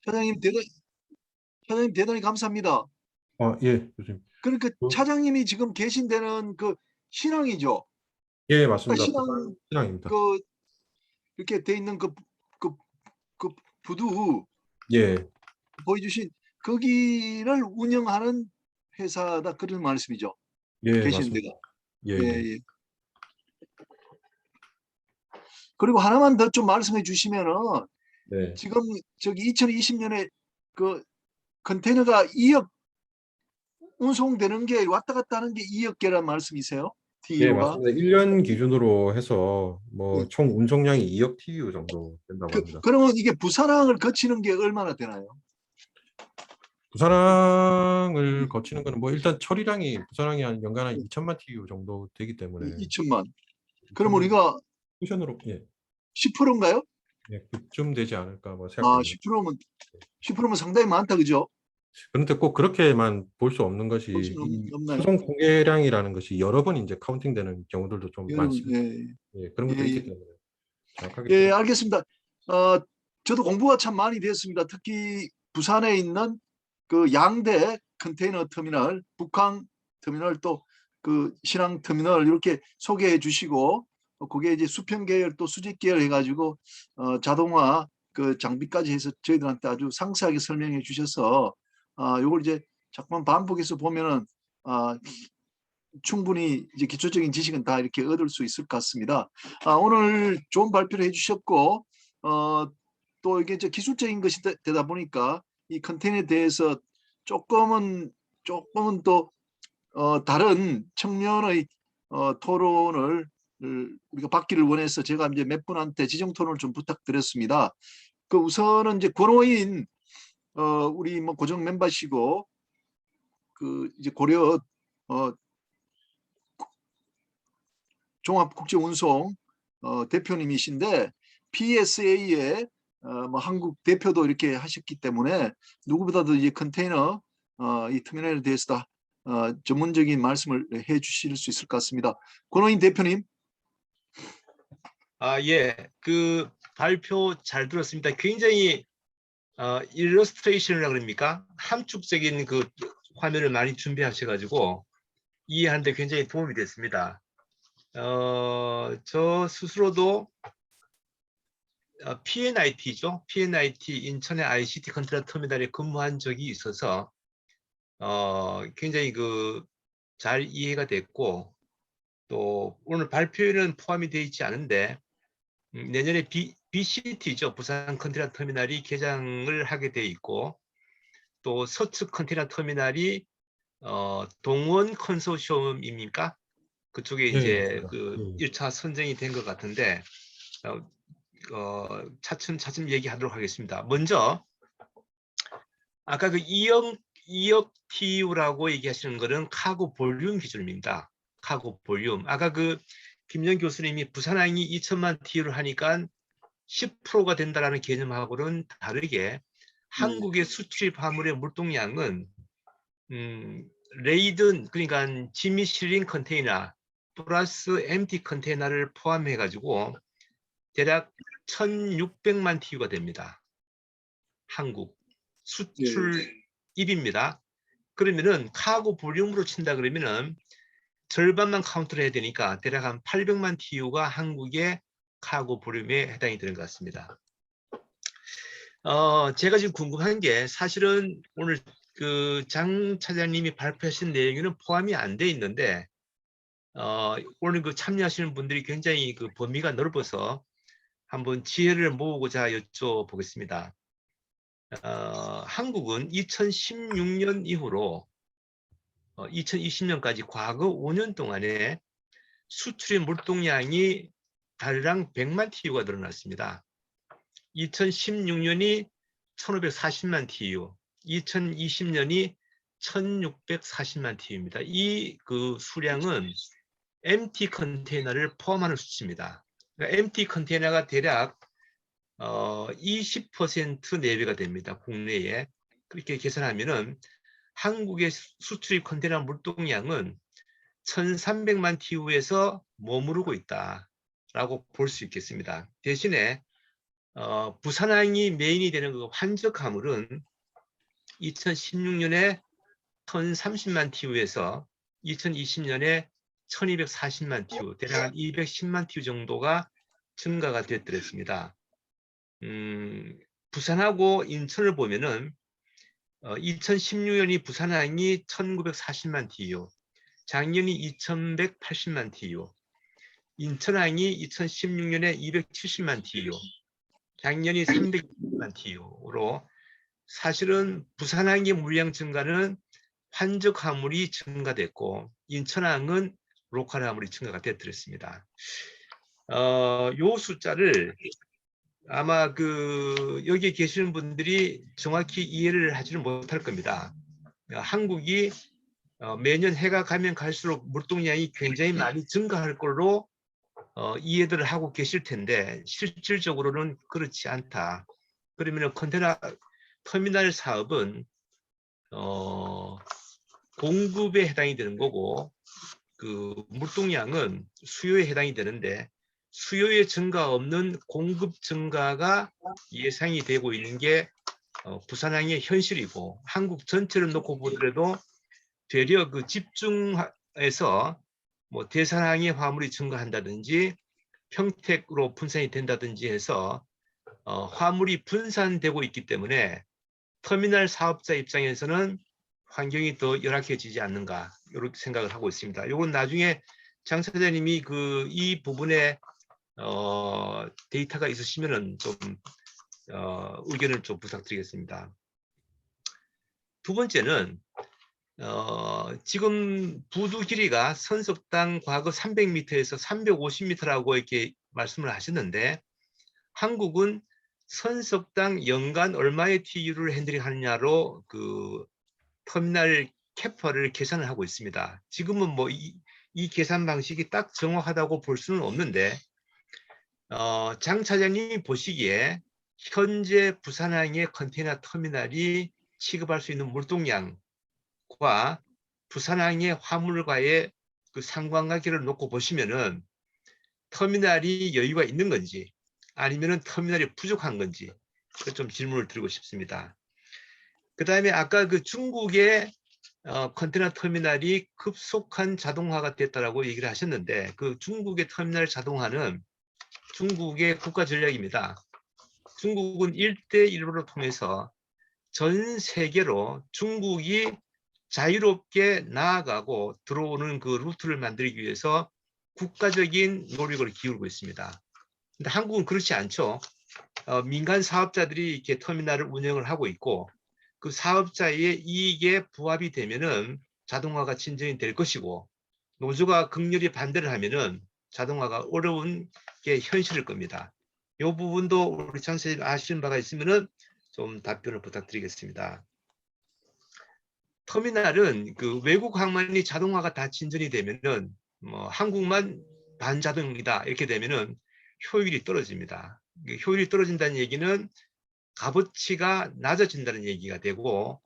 차장님 대단히 감사합니다. 예, 교수님. 그러니까 차장님이 지금 계신 데는 그 신항이죠. 예, 아까 맞습니다. 부산 신항 신항입니다. 그 이렇게 돼 있는 그, 그 부두 예, 보여주신 거기를 운영하는 회사다 그런 말씀이죠. 예, 계신 맞습니다. 데가. 예, 예, 예. 예. 그리고 하나만 더 좀 말씀해 주시면은 네. 지금 저기 2020년에 그 컨테이너가 2억 운송되는 게 왔다 갔다 하는 게 2억 개란 말씀이세요? 예, TU가? 맞습니다. 1년 기준으로 해서 뭐 예. 총 운송량이 2억 TU 정도 된다고 합니다. 그러면 이게 부산항을 거치는 게 얼마나 되나요? 부산항을 거치는 거는 뭐 일단 처리량이 부산항이 한 연간 한 예, 2천만 TU 정도 되기 때문에 2천만. 그럼 2천만 우리가 쿠션으로 예, 10%인가요? 예, 그쯤 되지 않을까 뭐 아, 생각됩니다. 10%면 상당히 많다, 그죠? 그런데 꼭 그렇게만 볼 수 없는 것이 볼 수는 이 없나요? 수송 공개량이라는 것이 여러 번 이제 카운팅되는 경우들도 좀 여러분, 많습니다. 예, 예, 그런 예, 것도 있기 예, 때문에 정확하게 예, 좀 알겠습니다. 저도 공부가 참 많이 됐습니다. 특히 부산에 있는 그 양대 컨테이너 터미널, 북항 터미널 또 그 신항 터미널 이렇게 소개해 주시고 그게 이제 수평 계열 또 수직 계열 해가지고 자동화 그 장비까지 해서 저희들한테 아주 상세하게 설명해 주셔서 요걸 이제 자꾸만 반복해서 보면은 충분히 이제 기초적인 지식은 다 이렇게 얻을 수 있을 것 같습니다. 오늘 좋은 발표를 해주셨고 또 이게 이제 기술적인 것이 되다 보니까 이 컨테이너에 대해서 조금은 또 다른 측면의 토론을 우리가 받기를 원해서 제가 이제 몇 분한테 지정 토론을 좀 부탁드렸습니다. 그 우선은 이제 권호인 우리 뭐 고정 멤버시고 그 이제 고려 종합국제운송 대표님이신데 PSA의 뭐 한국 대표도 이렇게 하셨기 때문에 누구보다도 이 컨테이너 이 터미널에 대해서 전문적인 말씀을 해 주실 수 있을 것 같습니다. 권호인 대표님. 예. 그 발표 잘 들었습니다. 굉장히 일러스트레이션이라 그럽니까? 함축적인 그 화면을 많이 준비하셔가지고 이해하는데 굉장히 도움이 됐습니다. 저 스스로도 PNIT죠. PNIT 인천의 ICT 컨테이너 터미널에 근무한 적이 있어서 굉장히 잘 이해가 됐고 또 오늘 발표에는 포함이 되어 있지 않은데 내년에 BCT죠. 부산 컨테이너 터미널이 개장을 하게 돼 있고 또 서측 컨테이너 터미널이 동원 컨소시엄입니까? 그쪽에 예, 이제 맞습니다. 그 예. 1차 선정이 된 것 같은데 차츰 얘기하도록 하겠습니다. 먼저 아까 그 2억 TU라고 얘기하시는 거는 카고 볼륨 기준입니다. 카고 볼륨. 아까 그 김정 교수님이 부산항이 2천만 TU를 하니까 10%가 된다라는 개념하고는 다르게 한국의 수출입 화물의 물동량은 레이든 그러니까 짐이 실린 컨테이너 플러스 엠티 컨테이너를 포함해 가지고 대략 1,600만 TU가 됩니다. 한국 수출입입니다. 그러면은 카고 볼륨으로 친다 그러면은 절반만 카운트를 해야 되니까 대략 한 800만 TU가 한국의 카고 볼륨에 해당이 되는 것 같습니다. 제가 지금 궁금한 게 사실은 오늘 그 장 차장님이 발표하신 내용에는 포함이 안 돼 있는데 오늘 그 참여하시는 분들이 굉장히 그 범위가 넓어서 한번 지혜를 모으고자 여쭤보겠습니다. 한국은 2016년 이후로 2020년까지 과거 5년 동안에 수출입 물동량이 달랑 100만 TU가 늘어났습니다. 2016년이 1540만 TU, 2020년이 1640만 TU입니다. 이 그 수량은 MT 컨테이너를 포함하는 수치입니다. 그러니까 MT 컨테이너가 대략 20% 내외가 됩니다. 국내에. 그렇게 계산하면은 한국의 수출입 컨테이너 물동량은 1300만 TU에서 머무르고 있다라고 볼 수 있겠습니다. 대신에 부산항이 메인이 되는 그 환적 화물은 2016년에 1030만 TU에서 2020년에 1240만 TU, 대략 한 210만 TU 정도가 증가가 됐더랬습니다. 부산하고 인천을 보면은 2016년이 부산항이 1940만 TU, 작년이 2180만 TU, 인천항이 2016년에 270만 TU, 작년이 320만 TU로 사실은 부산항의 물량 증가는 환적 화물이 증가됐고 인천항은 로컬 화물이 증가가 됐더랬습니다. 요 숫자를 아마 여기 계시는 분들이 정확히 이해를 하지는 못할 겁니다. 한국이 매년 해가 가면 갈수록 물동량이 굉장히 많이 증가할 걸로 이해들을 하고 계실 텐데 실질적으로는 그렇지 않다. 그러면 컨테이너 터미널 사업은 공급에 해당이 되는 거고 그 물동량은 수요에 해당이 되는데 수요의 증가 없는 공급 증가가 예상이 되고 있는 게 부산항의 현실이고 한국 전체를 놓고 보더라도 되려 그 집중해서 뭐 대산항의 화물이 증가한다든지 평택으로 분산이 된다든지 해서 화물이 분산되고 있기 때문에 터미널 사업자 입장에서는 환경이 더 열악해지지 않는가 이렇게 생각을 하고 있습니다. 이건 나중에 장 차장님이 이 부분에 데이터가 있으시면은 좀 의견을 좀 부탁드리겠습니다. 두 번째는 지금 부두 길이가 선석당 과거 300m에서 350m라고 이렇게 말씀을 하셨는데 한국은 선석당 연간 얼마의 TU를 핸들링 하느냐로 그 터미널 캐파를 계산을 하고 있습니다. 지금은 뭐 이 계산 방식이 딱 정확하다고 볼 수는 없는데 장 차장님이 보시기에 현재 부산항의 컨테이너 터미널이 취급할 수 있는 물동량과 부산항의 화물과의 그 상관관계를 놓고 보시면은 터미널이 여유가 있는 건지 아니면은 터미널이 부족한 건지 좀 질문을 드리고 싶습니다. 그 다음에 아까 그 중국의 컨테이너 터미널이 급속한 자동화가 됐다라고 얘기를 하셨는데 그 중국의 터미널 자동화는 중국의 국가 전략입니다. 중국은 1대1로 통해서 전 세계로 중국이 자유롭게 나아가고 들어오는 그 루트를 만들기 위해서 국가적인 노력을 기울이고 있습니다. 근데 한국은 그렇지 않죠. 민간 사업자들이 이렇게 터미널을 운영을 하고 있고 그 사업자의 이익에 부합이 되면은 자동화가 진전이 될 것이고 노조가 극렬히 반대를 하면은 자동화가 어려운 게 현실일 겁니다. 이 부분도 우리 장 선생님 아시는 바가 있으면은 좀 답변을 부탁드리겠습니다. 터미널은 그 외국 항만이 자동화가 다 진전이 되면은 뭐 한국만 반자동이다 이렇게 되면은 효율이 떨어집니다. 효율이 떨어진다는 얘기는 값어치가 낮아진다는 얘기가 되고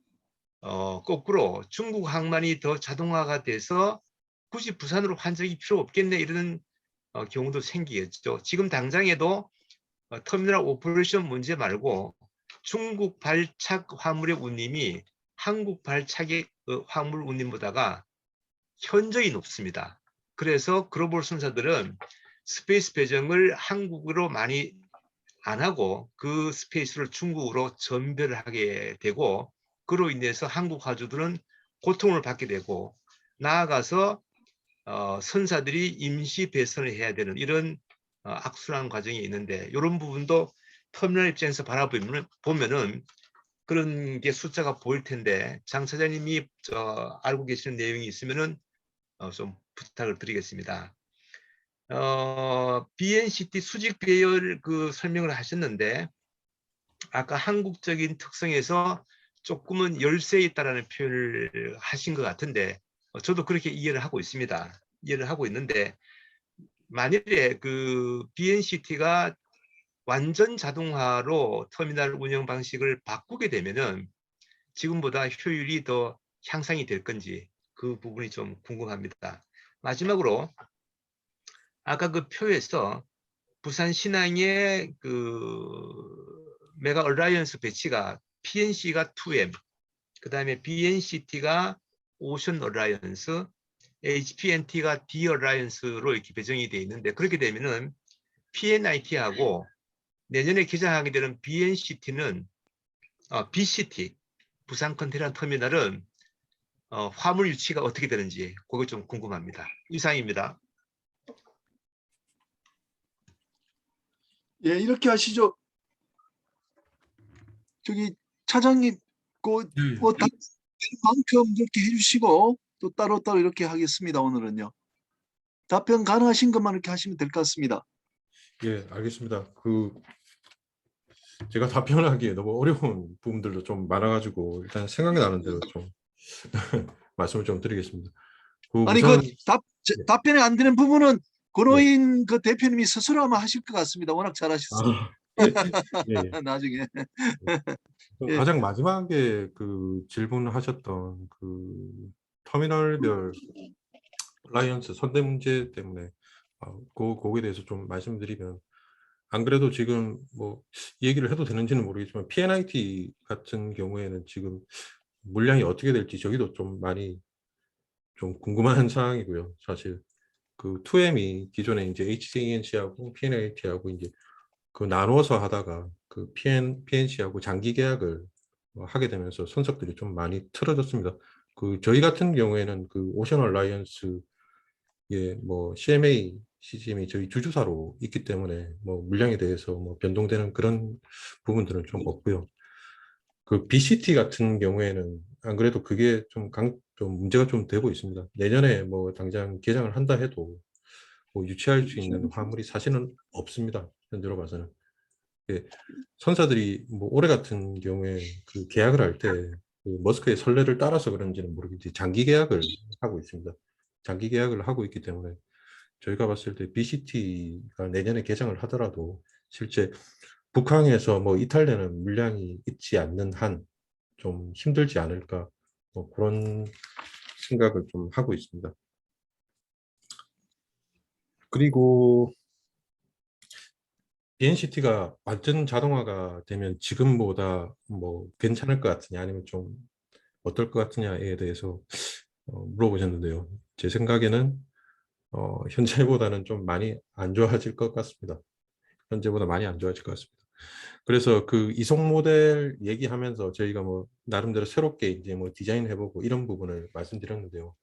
거꾸로 중국 항만이 더 자동화가 돼서 굳이 부산으로 환적이 필요 없겠네 이런 경우도 생기겠죠. 지금 당장에도 터미널 오퍼레이션 문제 말고 중국 발착 화물의 운임이 한국 발착의 화물 운임보다가 현저히 높습니다. 그래서 글로벌 선사들은 스페이스 배정을 한국으로 많이 안 하고 그 스페이스를 중국으로 전배를 하게 되고 그로 인해서 한국 화주들은 고통을 받게 되고 나아가서 선사들이 임시 배선을 해야 되는 이런 악순환 과정이 있는데 이런 부분도 터미널 입장에서 바라보면은 그런 게 숫자가 보일 텐데 장 차장님이 알고 계시는 내용이 있으면은 좀 부탁을 드리겠습니다. BNCT 수직 배열 그 설명을 하셨는데 아까 한국적인 특성에서 조금은 열세에 있다라는 표현을 하신 것 같은데 저도 그렇게 이해를 하고 있습니다. 이해를 하고 있는데 만일에 그 BNCT가 완전 자동화로 터미널 운영 방식을 바꾸게 되면은 지금보다 효율이 더 향상이 될 건지 그 부분이 좀 궁금합니다. 마지막으로 아까 그 표에서 부산 신항의 메가 얼라이언스 배치가 PNC가 2M, 그 다음에 BNCT가 오션 얼라이언스, HPNT가 D 얼라이언스로 이렇게 배정이 되어 있는데, 그렇게 되면은 PNIT하고 내년에 개장하게 되는 BNCT는 BCT 부산 컨테이너 터미널은 화물 유치가 어떻게 되는지 그거 좀 궁금합니다. 이상입니다. 예, 이렇게 하시죠. 저기 차장님, 뭐 답변만큼 이렇게 해주시고 또 따로따로 이렇게 하겠습니다. 오늘은요. 답변 가능하신 것만 이렇게 하시면 될 것 같습니다. 예, 알겠습니다. 제가 답변하기에 너무 어려운 부분들도 좀 많아가지고 일단 생각나는 대로 좀 말씀을 좀 드리겠습니다. 아니 우선 답변이 안 되는 부분은 권호인 그 대표님이 스스로 아마 하실 것 같습니다. 워낙 잘하셨어요. 예, 나중에. 예. 예. 가장 마지막에 질문하셨던 터미널별 라이언스 선대 문제 때문에 거기에 대해서 좀 말씀드리면, 안 그래도 지금 뭐 이 얘기를 해도 되는지는 모르겠지만 PNIT 같은 경우에는 지금 물량이 어떻게 될지 저희도 좀 많이 좀 궁금한 사항이고요. 사실 2M이 기존에 이제 HCNC하고 PNIT하고 이제 나누어서 하다가 PNC하고 장기 계약을 하게 되면서 선석들이 좀 많이 틀어졌습니다. 저희 같은 경우에는 오션 얼라이언스의 뭐 CMA CGM이 저희 주주사로 있기 때문에 뭐 물량에 대해서 뭐 변동되는 그런 부분들은 좀 없고요. BCT 같은 경우에는 안 그래도 그게 좀 문제가 좀 되고 있습니다. 내년에 뭐 당장 개장을 한다 해도 뭐 유치할 수 있는 화물이 사실은 없습니다. 현재로 봐서는. 예, 선사들이 뭐 올해 같은 경우에 계약을 할 때 머스크의 선례를 따라서 그런지는 모르겠지만 장기 계약을 하고 있습니다. 장기 계약을 하고 있기 때문에 저희가 봤을 때 BCT가 내년에 개장을 하더라도 실제 북항에서 뭐 이탈되는 물량이 있지 않는 한 좀 힘들지 않을까, 뭐 그런 생각을 좀 하고 있습니다. 그리고 BNCT가 완전 자동화가 되면 지금보다 뭐 괜찮을 것 같으냐 아니면 좀 어떨 것 같으냐에 대해서 물어보셨는데요. 제 생각에는 현재보다는 좀 많이 안 좋아질 것 같습니다. 현재보다 많이 안 좋아질 것 같습니다. 그래서 이송 모델 얘기하면서 저희가 뭐 나름대로 새롭게 이제 뭐 디자인해보고 이런 부분을 말씀드렸는데요.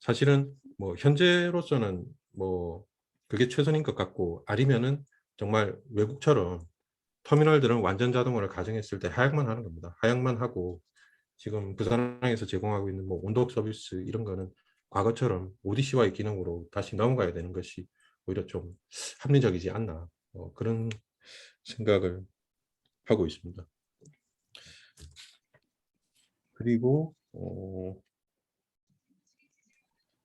사실은 뭐 현재로서는 뭐 그게 최선인 것 같고, 아니면은 정말 외국처럼 터미널들은 완전 자동화를 가정했을 때 하역만 하는 겁니다. 하역만 하고 지금 부산항에서 제공하고 있는 뭐 온도업 서비스 이런 거는 과거처럼 ODC와의 기능으로 다시 넘어가야 되는 것이 오히려 좀 합리적이지 않나, 그런 생각을 하고 있습니다. 그리고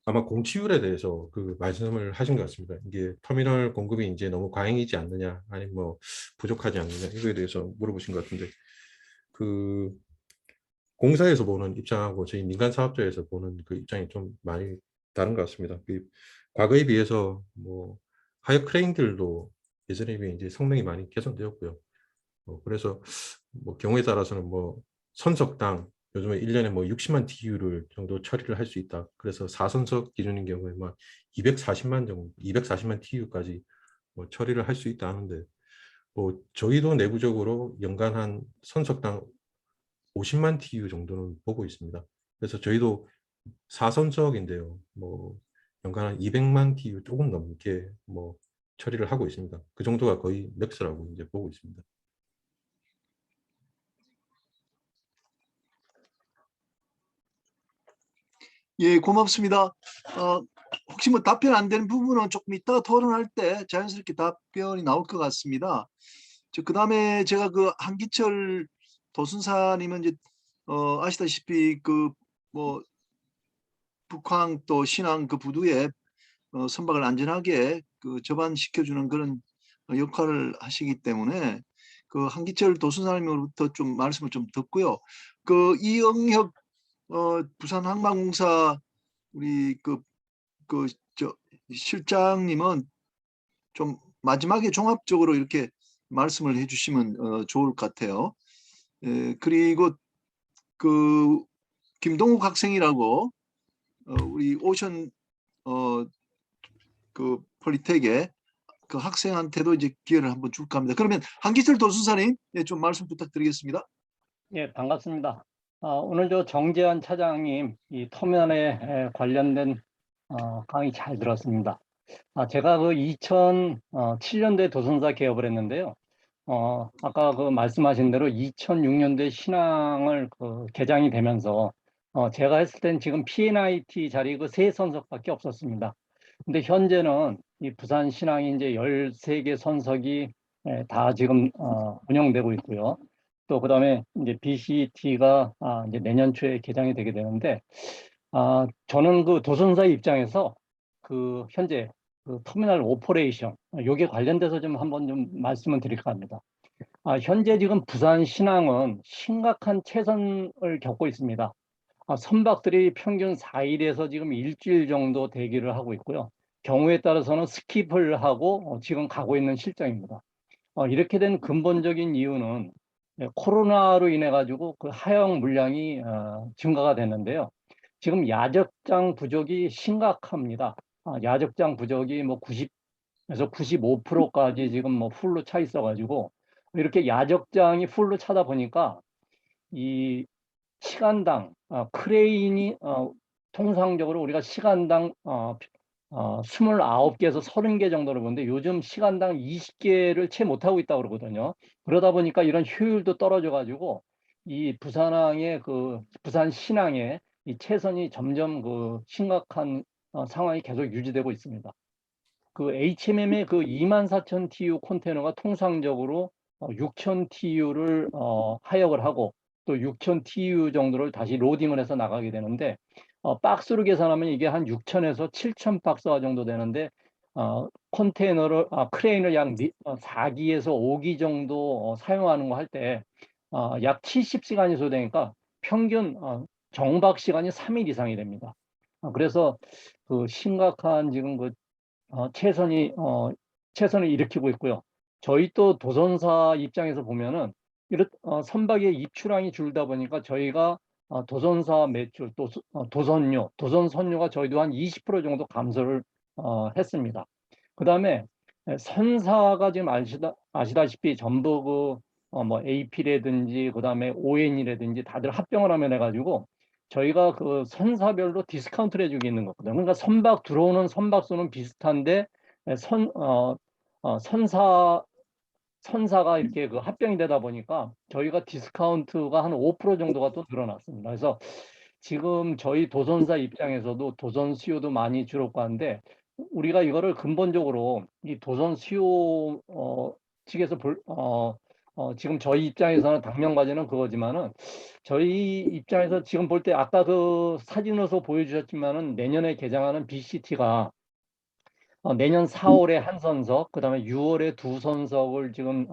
아마 공치율에 대해서 말씀을 하신 것 같습니다. 이게 터미널 공급이 이제 너무 과잉이지 않느냐, 아니면 뭐 부족하지 않느냐, 이거에 대해서 물어보신 것 같은데, 공사에서 보는 입장하고 저희 민간 사업자에서 보는 입장이 좀 많이 다른 것 같습니다. 과거에 비해서 뭐 하역 크레인들도 예전에 비해 이제 성능이 많이 개선되었고요. 그래서 뭐 경우에 따라서는 뭐 선석당 요즘에 1년에 뭐 60만 TU를 정도 처리를 할 수 있다. 그래서 4선석 기준인 경우에 막 240만 TU까지 뭐 처리를 할 수 있다 하는데, 뭐 저희도 내부적으로 연간 한 선석당 50만 TU 정도는 보고 있습니다. 그래서 저희도 4선석인데요. 뭐 연간 한 200만 TU 조금 넘게 뭐 처리를 하고 있습니다. 그 정도가 거의 맥스라고 이제 보고 있습니다. 예, 고맙습니다. 혹시 뭐 답변 안 되는 부분은 조금 이따가 토론할 때 자연스럽게 답변이 나올 것 같습니다. 그다음에 제가 한기철 도순사님은 이제 아시다시피 뭐 북항 또 신항 부두에 선박을 안전하게 접안시켜주는 그런 역할을 하시기 때문에 한기철 도순사님으로부터 좀 말씀을 좀 듣고요. 이영혁 부산항만공사 우리 실장님은 좀 마지막에 종합적으로 이렇게 말씀을 해주시면 좋을 것 같아요. 그리고 그 김동욱 학생이라고 우리 오션 그 폴리텍의 그 학생한테도 이제 기회를 한번 줄까 합니다. 그러면 한기철 도수사님, 좀 말씀 부탁드리겠습니다. 예, 반갑습니다. 오늘 저 정재환 차장님 이 터미널에 관련된 강의 잘 들었습니다. 제가 그 2007년도에 도선사 개업을 했는데요. 아까 그 말씀하신 대로 2006년도에 신앙을 개장이 되면서 제가 했을 땐 지금 P&IT 자리 그 3선석밖에 없었습니다. 근데 현재는 이 부산 신앙이 이제 13개 선석이 다 지금 운영되고 있고요. 또 그다음에 이제 BCT가 이제 내년 초에 개장이 되게 되는데 저는 그 도선사 입장에서 그 현재 그 터미널 오퍼레이션 요게 관련돼서 좀 한번 좀 말씀을 드릴까 합니다. 현재 지금 부산 신항은 심각한 최선을 겪고 있습니다. 선박들이 평균 4일에서 지금 일주일 정도 대기를 하고 있고요. 경우에 따라서는 스킵을 하고 지금 가고 있는 실정입니다. 이렇게 된 근본적인 이유는 코로나로 인해 가지고 그 하역 물량이 증가가 됐는데요. 지금 야적장 부족이 심각합니다. 야적장 부족이 뭐 90에서 95%까지 지금 뭐 풀로 차 있어 가지고 이렇게 야적장이 풀로 차다 보니까 이 시간당 크레인이 통상적으로 우리가 시간당 29개에서 30개 정도를 보는데 요즘 시간당 20개를 채 못하고 있다고 그러거든요. 그러다 보니까 이런 효율도 떨어져 가지고 이 부산항의 그 부산 신항의 이 체선이 점점 그 심각한 상황이 계속 유지되고 있습니다. 그 HMM의 그 24,000 TU 컨테이너가 통상적으로 6,000 TU를 하역을 하고 또 6,000 TU 정도를 다시 로딩을 해서 나가게 되는데 박스로 계산하면 이게 한 6,000에서 7,000 박스화 정도 되는데 컨테이너를 크레인을 약 4기에서 5기 정도 사용하는 거 할 때 약 70시간이 소요되니까 평균 정박 시간이 3일 이상이 됩니다. 그래서 그 심각한 지금 그 최선을 일으키고 있고요. 저희 또 도선사 입장에서 보면은 선박의 입출항이 줄다 보니까 저희가 도선사 매출 또 도선 선료가 저희도 한 20% 정도 감소를 했습니다. 그다음에 선사가 지금 아시다시피 전부 뭐 AP라든지 그다음에 ON이라든지 다들 합병을 하면 해가지고 저희가 그 선사별로 디스카운트를 해주고 있는 거거든요. 그러니까 선박 들어오는 선박 수는 비슷한데 선사가 이렇게 그 합병이 되다 보니까 저희가 디스카운트가 한 5% 정도가 또 늘어났습니다. 그래서 지금 저희 도선사 입장에서도 도선 수요도 많이 줄었고 한데 우리가 이거를 근본적으로 이 도선 수요 측에서 지금 저희 입장에서는 당면 과제는 그거지만은 저희 입장에서 지금 볼 때 아까 그 사진으로서 보여주셨지만은 내년에 개장하는 BCT가 내년 4월에 한 선석, 그다음에 6월에 두 선석을 지금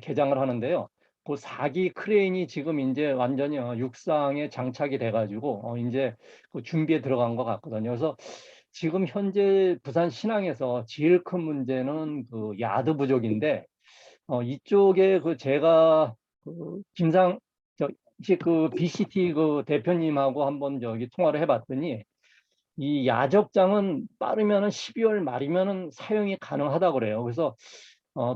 개장을 하는데요. 그 4기 크레인이 지금 이제 완전히 육상에 장착이 돼가지고 이제 그 준비에 들어간 것 같거든요. 그래서 지금 현재 부산 신항에서 제일 큰 문제는 그 야드 부족인데 이쪽에 그 제가 그 그 BCT 그 대표님하고 한번 저기 통화를 해봤더니 이 야적장은 빠르면은 12월 말이면은 사용이 가능하다고 그래요. 그래서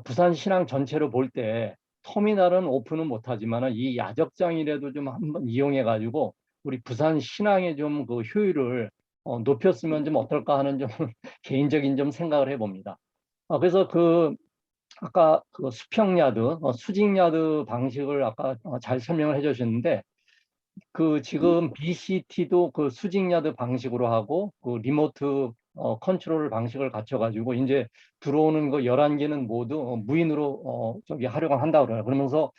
부산 신항 전체로 볼 때 터미널은 오픈은 못하지만은 이 야적장이라도 좀 한번 이용해 가지고 우리 부산 신항의 좀 그 효율을 높였으면 좀 어떨까 하는 좀 개인적인 좀 생각을 해봅니다. 그래서 그 아까 그 수평야드, 수직야드 방식을 아까 잘 설명을 해주셨는데 그 지금 BCT도 그 수직야드 방식으로 하고 그 리모트 컨트롤 방식을 갖춰가지고 이제 들어오는 거 11개는 모두 무인으로 저기 활용을 한다고 그래요. 그러면서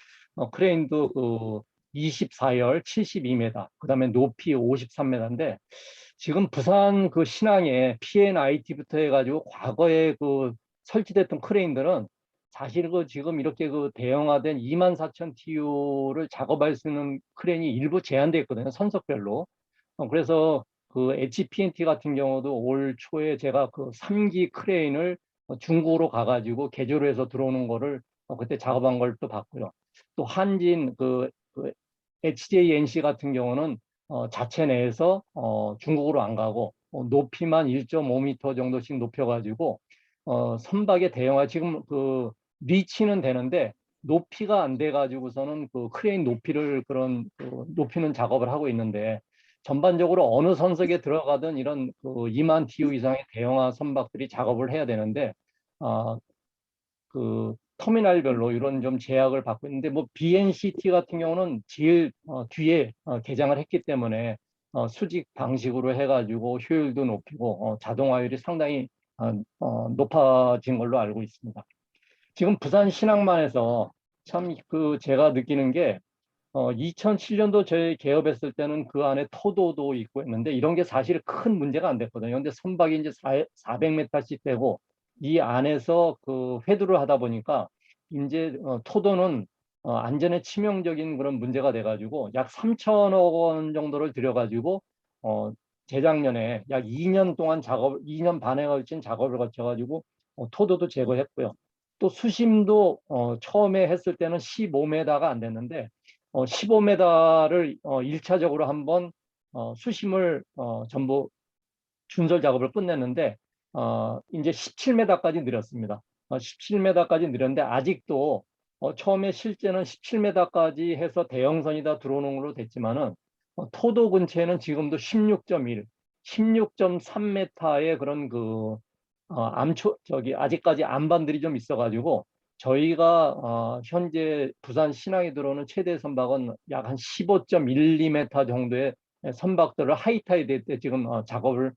크레인도 그 24열 72m, 그다음에 높이 53m인데 지금 부산 그 신항에 P&IT부터 해가지고 과거에 그 설치됐던 크레인들은 사실 그 지금 이렇게 그 대형화된 24,000 TU를 작업할 수 있는 크레인이 일부 제한되어 있거든요. 선석별로. 그래서 그 HPNT 같은 경우도 올 초에 제가 그 3기 크레인을 중국으로 가가지고 개조를 해서 들어오는 거를 그때 작업한 걸 또 봤고요. 또 한진 그 HJNC 같은 경우는 자체 내에서 중국으로 안 가고 높이만 1.5m 정도씩 높여가지고 선박에 대형화 지금 그 리치는 되는데 높이가 안 돼가지고서는 그 크레인 높이를 그런 높이는 작업을 하고 있는데 전반적으로 어느 선석에 들어가든 이런 그 2만 TU 이상의 대형화 선박들이 작업을 해야 되는데 그 터미널별로 이런 좀 제약을 받고 있는데 뭐 BNCT 같은 경우는 제일 뒤에 개장을 했기 때문에 수직 방식으로 해가지고 효율도 높이고 자동화율이 상당히 높아진 걸로 알고 있습니다. 지금 부산 신항만에서 참 그 제가 느끼는 게 2007년도 저희 개업했을 때는 그 안에 토도도 있고 했는데 이런 게 사실 큰 문제가 안 됐거든요. 근데 선박이 이제 400m씩 되고 이 안에서 그 회두를 하다 보니까 이제 토도는 안전에 치명적인 그런 문제가 돼가지고 약 3천억 원 정도를 들여가지고 재작년에 약 2년 동안 2년 반에 걸친 작업을 거쳐가지고 토도도 제거했고요. 또 수심도 처음에 했을 때는 15m가 안 됐는데 15m를 1차적으로 한번 수심을 전부 준설 작업을 끝냈는데 이제 17m까지 늘었습니다. 17m까지 늘었는데 아직도 처음에 실제는 17m까지 해서 대형선이 다 들어오는 걸로 됐지만은 토도 근처에는 지금도 16.1, 16.3m의 그런 그 아직까지 암반들이 좀 있어가지고 저희가 현재 부산 신항에 들어오는 최대 선박은 약 한 15.12m 정도의 선박들을 하이타이드 때 지금 작업을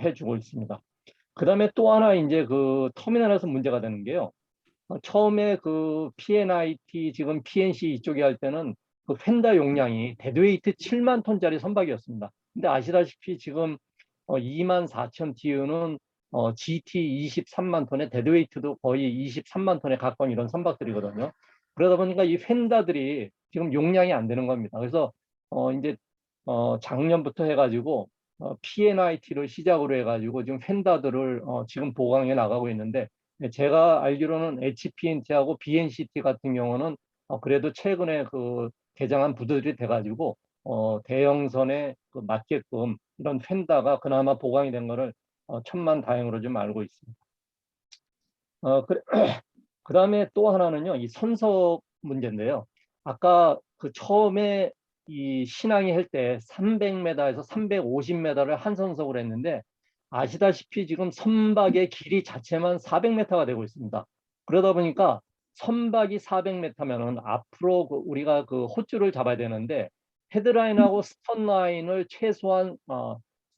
해주고 있습니다. 그 다음에 또 하나 이제 그 터미널에서 문제가 되는 게요. 처음에 그 PNIT 지금 PNC 이쪽에 할 때는 그 펜다 용량이 데드웨이트 7만 톤짜리 선박이었습니다. 근데 아시다시피 지금 2만 4천 TU는 GT 23만 톤에 데드웨이트도 거의 23만 톤에 가까운 이런 선박들이거든요. 그러다 보니까 이 펜다들이 지금 용량이 안 되는 겁니다. 그래서 이제 작년부터 해가지고 PNIT를 시작으로 해가지고 지금 펜다들을 지금 보강해 나가고 있는데 제가 알기로는 HPNT하고 BNCT 같은 경우는 그래도 최근에 그 개장한 부두들이 돼가지고 대형선에 그 맞게끔 이런 펜다가 그나마 보강이 된 거를 천만다행으로 좀 알고 있습니다. 그 다음에 또 하나는요, 이 선석 문제인데요. 아까 그 처음에 이 신항이 할 때 300m에서 350m를 한 선석으로 했는데 아시다시피 지금 선박의 길이 자체만 400m가 되고 있습니다. 그러다 보니까 선박이 400m면은 앞으로 우리가 그 호줄을 잡아야 되는데 헤드라인하고 스턴라인을 최소한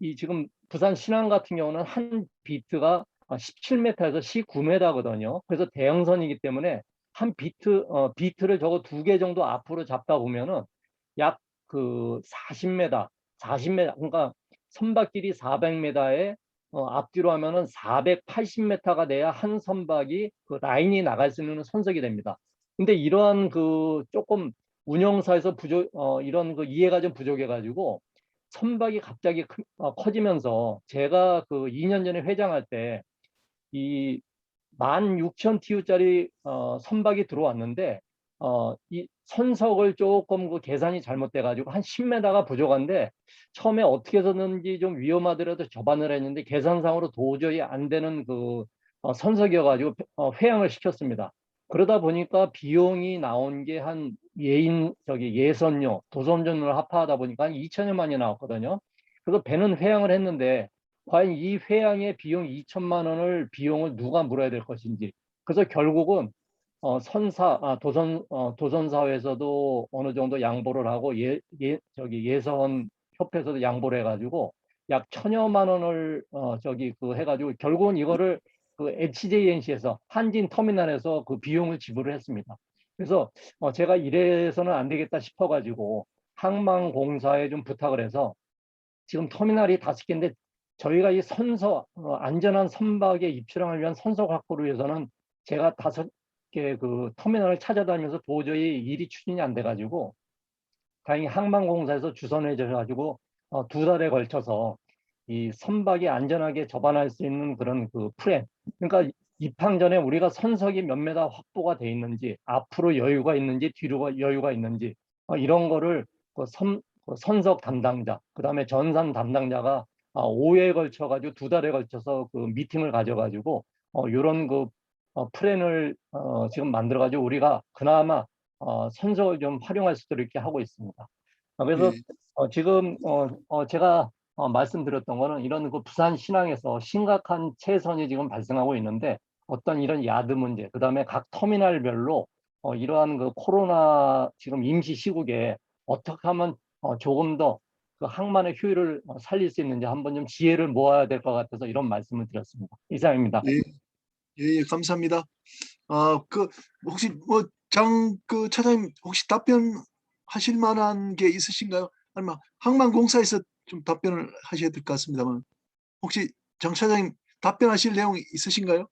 이 지금 부산 신항 같은 경우는 한 비트가 17m에서 19m거든요. 그래서 대형선이기 때문에 한 비트를 저거 2개 정도 앞으로 잡다 보면은 약 그 40m, 그러니까 선박길이 400m에 앞뒤로 하면은 480m가 돼야 한 선박이 그 라인이 나갈 수 있는 선석이 됩니다. 근데 이러한 그 조금 운영사에서 이런 그 이해가 좀 부족해가지고 선박이 갑자기 커지면서 제가 그 2년 전에 회장할 때 이 16,000TU짜리 선박이 들어왔는데 이 선석을 조금 그 계산이 잘못돼 가지고 한 10m가 부족한데 처음에 어떻게 해서든지 좀 위험하더라도 접안을 했는데 계산상으로 도저히 안 되는 그 선석이어 가지고 회항을 시켰습니다. 그러다 보니까 비용이 나온 게 한 예선료, 도선전을 합하다 보니까 한 2천여만이 나왔거든요. 그래서 배는 회항을 했는데 과연 이 회항의 비용 2천만 원을 비용을 누가 물어야 될 것인지. 그래서 결국은 도선사회에서도 어느 정도 양보를 하고 예선 협회에서도 양보를 해가지고 약 1,000여만 원을 해가지고 결국은 이거를 그 HJNC에서 한진 터미널에서 그 비용을 지불을 했습니다. 그래서 제가 이래서는 안 되겠다 싶어가지고 항만공사에 좀 부탁을 해서 지금 터미널이 5개인데 저희가 이 안전한 선박의 입출항을 위한 선석 확보를 위해서는 제가 5개 그 터미널을 찾아다니면서 도저히 일이 추진이 안 돼가지고 다행히 항만공사에서 주선해 줘가지고 2달에 걸쳐서 이 선박이 안전하게 접안할 수 있는 그런 그 프레임, 그러니까 입항 전에 우리가 선석이 몇 메다 확보가 돼 있는지, 앞으로 여유가 있는지, 뒤로 여유가 있는지, 이런 거를 그 선석 담당자, 그다음에 전산 담당자가 5회에 걸쳐 가지고 2달에 걸쳐서 그 미팅을 가져 가지고 이런 그 플랜을 지금 만들어 가지고 우리가 그나마 선석을 좀 활용할 수 있도록 이렇게 하고 있습니다. 그래서 예. 지금 제가 말씀드렸던 거는 이런 그 부산 신항에서 심각한 체선이 지금 발생하고 있는데 어떤 이런 야드 문제, 그다음에 각 터미널별로 이러한 그 코로나 지금 임시 시국에 어떻게 하면 조금 더 그 항만의 효율을 살릴 수 있는지 한번 좀 지혜를 모아야 될 것 같아서 이런 말씀을 드렸습니다. 이상입니다. 예, 예, 감사합니다. 그 혹시 뭐 그 차장님 혹시 답변하실 만한 게 있으신가요? 아니면 항만공사에서 좀 답변을 하셔야 될 것 같습니다만 혹시 장 차장님 답변하실 내용 있으신가요?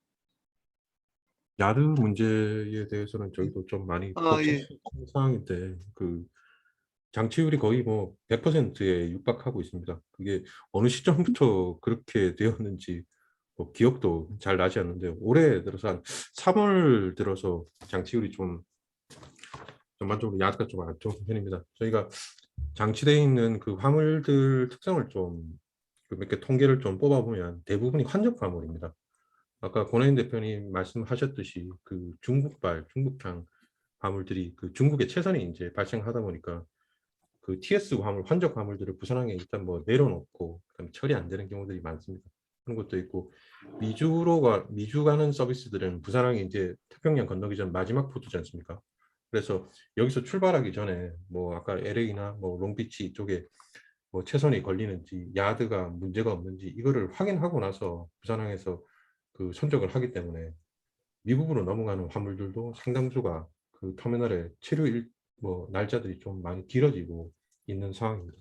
야드 문제에 대해서는 저희도 좀 많이 복잡한 예. 상황인데 그 장치율이 거의 뭐 100%에 육박하고 있습니다. 그게 어느 시점부터 그렇게 되었는지 뭐 기억도 잘 나지 않는데 올해 들어서 한 3월 들어서 장치율이 좀 전반적으로 야드가 좀 안 좋은 편입니다. 저희가 장치되어 있는 그 화물들 특성을 좀 몇 개 통계를 좀 뽑아보면 대부분이 환적 화물입니다. 아까 권혜인 대표님 말씀하셨듯이 그 중국향 화물들이 그 중국의 채선이 이제 발생하다 보니까 그 TS 화물, 환적 화물들을 부산항에 일단 뭐 내려놓고 그다음에 처리 안 되는 경우들이 많습니다. 그런 것도 있고 미주 가는 서비스들은 부산항에 이제 태평양 건너기 전 마지막 포트지 않습니까? 그래서 여기서 출발하기 전에 뭐 아까 LA나 뭐 롱비치 쪽에 뭐 채선이 걸리는지 야드가 문제가 없는지 이거를 확인하고 나서 부산항에서 그 선적을 하기 때문에 미국으로 넘어가는 화물들도 상당수가 그 터미널에 뭐 날짜들이 좀 많이 길어지고 있는 상황입니다.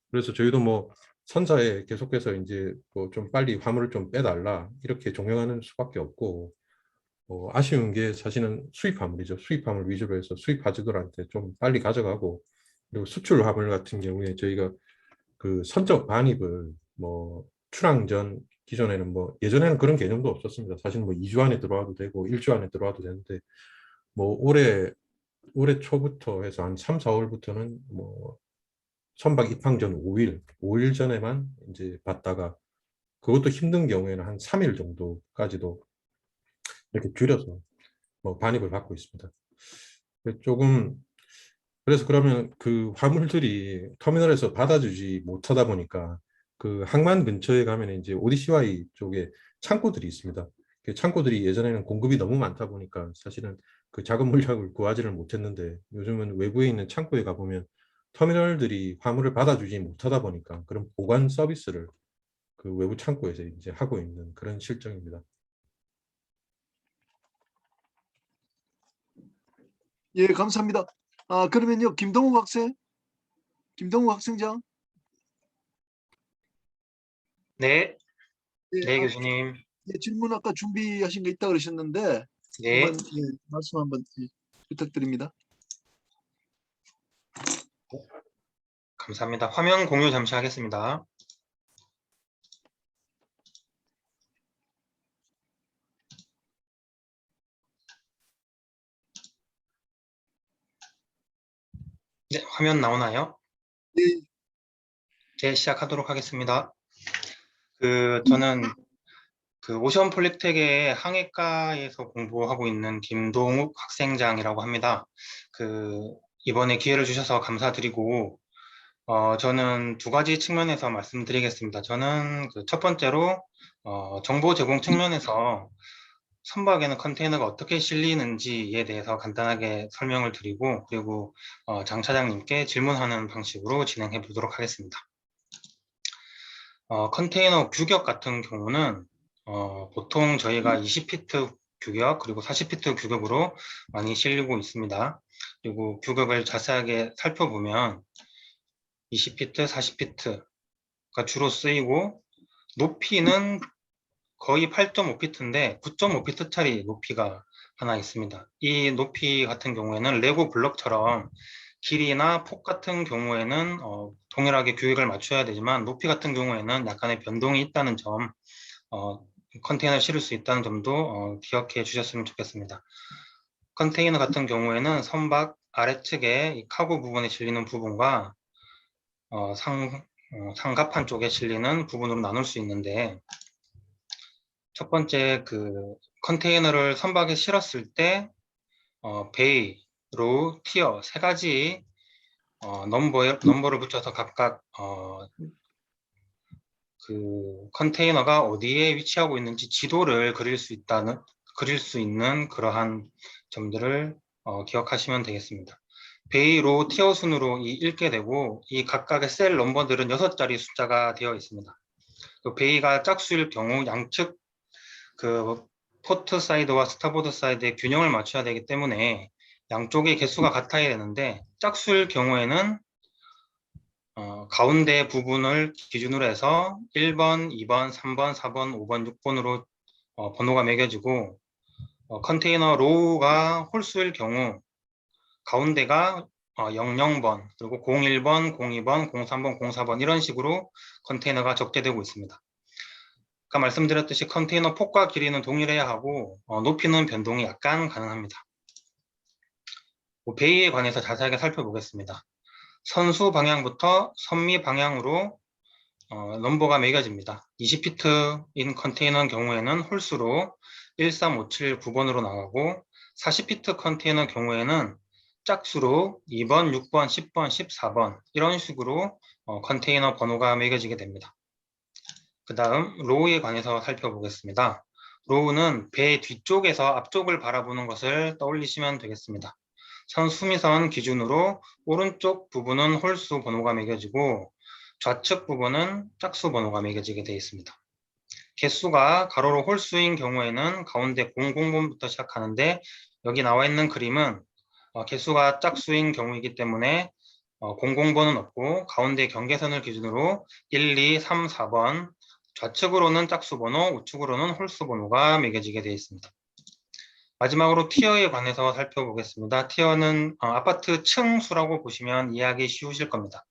그래서 저희도 뭐 선사에 계속해서 이제 뭐 좀 빨리 화물을 좀 빼달라 이렇게 종용하는 수밖에 없고 아쉬운 게 사실은 수입 화물이죠. 수입 화물 위주로 해서 수입 가지들한테 좀 빨리 가져가고 그리고 수출 화물 같은 경우에 저희가 그 선적 반입을 뭐 출항 전 기존에는 뭐 예전에는 그런 개념도 없었습니다. 사실 뭐 2주 안에 들어와도 되고 1주 안에 들어와도 되는데 뭐 올해 초부터 해서 한 3, 4월부터는 뭐 선박 입항 전 5일 전에만 이제 받다가 그것도 힘든 경우에는 한 3일 정도까지도 이렇게 줄여서 뭐 반입을 받고 있습니다. 조금 그래서 그러면 그 화물들이 터미널에서 받아주지 못하다 보니까 그 항만 근처에 가면 이제 ODCY 쪽에 창고들이 있습니다. 그 창고들이 예전에는 공급이 너무 많다 보니까 사실은 그 작은 물량을 구하지를 못했는데 요즘은 외부에 있는 창고에 가보면 터미널들이 화물을 받아주지 못하다 보니까 그런 보관 서비스를 그 외부 창고에서 이제 하고 있는 그런 실정입니다. 예, 감사합니다. 그러면요, 김동욱 학생장. 네, 예, 네, 교수님. 예, 질문 아까 준비하신 거 있다 그러셨는데 네, 한번 말씀 한번 부탁드립니다. 감사합니다. 화면 공유 잠시 하겠습니다. 네, 화면 나오나요? 예, 네, 시작하도록 하겠습니다. 저는 그 오션 폴리텍의 항해과에서 공부하고 있는 김동욱 학생장이라고 합니다. 이번에 기회를 주셔서 감사드리고, 저는 두 가지 측면에서 말씀드리겠습니다. 저는 첫 번째로, 정보 제공 측면에서 선박에는 컨테이너가 어떻게 실리는지에 대해서 간단하게 설명을 드리고, 그리고 장 차장님께 질문하는 방식으로 진행해 보도록 하겠습니다. 컨테이너 규격 같은 경우는 보통 저희가 20피트 규격 그리고 40피트 규격으로 많이 실리고 있습니다. 그리고 규격을 자세하게 살펴보면 20피트, 40피트가 주로 쓰이고 높이는 거의 8.5피트인데 9.5피트짜리 높이가 하나 있습니다. 이 높이 같은 경우에는 레고 블럭처럼 길이나 폭 같은 경우에는 동일하게 규격을 맞춰야 되지만 높이 같은 경우에는 약간의 변동이 있다는 점 컨테이너를 실을 수 있다는 점도 기억해 주셨으면 좋겠습니다. 컨테이너 같은 경우에는 선박 아래측에 이 카고 부분에 실리는 부분과 상갑판 쪽에 실리는 부분으로 나눌 수 있는데, 첫 번째 그 컨테이너를 선박에 실었을 때 베이, 로우, 티어 세 가지 넘버를 붙여서 각각 그 컨테이너가 어디에 위치하고 있는지 지도를 그릴 수 있는 그러한 점들을 기억하시면 되겠습니다. 베이, 로우, 티어 순으로 읽게 되고, 이 각각의 셀 넘버들은 6자리 숫자가 되어 있습니다. 그 베이가 짝수일 경우 양측 그 포트 사이드와 스타보드 사이드의 균형을 맞춰야 되기 때문에 양쪽의 개수가 같아야 되는데, 짝수일 경우에는 가운데 부분을 기준으로 해서 1번, 2번, 3번, 4번, 5번, 6번으로 번호가 매겨지고, 컨테이너 로우가 홀수일 경우 가운데가 00번, 그리고 01번, 02번, 03번, 04번 이런 식으로 컨테이너가 적재되고 있습니다. 아까 말씀드렸듯이 컨테이너 폭과 길이는 동일해야 하고 높이는 변동이 약간 가능합니다. 베이에 관해서 자세하게 살펴보겠습니다. 선수 방향부터 선미 방향으로 넘버가 매겨집니다. 20피트인 컨테이너의 경우에는 홀수로 13579번으로 나가고, 40피트 컨테이너 경우에는 짝수로 2번, 6번, 10번, 14번 이런 식으로 컨테이너 번호가 매겨지게 됩니다. 그 다음 로우에 관해서 살펴보겠습니다. 로우는 배 뒤쪽에서 앞쪽을 바라보는 것을 떠올리시면 되겠습니다. 선수미선 기준으로 오른쪽 부분은 홀수 번호가 매겨지고, 좌측 부분은 짝수 번호가 매겨지게 되어 있습니다. 개수가 가로로 홀수인 경우에는 가운데 00번부터 시작하는데, 여기 나와 있는 그림은 개수가 짝수인 경우이기 때문에 00번은 없고, 가운데 경계선을 기준으로 1, 2, 3, 4번, 좌측으로는 짝수 번호, 우측으로는 홀수 번호가 매겨지게 되어 있습니다. 마지막으로 티어에 관해서 살펴보겠습니다. 티어는 아파트 층수라고 보시면 이해하기 쉬우실 겁니다.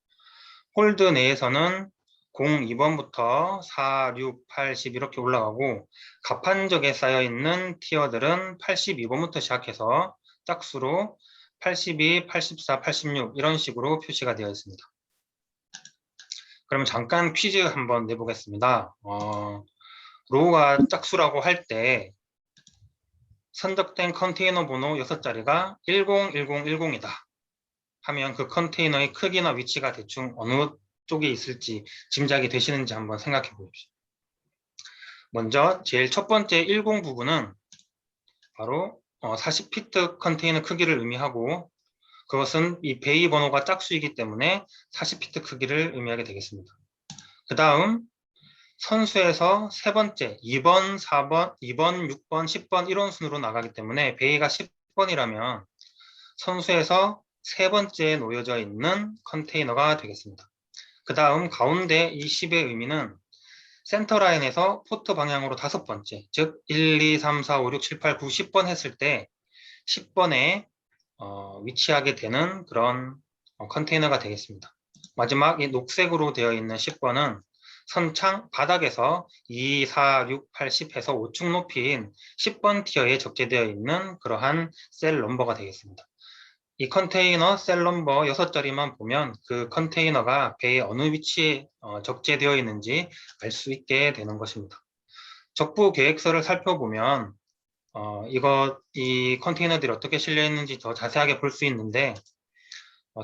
홀드 내에서는 02번부터 4, 6, 8, 10 이렇게 올라가고, 갑판적에 쌓여있는 티어들은 82번부터 시작해서 짝수로 82, 84, 86 이런 식으로 표시가 되어 있습니다. 그럼 잠깐 퀴즈 한번 내보겠습니다. 로우가 짝수라고 할 때 선적된 컨테이너 번호 6자리가 101010이다 하면 그 컨테이너의 크기나 위치가 대충 어느 쪽에 있을지 짐작이 되시는지 한번 생각해 보십시오. 먼저 제일 첫 번째 10 부분은 바로 40피트 컨테이너 크기를 의미하고, 그것은 이 베이 번호가 짝수이기 때문에 40피트 크기를 의미하게 되겠습니다. 그 다음 선수에서 세 번째 2번, 4번, 2번, 6번, 10번 이런 순으로 나가기 때문에 베이가 10번이라면 선수에서 세 번째에 놓여져 있는 컨테이너가 되겠습니다. 그 다음 가운데 이 10의 의미는 센터라인에서 포트 방향으로 다섯 번째, 즉 1, 2, 3, 4, 5, 6, 7, 8, 9, 10번 했을 때 10번에 위치하게 되는 그런 컨테이너가 되겠습니다. 마지막 이 녹색으로 되어 있는 10번은 선창 바닥에서 2, 4, 6, 8, 10 해서 5축 높이인 10번 티어에 적재되어 있는 그러한 셀 넘버가 되겠습니다. 이 컨테이너 셀 넘버 6자리만 보면 그 컨테이너가 배의 어느 위치에 적재되어 있는지 알 수 있게 되는 것입니다. 적부 계획서를 살펴보면 이 컨테이너들이 어떻게 실려 있는지 더 자세하게 볼 수 있는데,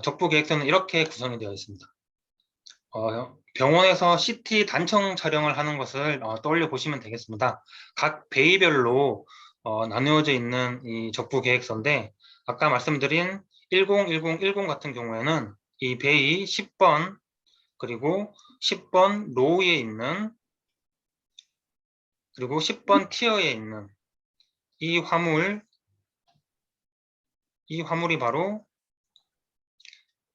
적부 계획서는 이렇게 구성이 되어 있습니다. 병원에서 CT 단청 촬영을 하는 것을 떠올려 보시면 되겠습니다. 각 베이별로 나누어져 있는 이 적부 계획서인데, 아까 말씀드린 101010 같은 경우에는 이 베이 10번 그리고 10번 로우에 있는, 그리고 10번 티어에 있는 이 화물이 바로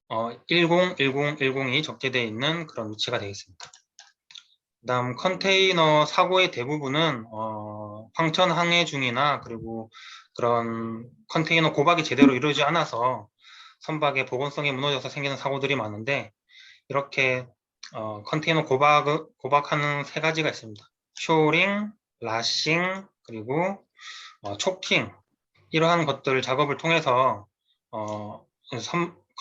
101010이 적재되어 있는 그런 위치가 되겠습니다. 그 다음 컨테이너 사고의 대부분은 황천 항해 중이나, 그리고 그런 컨테이너 고박이 제대로 이루어지지 않아서 선박의 보건성이 무너져서 생기는 사고들이 많은데, 이렇게 컨테이너 고박하는 세 가지가 있습니다. 쇼링, 라싱, 그리고 초킹 이러한 것들 작업을 통해서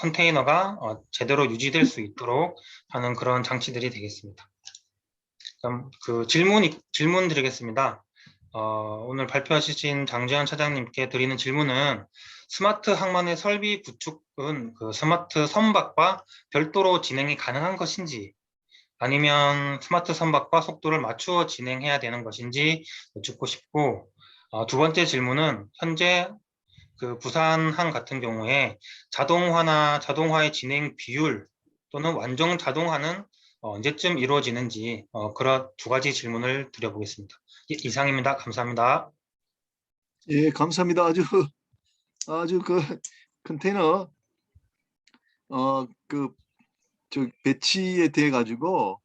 컨테이너가 제대로 유지될 수 있도록 하는 그런 장치들이 되겠습니다. 그럼 그 질문 드리겠습니다. 오늘 발표하신 장재현 차장님께 드리는 질문은 스마트 항만의 설비 구축은 그 스마트 선박과 별도로 진행이 가능한 것인지 아니면 스마트 선박과 속도를 맞추어 진행해야 되는 것인지 여쭙고 싶고, 두 번째 질문은 현재 그 부산항 같은 경우에 자동화의 진행 비율 또는 완전 자동화는 언제쯤 이루어지는지 그런 두 가지 질문을 드려보겠습니다. 이상입니다. 감사합니다. 예, 감사합니다. 아주 그 컨테이너 저 배치에 대해 가지고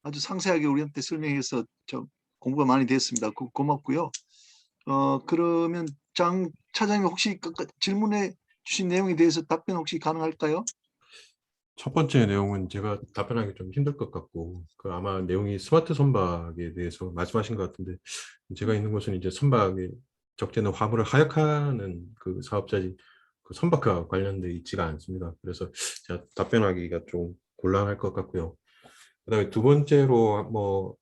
아주 상세하게 우리한테 설명해서 좀 공부가 많이 됐습니다. 고맙고요. 그러면 장 차장님 혹시 질문해 주신 내용에 대해서 답변 혹시 가능할까요? 첫 번째 내용은 제가 답변하기 좀 힘들 것 같고, 그 아마 내용이 스마트 선박에 대해서 말씀하신 것 같은데, 제가 있는 곳은 이제 선박에 적재는 화물을 하역하는 그 사업자지, 그 선박과 관련돼 있지가 않습니다. 그래서 제가 답변하기가 좀 곤란할 것 같고요. 그다음에 두 번째로 뭐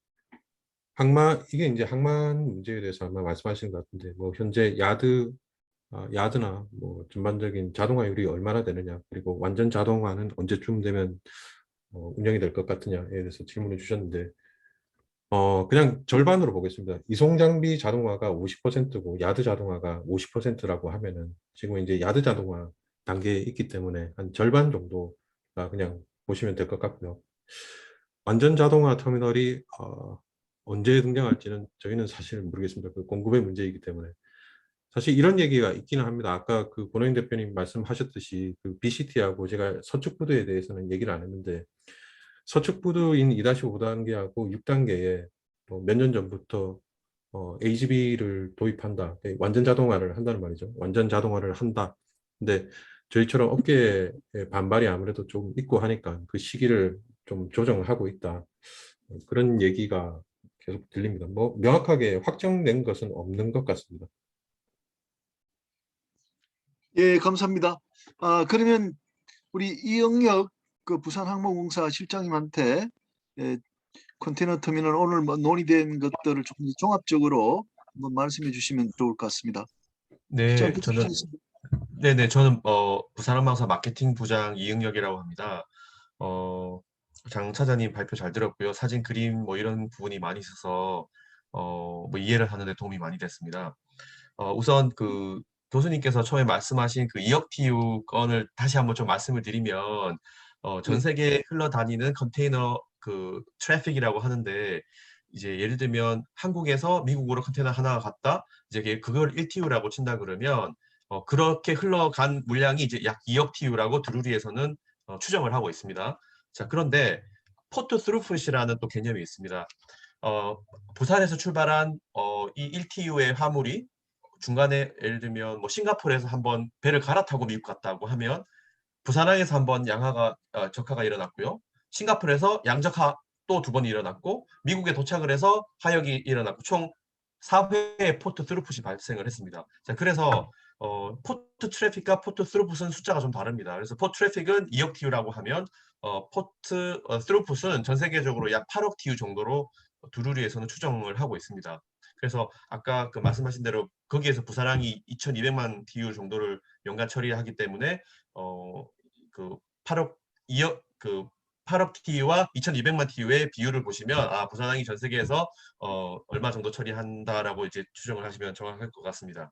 이게 이제 항만 문제에 대해서 아마 말씀하신 것 같은데, 뭐 현재 야드나 뭐 전반적인 자동화율이 얼마나 되느냐, 그리고 완전 자동화는 언제쯤 되면 운영이 될 것 같으냐에 대해서 질문을 주셨는데, 그냥 절반으로 보겠습니다. 이송 장비 자동화가 50%고 야드 자동화가 50%라고 하면은 지금 이제 야드 자동화 단계에 있기 때문에 한 절반 정도가 그냥 보시면 될 것 같고요. 완전 자동화 터미널이 언제 등장할지는 저희는 사실 모르겠습니다. 그 공급의 문제이기 때문에. 사실 이런 얘기가 있기는 합니다. 아까 그 권호영 대표님 말씀하셨듯이 그 BCT하고 제가 서축부두에 대해서는 얘기를 안 했는데, 서축부두인 2-5단계하고 6단계에 몇 년 전부터 AGV를 도입한다. 완전 자동화를 한다는 말이죠. 완전 자동화를 한다. 근데 저희처럼 업계의 반발이 아무래도 좀 있고 하니까 그 시기를 좀 조정하고 있다. 그런 얘기가 계속 들립니다. 뭐 명확하게 확정된 것은 없는 것 같습니다. 예, 감사합니다. 그러면 우리 이영혁 그 부산항공공사 실장님한테 컨테이너 터미널 오늘 뭐 논의된 것들을 좀 종합적으로 한번 말씀해 주시면 좋을 것 같습니다. 네, 실장님 저는 듣겠습니다. 저는 부산항공사 마케팅 부장 이응혁이라고 합니다. 장 차장님 발표 잘 들었고요. 사진, 그림 뭐 이런 부분이 많이 있어서 뭐 이해를 하는 데 도움이 많이 됐습니다. 우선 그 교수님께서 처음에 말씀하신 그 2억 TU 건을 다시 한번 좀 말씀을 드리면 전 세계에 흘러다니는 컨테이너 그 트래픽이라고 하는데, 이제 예를 들면 한국에서 미국으로 컨테이너 하나가 갔다, 이제 그걸 1TU라고 친다 그러면 그렇게 흘러간 물량이 이제 약 2억 TU라고 드루리에서는 추정을 하고 있습니다. 자, 그런데 포트 스루풋이라는 또 개념이 있습니다. 부산에서 출발한 이 1TU의 화물이 중간에 예를 들면 뭐 싱가포르에서 한번 배를 갈아타고 미국 갔다고 하면, 부산항에서 한번 적하가 일어났고요. 싱가포르에서 양적하 또 2번이 일어났고, 미국에 도착을 해서 하역이 일어났고, 총 4회의 포트 스루풋이 발생을 했습니다. 자, 그래서 포트 트래픽과 포트 스루풋은 숫자가 좀 다릅니다. 그래서 포트 트래픽은 2억 TU라고 하면 포트 스루풋은 전 세계적으로 약 8억 TU 정도로 두루리에서는 추정을 하고 있습니다. 그래서 아까 그 말씀하신 대로 거기에서 부산항이 2,200만 TU 정도를 연간 처리하기 때문에 그 8억 TU와 2,200만 TU의 비율을 보시면 부산항이 전 세계에서 얼마 정도 처리한다라고 이제 추정을 하시면 정확할 것 같습니다.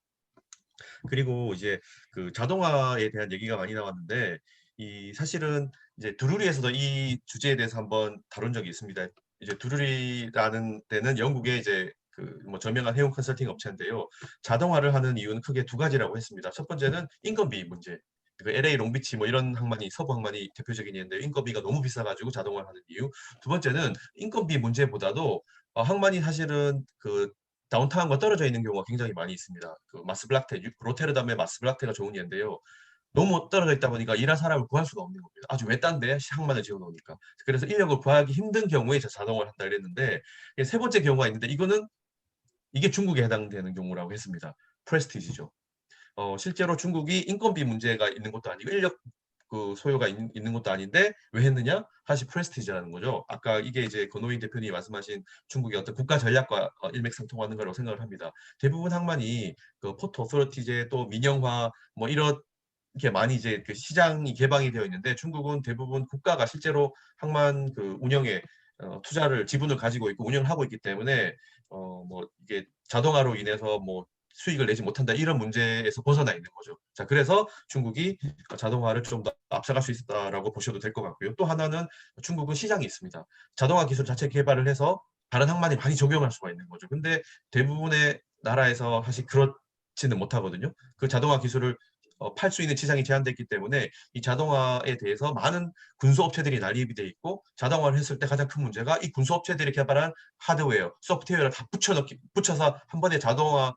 그리고 이제 그 자동화에 대한 얘기가 많이 나왔는데, 이 사실은 이제 두루리에서도 이 주제에 대해서 한번 다룬 적이 있습니다. 이제 두루리라는 데는 영국의 이제 그 뭐 저명한 해운 컨설팅 업체인데요. 자동화를 하는 이유는 크게 2가지라고 했습니다. 첫 번째는 인건비 문제. 그 LA 롱비치 뭐 이런 항만이, 서부 항만이 대표적인 예인데, 인건비가 너무 비싸가지고 자동화를 하는 이유. 두 번째는 인건비 문제보다도 항만이 사실은 그 다운타운과 떨어져 있는 경우가 굉장히 많이 있습니다. 그 마스블락테, 로테르담의 마스블락테가 좋은 예인데요. 너무 떨어져 있다 보니까 일할 사람을 구할 수가 없는 겁니다. 아주 외딴데 항만을 지어놓으니까. 그래서 인력을 구하기 힘든 경우에 자동화를 한다 그랬는데, 세 번째 경우가 있는데, 이거는 이게 중국에 해당되는 경우라고 했습니다. 프레스티지죠. 실제로 중국이 인건비 문제가 있는 것도 아니고 인력 그 소요가 있는 것도 아닌데 왜 했느냐? 사실 프레스티지라는 거죠. 아까 이게 이제 권오인 대표님이 말씀하신 중국의 어떤 국가 전략과 일맥상통하는 거라고 생각을 합니다. 대부분 항만이 그 포트 오토리티제 또 민영화 뭐 이렇게 많이 이제 그 시장이 개방이 되어 있는데 중국은 대부분 국가가 실제로 항만 그 운영에 투자를 지분을 가지고 있고 운영을 하고 있기 때문에 뭐 이게 자동화로 인해서 뭐 수익을 내지 못한다 이런 문제에서 벗어나 있는 거죠. 자, 그래서 중국이 자동화를 좀 더 앞서갈 수 있다라고 보셔도 될 것 같고요. 또 하나는 중국은 시장이 있습니다. 자동화 기술 자체 개발을 해서 다른 항만이 많이 적용할 수가 있는 거죠. 근데 대부분의 나라에서 사실 그렇지는 못하거든요. 그 자동화 기술을 팔 수 있는 시장이 제한됐기 때문에 이 자동화에 대해서 많은 군수업체들이 난입이 돼 있고 자동화를 했을 때 가장 큰 문제가 이 군수업체들이 개발한 하드웨어, 소프트웨어를 다 붙여서 한 번에 자동화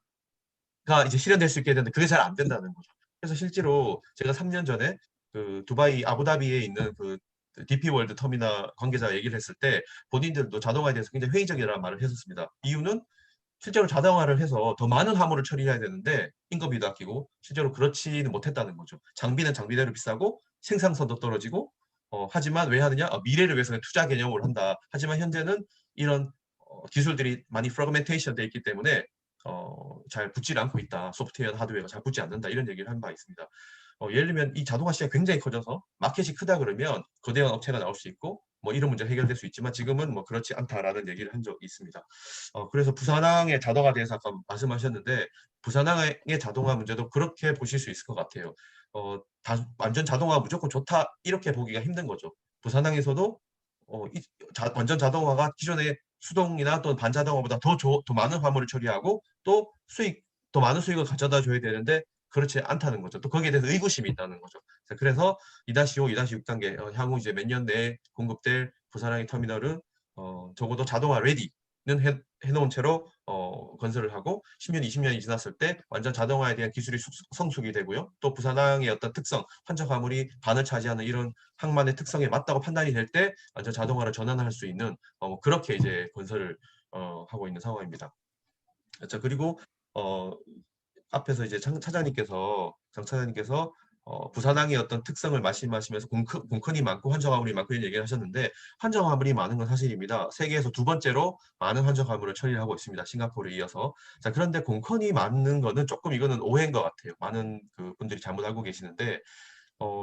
가 이제 실현될 수 있게 되는데 그게 잘 안 된다는 거죠. 그래서 실제로 제가 3년 전에 그 두바이 아부다비에 있는 그 DP 월드 터미널 관계자 얘기를 했을 때 본인들도 자동화에 대해서 굉장히 회의적이라는 말을 했었습니다. 이유는 실제로 자동화를 해서 더 많은 화물을 처리해야 되는데 인건비도 아끼고 실제로 그렇지는 못했다는 거죠. 장비는 장비대로 비싸고 생산성도 떨어지고 하지만 왜 하느냐? 미래를 위해서는 투자 개념으로 한다. 하지만 현재는 이런 기술들이 많이 프래그멘테이션 돼 있기 때문에 잘 붙지 않고 있다. 소프트웨어, 하드웨어가 잘 붙지 않는다. 이런 얘기를 한 바 있습니다. 예를 들면 이 자동화 시장이 굉장히 커져서 마켓이 크다 그러면 거대한 업체가 나올 수 있고 뭐 이런 문제가 해결될 수 있지만 지금은 뭐 그렇지 않다라는 얘기를 한 적이 있습니다. 그래서 부산항의 자동화에 대해서 아까 말씀하셨는데 부산항의 자동화 문제도 그렇게 보실 수 있을 것 같아요. 완전 자동화 무조건 좋다 이렇게 보기가 힘든 거죠. 부산항에서도 완전 자동화가 기존의 수동이나 또는 반자동화보다 더 많은 화물을 처리하고 또 더 많은 수익을 가져다 줘야 되는데 그렇지 않다는 거죠. 또 거기에 대해서 의구심이 있다는 거죠. 그래서 2-5, 2-6단계 향후 이제 몇 년 내에 공급될 부산항의 터미널은 적어도 자동화 레디는 해놓은 채로 건설을 하고 10년, 20년이 지났을 때 완전 자동화에 대한 기술이 성숙이 되고요. 또 부산항의 어떤 특성, 환적 화물이 반을 차지하는 이런 항만의 특성에 맞다고 판단이 될 때 완전 자동화를 전환할 수 있는 그렇게 이제 건설을 하고 있는 상황입니다. 자, 그리고 앞에서 이제 장 차장님께서 부산항의 어떤 특성을 말씀하시면서 공컨이 많고 환적 화물이 많고 이런 얘기를 하셨는데 환적 화물이 많은 건 사실입니다. 세계에서 두 번째로 많은 환적 화물을 처리하고 있습니다. 싱가포르에 이어서. 자, 그런데 공컨이 많은 거는 조금 이거는 오해인 것 같아요. 많은 그 분들이 잘못 알고 계시는데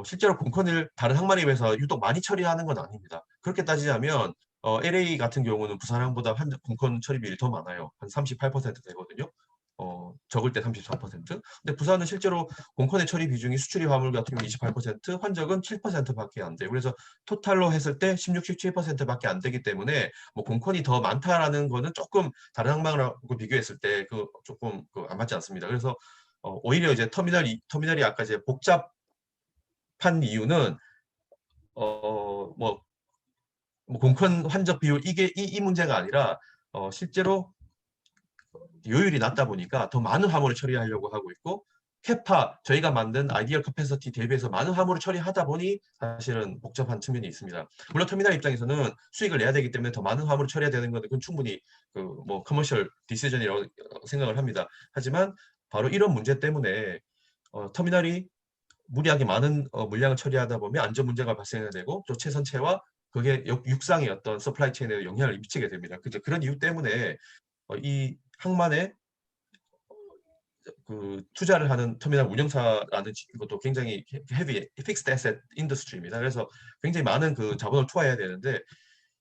실제로 공컨을 다른 항만에 비해서 유독 많이 처리하는 건 아닙니다. 그렇게 따지자면 LA 같은 경우는 부산항보다 공컨 처리 비율이 더 많아요. 한 38% 되거든요. 적을 때 34%. 근데 부산은 실제로 공컨의 처리 비중이 수출입 화물 같은 경우 28%, 환적은 7%밖에 안 돼요. 그래서 토탈로 했을 때 16, 17%밖에 안 되기 때문에 뭐 공컨이 더 많다라는 거는 조금 다른 항만하고 비교했을 때 그 조금 안 맞지 않습니다. 그래서 오히려 이제 터미널이 아까 이제 복잡한 이유는 뭐 공컨 환적 비율 이게 이 문제가 아니라 실제로 요율이 낮다 보니까 더 많은 화물을 처리하려고 하고 있고 캐파 저희가 만든 아이디얼 커패시티 대비해서 많은 화물을 처리하다 보니 사실은 복잡한 측면이 있습니다. 물론 터미널 입장에서는 수익을 내야 되기 때문에 더 많은 화물을 처리해야 되는 것은 그건 충분히 뭐 커머셜 디시전이라고 생각을 합니다. 하지만 바로 이런 문제 때문에 터미널이 무리하게 많은 물량을 처리하다 보면 안전 문제가 발생해야 되고 또 최선체와 그게 육상의 어떤 서플라이 체인에 영향을 미치게 됩니다. 그죠? 그런 이유 때문에 이 항만에 그 투자를 하는 터미널 운영사라는 것도 굉장히 헤비 픽스드 애셋 인더스트리입니다. 그래서 굉장히 많은 그 자본을 투하해야 되는데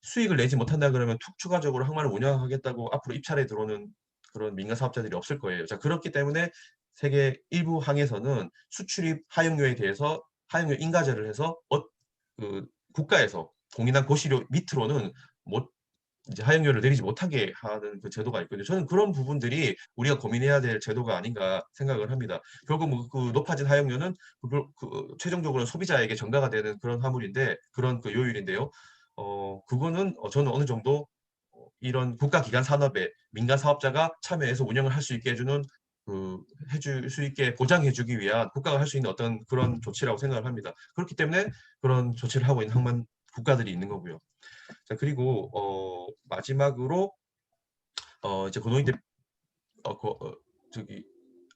수익을 내지 못한다 그러면 추가적으로 항만을 운영하겠다고 앞으로 입찰에 들어오는 그런 민간 사업자들이 없을 거예요. 자, 그렇기 때문에 세계 일부 항에서는 수출입 하역료에 대해서 하역료 인가제를 해서 그 국가에서 공인한 고시료 밑으로는 못 이제 하역료를 내리지 못하게 하는 그 제도가 있거든요. 저는 그런 부분들이 우리가 고민해야 될 제도가 아닌가 생각을 합니다. 결국 뭐 그 높아진 하역료는 최종적으로 소비자에게 전가가 되는 그런 화물인데 그런 그 요율인데요. 그거는 저는 어느 정도 이런 국가기관 산업에 민간 사업자가 참여해서 운영을 할 수 있게 해주는 해줄 수 있게 보장해주기 위한 국가가 할 수 있는 어떤 그런 조치라고 생각을 합니다. 그렇기 때문에 그런 조치를 하고 있는 항만 국가들이 있는 거고요. 자, 그리고 마지막으로 이제 권오인 저기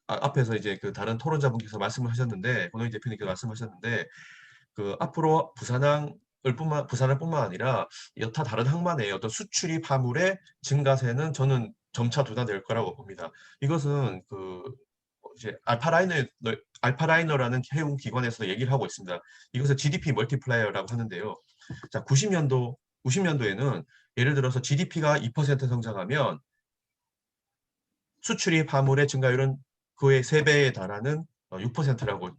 앞에서 이제 그 다른 토론자분께서 말씀을 하셨는데, 권호희 대표님께서 말씀하셨는데, 그 앞으로 부산항을 뿐만 아니라 여타 다른 항만의 어떤 수출입 화물의 증가세는 저는 점차 둔화될 거라고 봅니다. 이것은 그 이제 알파라이너라는 해운 기관에서 얘기를 하고 있습니다. 이것을 GDP 멀티플라이어라고 하는데요. 자, 90년도에는 예를 들어서 GDP가 2% 성장하면 수출입 화물의 증가율은 그의 3배에 달하는 6%라고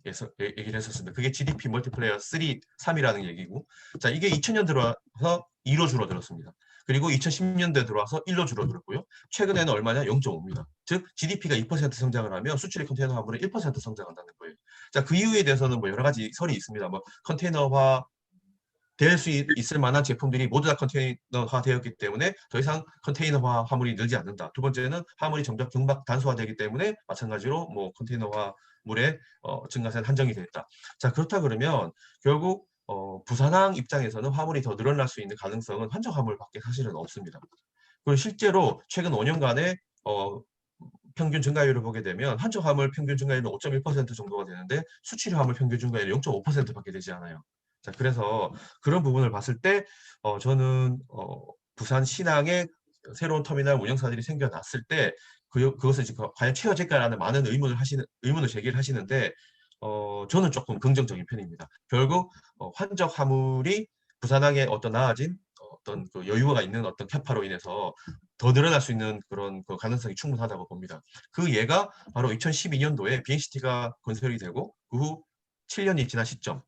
얘기를 했었습니다. 그게 GDP 멀티플레이어 3이라는 얘기고, 자, 이게 2000년 들어와서 2로 줄어들었습니다. 그리고 2010년도에 들어와서 1로 줄어들었고요. 최근에는 얼마냐? 0.5입니다. 즉 GDP가 2% 성장을 하면 수출입 컨테이너 화물은 1% 성장한다는 거예요. 자, 그 이유에 대해서는 뭐 여러 가지 설이 있습니다. 뭐 컨테이너화 될 수 있을 만한 제품들이 모두 다 컨테이너화 되었기 때문에 더 이상 컨테이너화 화물이 늘지 않는다. 두 번째는 화물이 점점 경박 단소화되기 때문에 마찬가지로 뭐 컨테이너화 물의 증가세는 한정이 됐다. 자, 그렇다 그러면 결국 부산항 입장에서는 화물이 더 늘어날 수 있는 가능성은 한정 화물밖에 사실은 없습니다. 그리고 실제로 최근 5년간의 평균 증가율을 보게 되면 한정 화물 평균 증가율은 5.1% 정도가 되는데 수출 화물 평균 증가율이 0.5%밖에 되지 않아요. 자, 그래서 그런 부분을 봤을 때 저는 부산 신항에 새로운 터미널 운영사들이 생겨났을 때 그것을 지금 과연 채워질까라는 많은 의문을 제기를 하시는데 저는 조금 긍정적인 편입니다. 결국 환적 화물이 부산항에 어떤 나아진 어떤 그 여유가 있는 어떤 캐파로 인해서 더 늘어날 수 있는 그런 그 가능성이 충분하다고 봅니다. 그 예가 바로 2012년도에 비행시티가 건설이 되고 그 후 7년이 지난 시점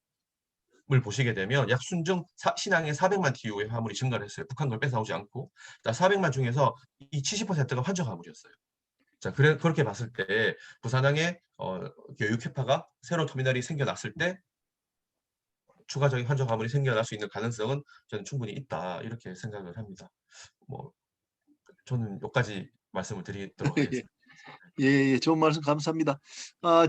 을 보시게 되면 약 순정 신항에 400만 TU의 화물이 증가를 했어요. 북한 걸 뺏어오지 않고. 400만 중에서 이 70%가 환적 화물이었어요. 자, 그렇게 봤을 때 부산항에 여유 캐파가 새로운 터미널이 생겨났을 때 추가적인 환적 화물이 생겨날 수 있는 가능성은 저는 충분히 있다. 이렇게 생각을 합니다. 뭐 저는 여기까지 말씀을 드리도록 하겠습니다. 예, 좋은 말씀 감사합니다.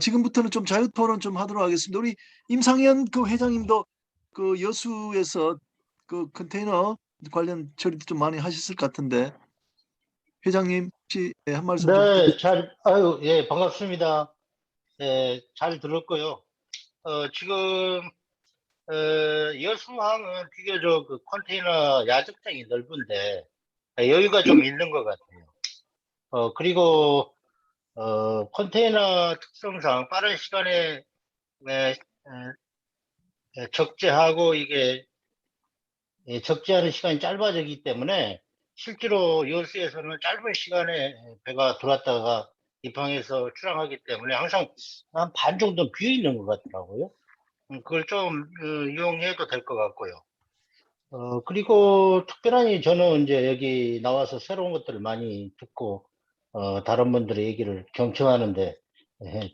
지금부터는 좀 자유 토론 좀 하도록 하겠습니다. 우리 임상현 그 회장님도 그 여수에서 그 컨테이너 관련 처리도 좀 많이 하셨을 것 같은데 회장님 혹시 한 말씀 좀 네, 예, 반갑습니다. 예, 잘 들었고요. 지금, 여수항은 비교적 그 컨테이너 야적장이 넓은데, 여유가 좀 있는 것 같아요. 그리고, 컨테이너 특성상 빠른 시간에, 적재하고 이게, 적재하는 시간이 짧아지기 때문에, 실제로 여수에서는 짧은 시간에 배가 들어왔다가 입항해서 출항하기 때문에 항상 한 반 정도 비어 있는 것 같더라고요. 그걸 좀 이용해도 될 것 같고요. 그리고 특별하니 저는 이제 여기 나와서 새로운 것들을 많이 듣고 다른 분들의 얘기를 경청하는데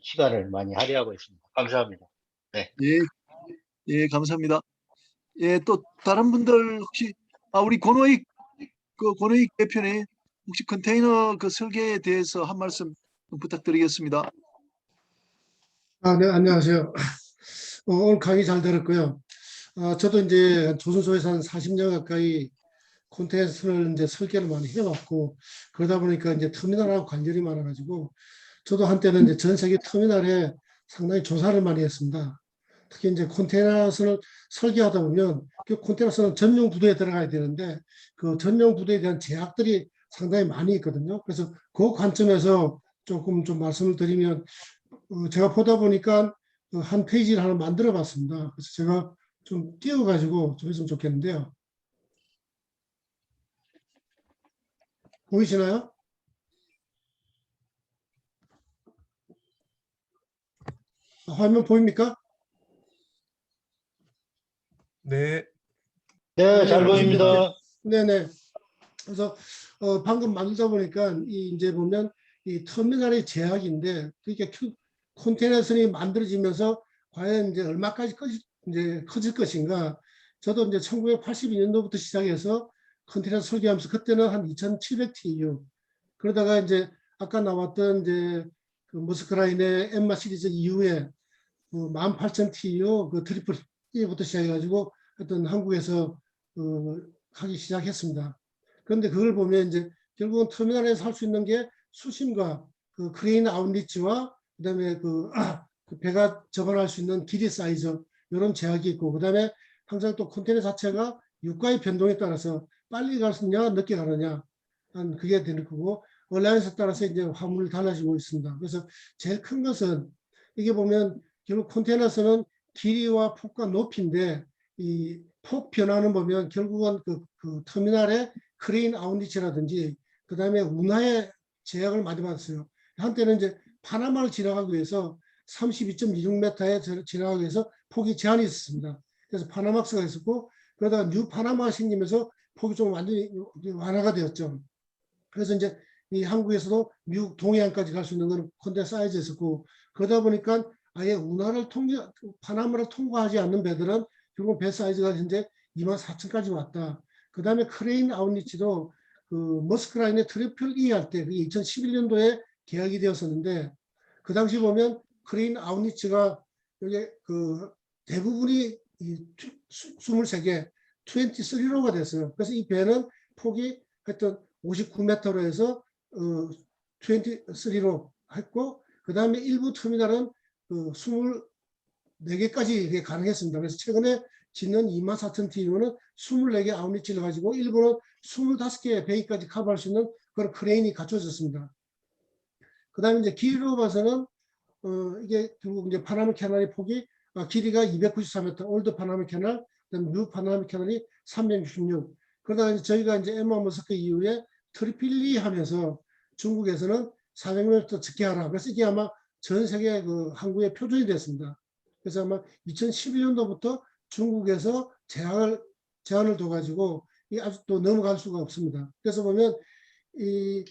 시간을 많이 할애하고 있습니다. 감사합니다. 네. 예, 감사합니다. 예, 또 다른 분들 혹시 우리 권호익 대표님 혹시 컨테이너 그 설계에 대해서 한 말씀 부탁드리겠습니다. 네, 안녕하세요. 오늘 강의 잘 들었고요. 저도 이제 조선소에서 한 40년 가까이 콘텐츠를 이제 설계를 많이 해왔고, 그러다 보니까 이제 터미널하고 관련이 많아가지고, 저도 한때는 이제 전 세계 터미널에 상당히 조사를 많이 했습니다. 특히 이제 컨테이너선을 설계하다 보면, 그 컨테이너선은 전용 부두에 들어가야 되는데, 그 전용 부두에 대한 제약들이 상당히 많이 있거든요. 그래서 그 관점에서 조금 좀 말씀을 드리면, 제가 보다 보니까 한 페이지를 하나 만들어 봤습니다. 그래서 제가 좀 띄워가지고 좀 했으면 좋겠는데요. 보이시나요? 화면 보입니까? 네. 네, 잘 보입니다. 네네. 그래서 방금 만들다 보니까 이제 보면 이 터미널의 제약인데, 그러니까 컨테이너선이 만들어지면서 과연 이제 얼마까지 이제 커질 것인가. 저도 이제 1982년도부터 시작해서 컨테이너 설계하면서 그때는 한 2,700TU. 그러다가 이제 아까 나왔던 이제 그 머스크라인의 엠마 시리즈 이후에 18,000TU 그 트리플 E부터 시작해가지고 어떤 한국에서 하기 시작했습니다. 그런데 그걸 보면 이제 결국은 터미널에서 할 수 있는 게 수심과 그 크레인 아웃리치와 그다음에 그 배가 접근할 수 있는 길이 사이즈 이런 제약이 있고, 그다음에 항상 또 컨테이너 자체가 유가의 변동에 따라서 빨리 가느냐 늦게 가느냐 그게 되는 거고, 얼라이언스에 따라서 이제 화물이 달라지고 있습니다. 그래서 제일 큰 것은 이게 보면 결국 컨테이너에서는 길이와 폭과 높이인데 이 폭 변화는 보면 결국은 그 터미널의 크레인 아웃리치라든지 그다음에 운하의 제약을 많이 받았어요. 한때는 이제 파나마를 지나가기 위해서 32.26m에 지나가기 위해서 폭이 제한이 있었습니다. 그래서 파나막스가 있었고, 그러다가 뉴 파나마가 생기면서 폭이 좀 완전히 완화가 되었죠. 그래서 이제 이 한국에서도 미국 동해안까지 갈 수 있는 건 컨테이너 사이즈였었고, 그러다 보니까 아예 운하를 파나마를 통과하지 않는 배들은 결국 배 사이즈가 현재 24,000까지 왔다. 그 다음에 크레인 아웃리치도 그 머스크라인의 트리플 E 할 때, 그게 2011년도에 계약이 되었었는데, 그 당시 보면 크레인 아웃리치가 여기 그 대부분이 이 23개, 23로가 됐어요. 그래서 이 배는 폭이 하여튼 59m로 해서 23로 했고, 그 다음에 일부 터미널은 24개까지 가능했습니다. 그래서 최근에 짓는 24,000TU는 24개 아웃리치를 가지고 일부는 25개 베이까지 커버할 수 있는 그런 크레인이 갖춰졌습니다. 그 다음에 이제 길이로 봐서는 이게 결국 이제 파나마 캐널의 폭이 길이가 294m, 올드 파나마 캐널, 그다음에 뉴 파나마 캐널이 366. 그러다가 이제 저희가 이제 엠마 머스크 이후에 트리필리 하면서 중국에서는 400m 적게 하라. 그래서 이게 아마 전 세계 그 항구의 표준이 됐습니다. 그래서 아마 2011년도부터 중국에서 제한을 둬가지고 이 아직도 넘어갈 수가 없습니다. 그래서 보면 이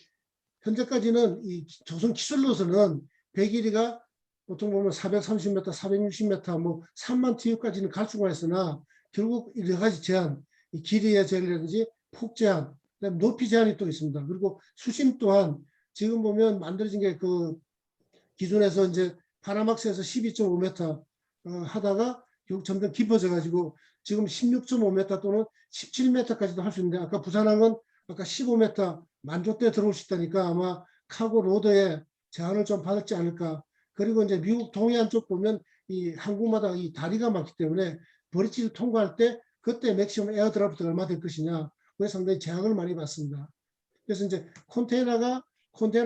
현재까지는 이 조선 기술로서는 배 길이가 보통 보면 430m, 460m, 뭐 3만 TU까지는 갈 수가 있으나 결국 여러 가지 제한, 이 길이의 제한이라든지 폭 제한, 그다음에 높이 제한이 또 있습니다. 그리고 수심 또한 지금 보면 만들어진 게 그 기존에서 이제 파나막스에서 12.5m 하다가 결국 점점 깊어져 가지고 지금 16.5m 또는 17m까지도 할 수 있는데, 아까 부산항은 아까 15m 만족도에 들어올 수 있다니까 아마 카고 로드에 제한을 좀 받았지 않을까. 그리고 이제 미국 동해안 쪽 보면 이 항구마다 이 다리가 많기 때문에 브릿지를 통과할 때 그때 맥시멈 에어드라프트가 얼마 될 것이냐, 그게 상당히 제약을 많이 받습니다. 그래서 이제 컨테이너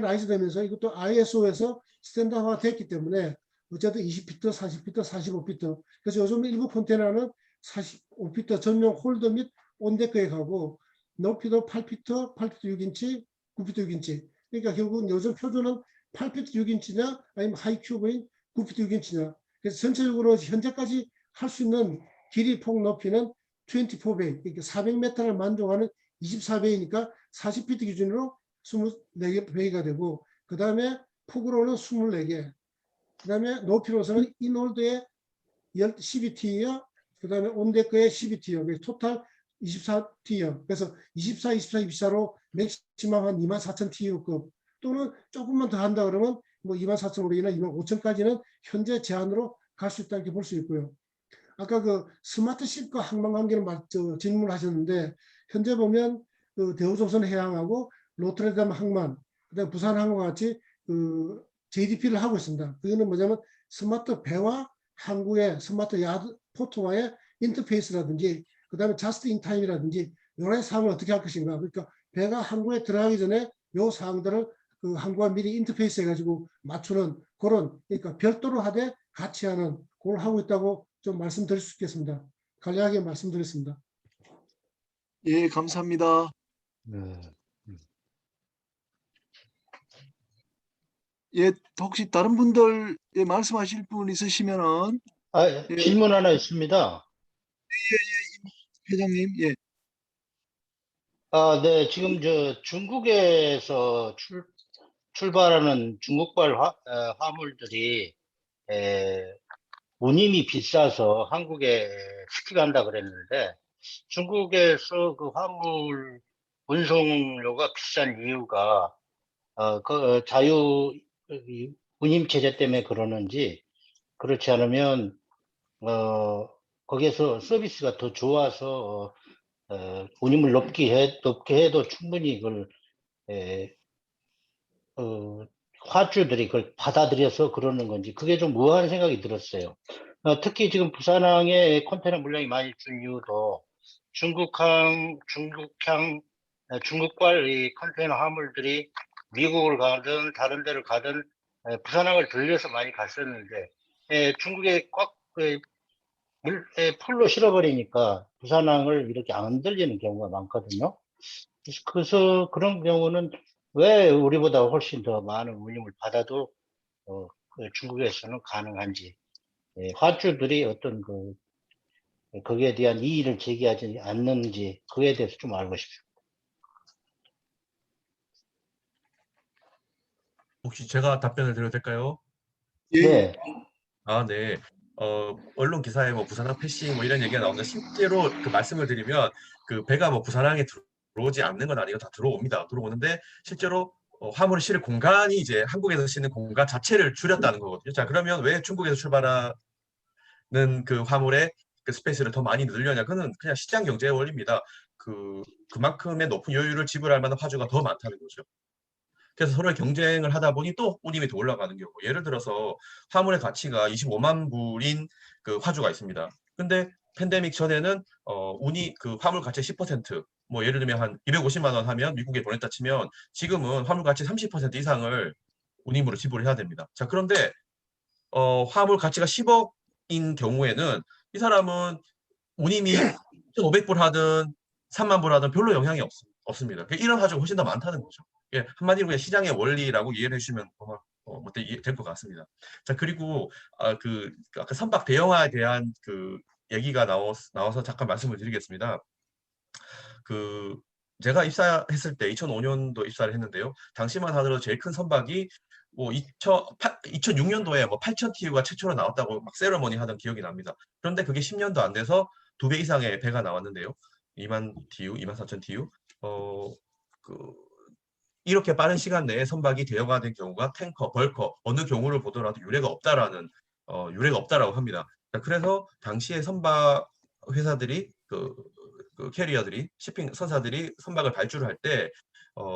라이즈 되면서 이것도 ISO에서 스탠다드화 됐기 때문에 어쨌든 20피트, 40피트, 45피트. 그래서 요즘 일부 컨테이너는 45피트 전용 홀더 및 온데크에 가고, 높이도 8피트, 8피트 6인치, 9피트 6인치. 그러니까 결국은 요즘 표준은 8피트 6인치냐 아니면 하이큐브인 9피트 6인치냐. 그래서 전체적으로 현재까지 할 수 있는 길이 폭 높이는 24베이, 그러니까 400m를 만족하는 24베이니까 40피트 기준으로 24베이가 되고, 그 다음에 폭으로는 24개, 그 다음에 높이로서는 인홀드의 12T이요, 그 다음에 온데크의 12T요, 그래서 토탈 24T요. 그래서 24, 24로 맥시멈 한 24,000TU급 또는 조금만 더 한다 그러면 뭐 24,500이나 25,000까지는 현재 제한으로 갈 수 있다 이렇게 볼 수 있고요. 아까 그 스마트십과 항만관계를 질문을 하셨는데, 현재 보면 그 대우조선 해양하고 로트르담 항만, 그다음 부산항과 같이 그 JDP를 하고 있습니다. 그거는 뭐냐면 스마트 배와 항구의 스마트 야드 포트와의 인터페이스라든지, 그다음에 자스트 인 타임이라든지 여러 사항을 어떻게 할 것인가. 그러니까 배가 항구에 들어가기 전에 요 사항들을 그 항구와 미리 인터페이스 해가지고 맞추는 그런, 그러니까 별도로 하되 같이 하는 그걸 하고 있다고 좀 말씀드릴 수 있겠습니다. 간략하게 말씀드렸습니다. 예, 감사합니다. 예, 혹시 다른 분들 말씀하실 분 있으시면은 예. 질문 하나 있습니다. 회장님, 예. 네, 지금 중국에서 출발하는 중국발 화물들이 운임이 비싸서 한국에 수출한다 그랬는데, 중국에서 그 화물 운송료가 비싼 이유가 그 운임 체제 때문에 그러는지, 그렇지 않으면 거기에서 서비스가 더 좋아서 운임을 높게 해도 충분히 이걸 화주들이 그걸 받아들여서 그러는 건지 그게 좀 의아한 생각이 들었어요. 특히 지금 부산항에 컨테이너 물량이 많이 준 이유도 중국발 이 컨테이너 화물들이 미국을 가든 다른 데를 가든 부산항을 들려서 많이 갔었는데 중국에 꽉 풀로 실어버리니까 부산항을 이렇게 안 들리는 경우가 많거든요. 그래서 그런 경우는 왜 우리보다 훨씬 더 많은 운임을 받아도 그 중국에서는 가능한지, 화주들이 어떤 거기에 대한 이의를 제기하지 않는지 그에 대해서 좀 알고 싶습니다. 혹시 제가 답변을 드려도 될까요? 예, 네, 아, 네. 언론 기사에 뭐 부산항 패싱 뭐 이런 얘기가 나오는데 실제로 그 말씀을 드리면 그 배가 뭐 부산항에 들어오지 않는 건 아니고 다 들어옵니다. 들어오는데 실제로 화물을 실을 공간이 이제 한국에서 싣는 공간 자체를 줄였다는 거거든요. 자, 그러면 왜 중국에서 출발하는 그 화물의 그 스페이스를 더 많이 늘려냐? 그는 그냥 시장 경제의 원리입니다. 그만큼의 높은 요율을 지불할 만한 화주가 더 많다는 거죠. 그래서 서로의 경쟁을 하다 보니 또 운임이 더 올라가는 경우. 예를 들어서 화물의 가치가 25만 불인 그 화주가 있습니다. 근데 팬데믹 전에는 운이 그 화물 가치 10%뭐 예를 들면 한 250만 원 하면 미국에 보냈다 치면 지금은 화물 가치 30% 이상을 운임으로 지불해야 됩니다. 자, 그런데 화물 가치가 10억인 경우에는 이 사람은 운임이 1,500불 하든 3만 불 하든 별로 영향이 없습니다. 이런 화주가 훨씬 더 많다는 거죠. 예, 한마디로 그냥 시장의 원리라고 이해를 해주시면 될 것 같습니다. 자, 그리고 아까 선박 대형화에 대한 그 얘기가 나와서 잠깐 말씀을 드리겠습니다. 제가 입사했을 때 2005년도 입사를 했는데요. 당시만 하더라도 제일 큰 선박이 뭐 2006년도에 뭐 8,000 TU가 최초로 나왔다고 막 세러머니 하던 기억이 납니다. 그런데 그게 10년도 안 돼서 2배 이상의 배가 나왔는데요. 2만 TU, 24,000 TU. 이렇게 빠른 시간 내에 선박이 대형화된 경우가 탱커, 벌커 어느 경우를 보더라도 유례가 없다라고 합니다. 그래서 당시에 선박 회사들이 그 캐리어들이 shipping 선사들이 선박을 발주를 할 때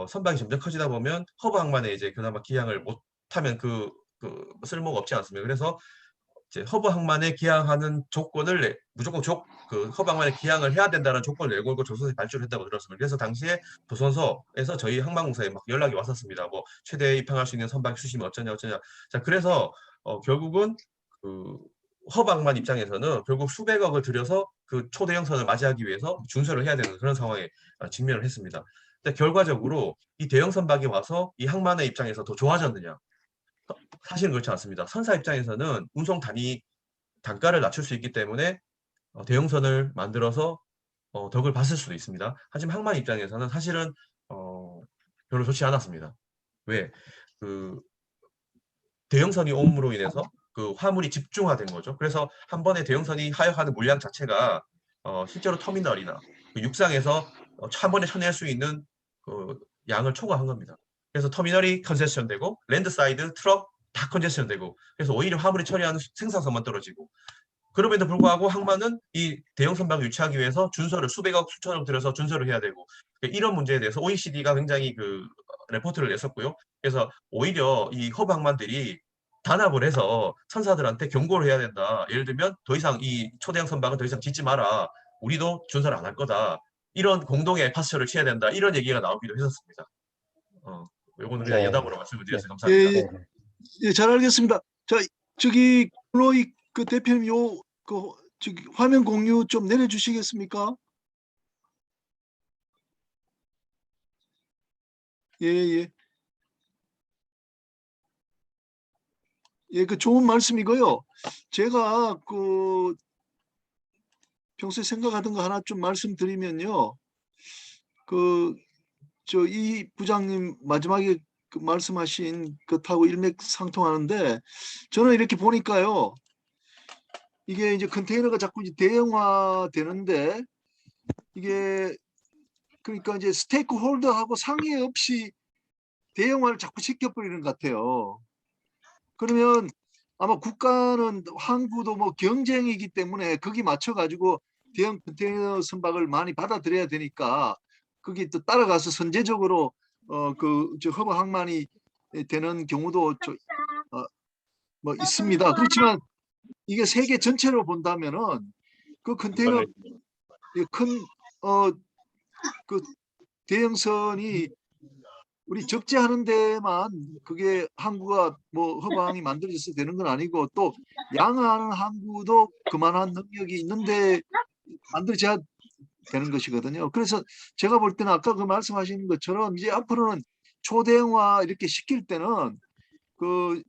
선박이 점점 커지다 보면 허브 항만에 이제 그나마 기항을 못하면 쓸모가 없지 않습니까? 그래서 이제 허브 항만에 기항하는 조건을 무조건 허브 항만에 기항을 해야 된다는 조건을 내걸고 조선소에 발주를 했다고 들었습니다. 그래서 당시에 조선소에서 저희 항만공사에 막 연락이 왔었습니다. 뭐 최대 입항할 수 있는 선박 수심이 어쩌냐. 자, 그래서 결국은 허브 항만 입장에서는 결국 수백억을 들여서 그 초대형선을 맞이하기 위해서 준설을 해야 되는 그런 상황에 직면을 했습니다. 근데 결과적으로 이 대형 선박이 와서 이 항만의 입장에서 더 좋아졌느냐? 사실은 그렇지 않습니다. 선사 입장에서는 운송 단가를 낮출 수 있기 때문에 대형선을 만들어서 덕을 봤을 수도 있습니다. 하지만 항만 입장에서는 사실은 별로 좋지 않았습니다. 왜? 대형선이 옴으로 인해서 그 화물이 집중화된 거죠. 그래서 한 번에 대형선이 하역하는 물량 자체가 실제로 터미널이나 육상에서 한 번에 쳐낼 수 있는 양을 초과한 겁니다. 그래서 터미널이 컨제션되고 랜드사이드, 트럭 다 컨제션되고 그래서 오히려 화물이 처리하는 생산성만 떨어지고 그럼에도 불구하고 항만은 이 대형 선박을 유치하기 위해서 준설을 수백억 수천억 들여서 준설을 해야 되고 이런 문제에 대해서 OECD가 굉장히 레포트를 냈었고요. 그래서 오히려 이 허브 항만들이 단합을 해서 선사들한테 경고를 해야 된다. 예를 들면 더 이상 이 초대형 선박은 더 이상 짓지 마라. 우리도 준설 안 할 거다. 이런 공동의 파스처를 취해야 된다. 이런 얘기가 나오기도 했었습니다. 요거는 그냥 네. 여담으로 말씀을 드려서 네. 감사합니다. 예, 잘 알겠습니다. 자, 저기 로이 그 대표님 저기 화면 공유 좀 내려주시겠습니까? 예. 예, 그 좋은 말씀이고요. 제가 평소에 생각하던 거 하나 좀 말씀드리면요. 이 부장님 마지막에 말씀하신 것하고 일맥상통하는데 저는 이렇게 보니까요. 이게 이제 컨테이너가 자꾸 이제 대형화 되는데 이게 그러니까 이제 스테이크홀더하고 상의 없이 대형화를 자꾸 시켜버리는 것 같아요. 그러면 아마 국가는 항구도 뭐 경쟁이기 때문에 거기 맞춰가지고 대형 컨테이너 선박을 많이 받아들여야 되니까 거기 또 따라가서 선제적으로 허브 항만이 되는 경우도 뭐 있습니다. 그렇지만 이게 세계 전체로 본다면은 그 컨테이너 그 대형선이 우리 적재하는 데만 그게 항구가 뭐 허방이 만들어져서 되는 건 아니고 또 양하하는 항구도 그만한 능력이 있는데 만들어져야 되는 것이거든요. 그래서 제가 볼 때는 아까 그 말씀하시는 것처럼 이제 앞으로는 초대형화 이렇게 시킬 때는 그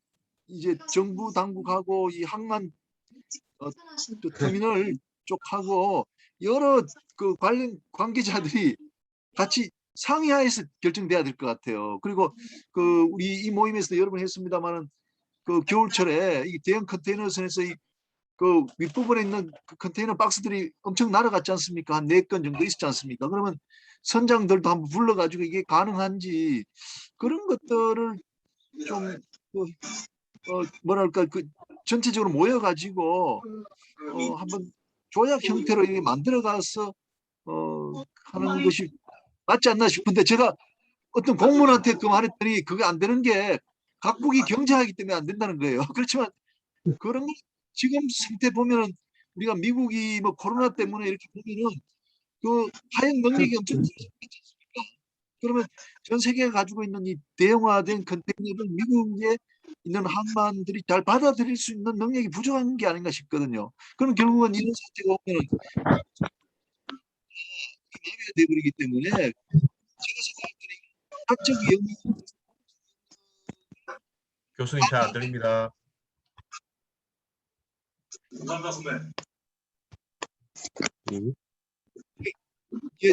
이제 정부 당국하고 이 항만 그 터미널 쪽하고 여러 그 관련 관계자들이 같이 상의하에서 결정돼야 될 것 같아요. 그리고 그 우리 이 모임에서도 여러 번 했습니다만은 그 겨울철에 이 대형 컨테이너선에서 그 윗부분에 있는 그 컨테이너 박스들이 엄청 날아갔지 않습니까? 한 4건 정도 있었지 않습니까? 그러면 선장들도 한번 불러가지고 이게 가능한지 그런 것들을 좀 뭐랄까 그 전체적으로 모여가지고 한번 조약 형태로 이게 만들어가서 하는 것이 맞지 않나 싶은데 제가 어떤 공무원한테 그 말했더니 그게 안 되는 게 각국이 경제하기 때문에 안 된다는 거예요. 그렇지만 그런 지금 상태 보면은 우리가 미국이 뭐 코로나 때문에 이렇게 보면은 그 하역 능력이 엄청 좋습니까? 그러면 전 세계가 가지고 있는 이 대형화된 컨테이너를 미국에 있는 항만들이 잘 받아들일 수 있는 능력이 부족한 게 아닌가 싶거든요. 그럼 결국은 이런 사태가 오면 내외가 돼버리기 때문에 제가 생각할 때는 학적 위험 교수님 잘 안 들립니다.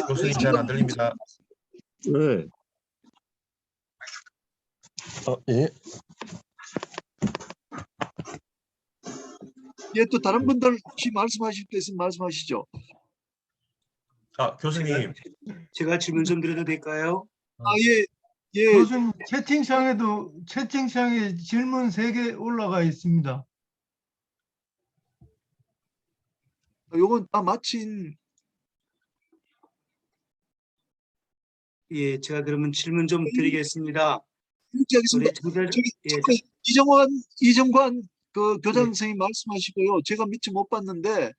교수님 잘 안 들립니다. 네. 예. 예, 또 다른 분들 혹시 말씀하실 때 있으면 말씀하시죠. 교수님. 제가 질문 좀 드려도 될까요? 예, 예. 교수님 채팅창에 질문 3개 올라가 있습니다. 요건 다 마친. 예, 제가 그러면 질문 좀 드리겠습니다. 이렇게 하겠습니다. 이정관 그 교장 선생님 말씀하시고요. 제가 미처 못 봤는데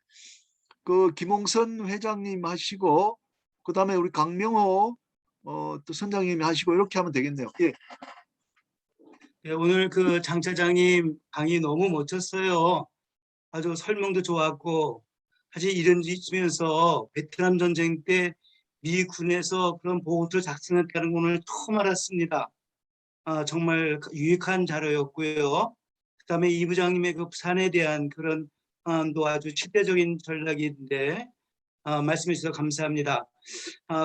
그 김홍선 회장님 하시고 그 다음에 우리 강명호 또 선장님이 하시고 이렇게 하면 되겠네요. 예. 예, 오늘 그 장 차장님 강의 너무 멋졌어요. 아주 설명도 좋았고 사실 이런 있으면서 베트남 전쟁 때 미 군에서 그런 보고서를 작성했다는 걸 오늘 처음 알았습니다. 정말 유익한 자료였고요. 그다음에 이 부장님의 그 부산에 대한 그런 또 아주 실대적인 전략인데 말씀해 주셔서 감사합니다.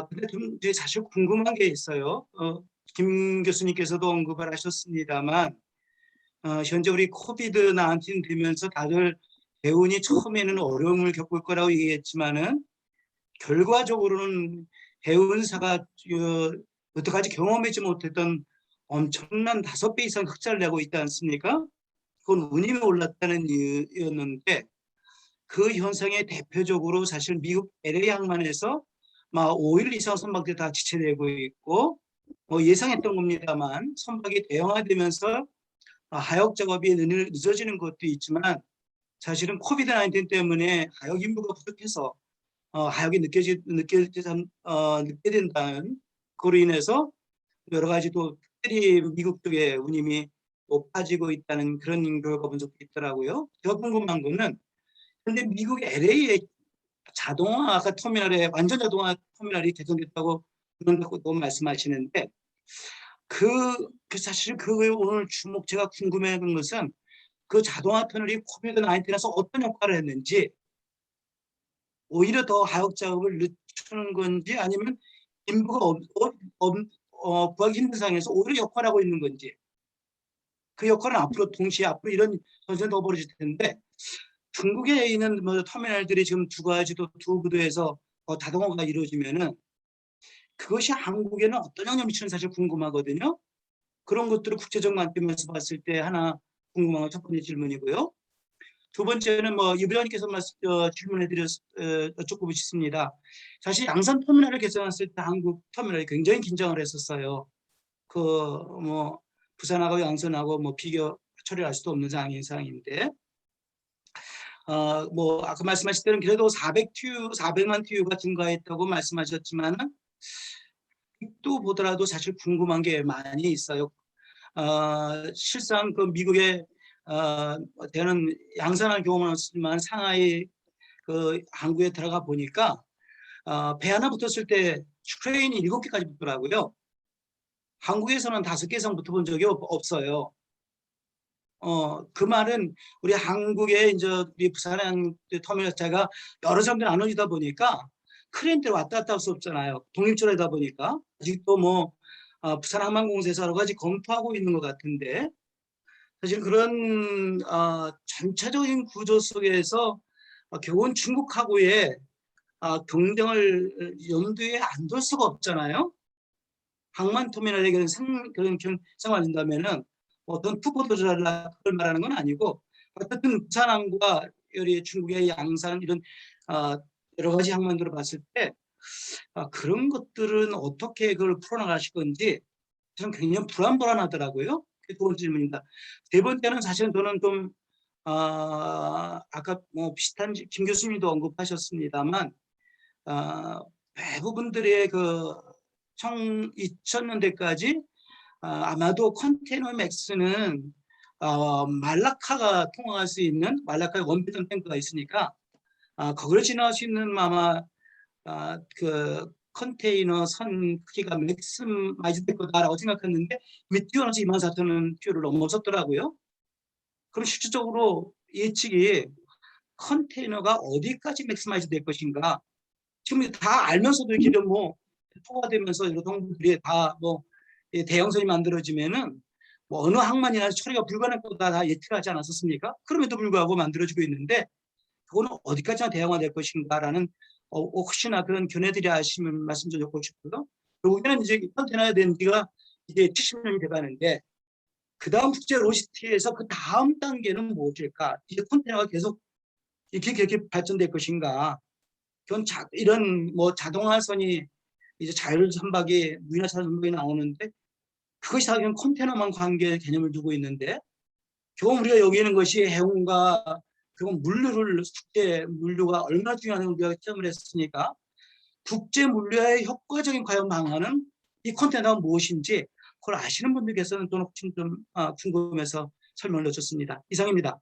근데 좀 이제 사실 궁금한 게 있어요. 김 교수님께서도 언급을 하셨습니다만 현재 우리 코비드-19 되면서 다들 대운이 처음에는 어려움을 겪을 거라고 얘기했지만은 결과적으로는 해운사가 여태까지 경험하지 못했던 엄청난 5배 이상 흑자를 내고 있지 않습니까? 그건 운임이 올랐다는 이유였는데 그 현상의 대표적으로 사실 미국 LA 항만에서 막 5일 이상 선박들이 다 지체되고 있고 예상했던 겁니다만 선박이 대형화되면서 하역 작업이 늦어지는 것도 있지만 사실은 코비드-19 때문에 하역 인부가 부족해서 하역이 늦게 된다는 그로 인해서 여러 가지 또 특별히 미국 쪽에 운임이 높아지고 있다는 그런 결과 분석도 있더라고요. 제가 궁금한 거는 그런데 미국 LA의 자동화 터미널에 완전 자동화 터미널이 개선됐다고 그런다고 너무 말씀하시는데 사실 오늘 제가 궁금해하는 것은 그 자동화 터널이 코비드-19에서 어떤 역할을 했는지 오히려 더 하역 작업을 늦추는 건지 아니면 인부가 구하기 힘든 상황에서 오히려 역할하고 있는 건지 그 역할은 앞으로 이런 현상이 더 벌어질 텐데 중국에 있는 터미널들이 지금 두 부도에서 자동화가 이루어지면은 그것이 한국에는 어떤 영향을 미치는지 사실 궁금하거든요. 그런 것들을 국제적 관점에서 봤을 때 하나 궁금한 건 첫 번째 질문이고요. 두 번째는 이 부장님께서 여쭙고 싶습니다. 사실 양산 터미널을 개선했을 때 한국 터미널이 굉장히 긴장을 했었어요. 부산하고 양선하고 뭐 비교 처리할 수도 없는 상황인데 뭐 아까 말씀하신 대로 그래도 400만 TU가 증가했다고 말씀하셨지만 또 보더라도 사실 궁금한 게 많이 있어요. 실상 그 미국의 되는 양산할 경우는 없지만 상하이 그 항구에 들어가 보니까 배 하나 붙었을 때 크레인이 7개까지 붙더라고요. 한국에서는 5개 이상 붙어본 적이 없어요. 그 말은 우리 한국의 이제 우리 부산 터미널 자체가 여러 사람들이 나눠지다 보니까 크레인들이 왔다 갔다 할 수 없잖아요. 독립적이다 보니까 아직도 뭐 부산 항만공사에서 여러 가지 검토하고 있는 것 같은데 사실 그런 전체적인 구조 속에서 결국은 중국하고의 경쟁을 염두에 안 둘 수가 없잖아요. 항만터미널의 그런 생활을 한다면은 어떤 투포도를 말하는 건 아니고 어쨌든 부산항과 중국의 양산 이런 여러 가지 항만들을 봤을 때 그런 것들은 어떻게 그걸 풀어나가실 건지 저는 굉장히 불안하더라고요. 그게 두 번째 질문입니다. 세 번째는 사실은 저는 좀 아까 뭐 비슷한 김 교수님도 언급하셨습니다만 대부분들의 그 2000년대까지 아마도 컨테이너 맥스는 말라카가 통항할 수 있는 말라카에 원배전 탱크가 있으니까 거기를 지나갈 수 있는 아마 그 컨테이너 선 크기가 맥스마이즈 될 거다라고 생각했는데 이미 뛰어나서 24,000 TU를 넘어섰더라고요. 그럼 실질적으로 예측이 컨테이너가 어디까지 맥스마이즈 될 것인가 지금 다 알면서도 이렇게 뭐 포화되면서 이런 동물들이 다 뭐 대형선이 만들어지면은 뭐 어느 항만이나 처리가 불가능할 거다 다 예측하지 않았었습니까? 그럼에도 불구하고 만들어지고 있는데 그거는 어디까지나 대형화될 것인가라는 혹시나 그런 견해들이 하시면 말씀 좀 듣고 싶고요. 결국에는 이제 컨테이너에 된 지가 이제 70년이 돼가는데 그 다음 국제 로지스틱에서 그 다음 단계는 무엇일까? 이제 컨테이너가 계속 이렇게 발전될 것인가? 이런 뭐 자동화선이 이제 자율 선박이 무인화 선박이 나오는데 그것이 다 그냥 컨테이너만 관계 개념을 두고 있는데 결국 우리가 여기는 것이 해운과 결국 국제 물류가 얼마나 중요한 우리가 체험을 했으니까 국제 물류의 효과적인 과연 방안은 이 컨테이너가 무엇인지 그걸 아시는 분들께서는 또 혹시 좀 궁금해서 설명을 넣어줬습니다. 이상입니다.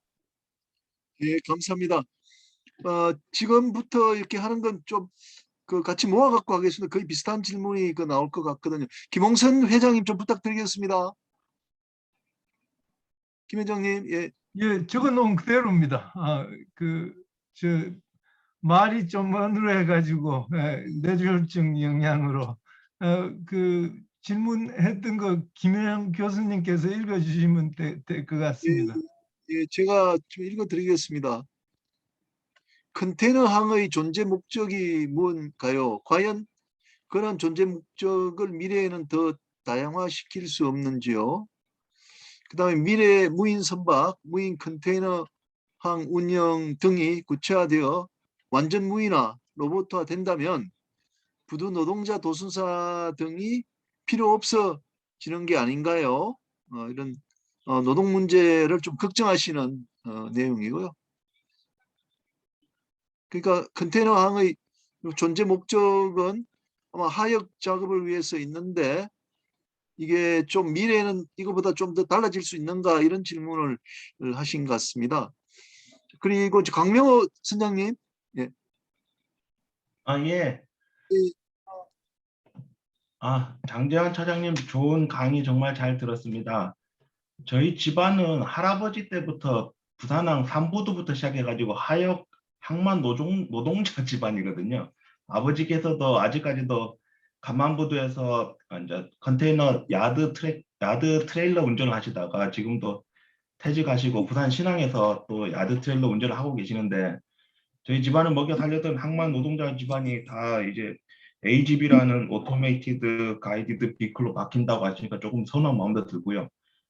네, 감사합니다. 지금부터 이렇게 하는 건 좀 같이 모아갖고 하겠습니다. 거의 비슷한 질문이 나올 것 같거든요. 김홍선 회장님 좀 부탁드리겠습니다. 김 회장님, 예. 예, 적어놓은 그대로입니다. 말이 좀 어눌해가지고 뇌졸중 영향으로 그 질문했던 거 김현영 교수님께서 읽어주시면 될 것 같습니다. 예, 제가 좀 읽어드리겠습니다. 컨테이너항의 존재 목적이 뭔가요? 과연 그런 존재 목적을 미래에는 더 다양화시킬 수 없는지요? 그 다음에 미래 무인 선박, 무인 컨테이너항 운영 등이 구체화되어 완전 무인화, 로봇화 된다면 부두 노동자 도순사 등이 필요 없어지는 게 아닌가요? 이런 노동 문제를 좀 걱정하시는 내용이고요. 그러니까 컨테이너항의 존재 목적은 아마 하역 작업을 위해서 있는데 이게 좀 미래에는 이거보다 좀 더 달라질 수 있는가 이런 질문을 하신 것 같습니다. 그리고 강명호 선장님. 예. 예. 장재환 차장님 좋은 강의 정말 잘 들었습니다. 저희 집안은 할아버지 때부터 부산항 3부도부터 시작해가지고 하역 항만 노동자 집안이거든요. 아버지께서도 아직까지도 감만부두에서 이제 컨테이너 야드 트레일러 운전을 하시다가 지금도 퇴직하시고 부산 신항에서 또 야드 트레일러 운전을 하고 계시는데 저희 집안을 먹여 살렸던 항만 노동자 집안이 다 이제 AGV라는 오토메이티드 가이디드 비클로 바뀐다고 하시니까 조금 서운한 마음도 들고요.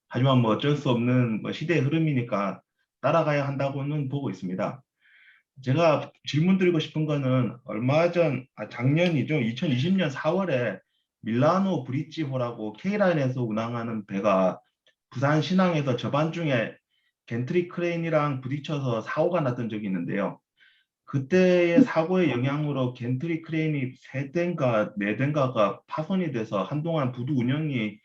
하지만 뭐 어쩔 수 없는 시대의 흐름이니까 따라가야 한다고는 보고 있습니다. 제가 질문 드리고 싶은 거는 얼마 전 작년이죠. 2020년 4월에 밀라노 브릿지호라고 K라인에서 운항하는 배가 부산 신항에서 저반 중에 겐트리 크레인이랑 부딪혀서 사고가 났던 적이 있는데요. 그때의 사고의 영향으로 겐트리 크레인이 3대인가 4대인가가 파손이 돼서 한동안 부두 운영이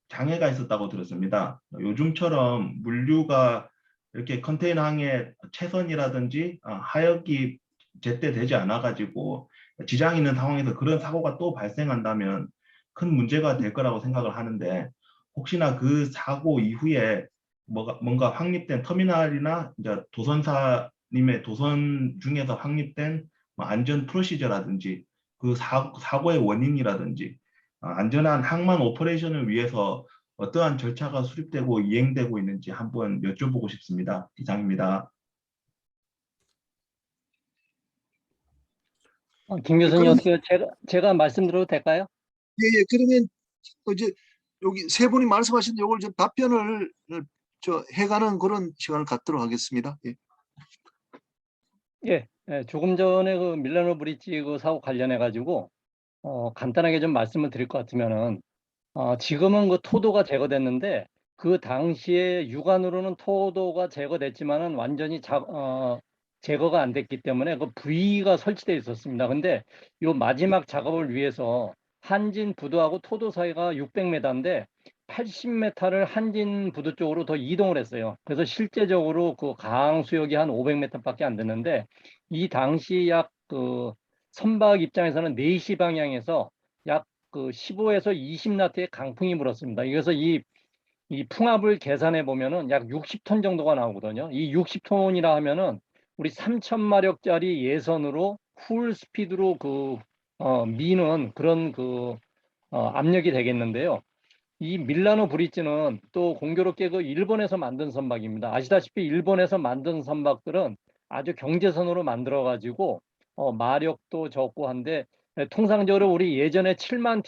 장애가 있었다고 들었습니다. 요즘처럼 물류가 이렇게 컨테이너 항에 채선이라든지 하역이 제때 되지 않아가지고 지장이 있는 상황에서 그런 사고가 또 발생한다면 큰 문제가 될 거라고 생각을 하는데, 혹시나 그 사고 이후에 뭔가 확립된 터미널이나 이제 도선사님의 도선 중에서 확립된 안전 프로시저라든지 그 사고의 원인이라든지 안전한 항만 오퍼레이션을 위해서 어떠한 절차가 수립되고 이행되고 있는지 한번 여쭤보고 싶습니다. 이상입니다. 김 교수님 어떻게 제가 말씀드려도 될까요? 예, 그러면 이제 여기 세 분이 말씀하신 요걸 좀 답변을 해가는 그런 시간을 갖도록 하겠습니다. 예. 조금 전에 그 밀라노 브릿지 그 사고 관련해 가지고 간단하게 좀 말씀을 드릴 것 같으면은 지금은 그 토도가 제거됐는데 그 당시에 육안으로는 토도가 제거됐지만은 완전히 제거가 안 됐기 때문에 그 부위가 설치되어 있었습니다. 근데 요 마지막 작업을 위해서 한진 부두하고 토도 사이가 600m인데 80m를 한진 부두 쪽으로 더 이동을 했어요. 그래서 실제적으로 그 가항 수역이 한 500m밖에 안 됐는데 이 당시 약 그 선박 입장에서는 4시 방향에서 약 그 15에서 20나트의 강풍이 불었습니다. 그래서 이 풍압을 계산해 보면은 약 60톤 정도가 나오거든요. 이 60톤이라 하면은 우리 3,000마력짜리 예선으로 풀 스피드로 미는 그런 압력이 되겠는데요. 이 밀라노 브릿지는 또 공교롭게 그 일본에서 만든 선박입니다. 아시다시피 일본에서 만든 선박들은 아주 경제선으로 만들어 가지고 마력도 적고 한데 통상적으로 우리 예전에 7만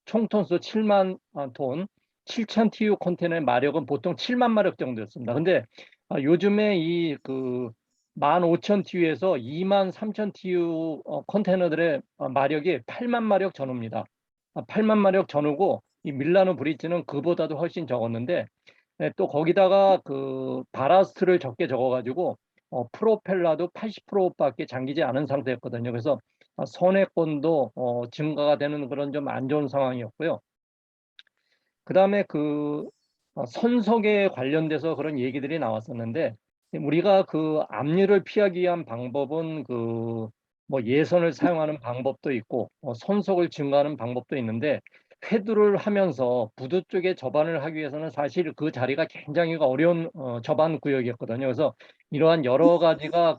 총톤수 7만 톤 7,000 TU 컨테이너의 마력은 보통 7만 마력 정도였습니다. 근데 요즘에 이 15,000 TU에서 23,000 TU 컨테이너들의 마력이 8만 마력 전후입니다. 8만 마력 전후고 이 밀라노 브릿지는 그보다도 훨씬 적었는데 또 거기다가 그 바라스트를 적게 적어가지고 프로펠러도 80%밖에 잠기지 않은 상태였거든요. 그래서 선해권도 증가가 되는 그런 좀 안 좋은 상황이었고요. 그 다음에 선속에 관련돼서 그런 얘기들이 나왔었는데 우리가 그 압류를 피하기 위한 방법은 뭐 예선을 사용하는 방법도 있고 선속을 증가하는 방법도 있는데 회두를 하면서 부두 쪽에 접안을 하기 위해서는 사실 그 자리가 굉장히 어려운 접안 구역이었거든요. 그래서 이러한 여러 가지가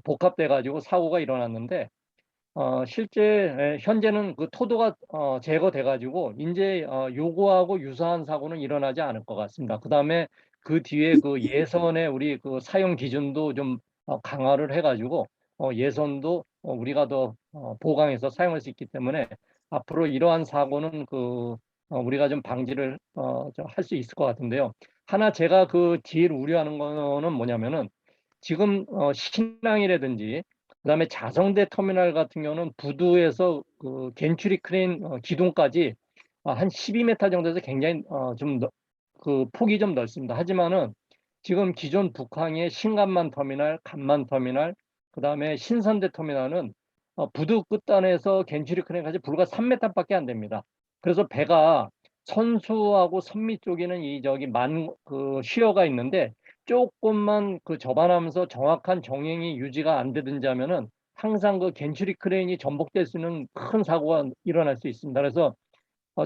복합돼 가지고 사고가 일어났는데 실제 현재는 그 토도가 제거돼 가지고 이제 요거하고 유사한 사고는 일어나지 않을 것 같습니다. 그다음에 그 뒤에 그 예선의 우리 그 사용 기준도 좀 강화를 해 가지고 예선도 우리가 더 보강해서 사용할 수 있기 때문에 앞으로 이러한 사고는 우리가 좀 방지를 할 수 있을 것 같은데요. 하나 제가 제일 우려하는 거는 뭐냐면은 지금 신항이라든지 그다음에 자성대 터미널 같은 경우는 부두에서 겐츄리 크레인 기둥까지 한 12m 정도에서 굉장히 폭이 좀 넓습니다. 하지만은 지금 기존 북항의 신간만 터미널, 간만 터미널, 그다음에 신선대 터미널은 부두 끝단에서 겐츄리 크레인까지 불과 3m밖에 안 됩니다. 그래서 배가 선수하고 선미 쪽에는 시어가 있는데 조금만 접안하면서 정확한 정행이 유지가 안 되든지 하면은 항상 겐츄리 크레인이 전복될 수 있는 큰 사고가 일어날 수 있습니다. 그래서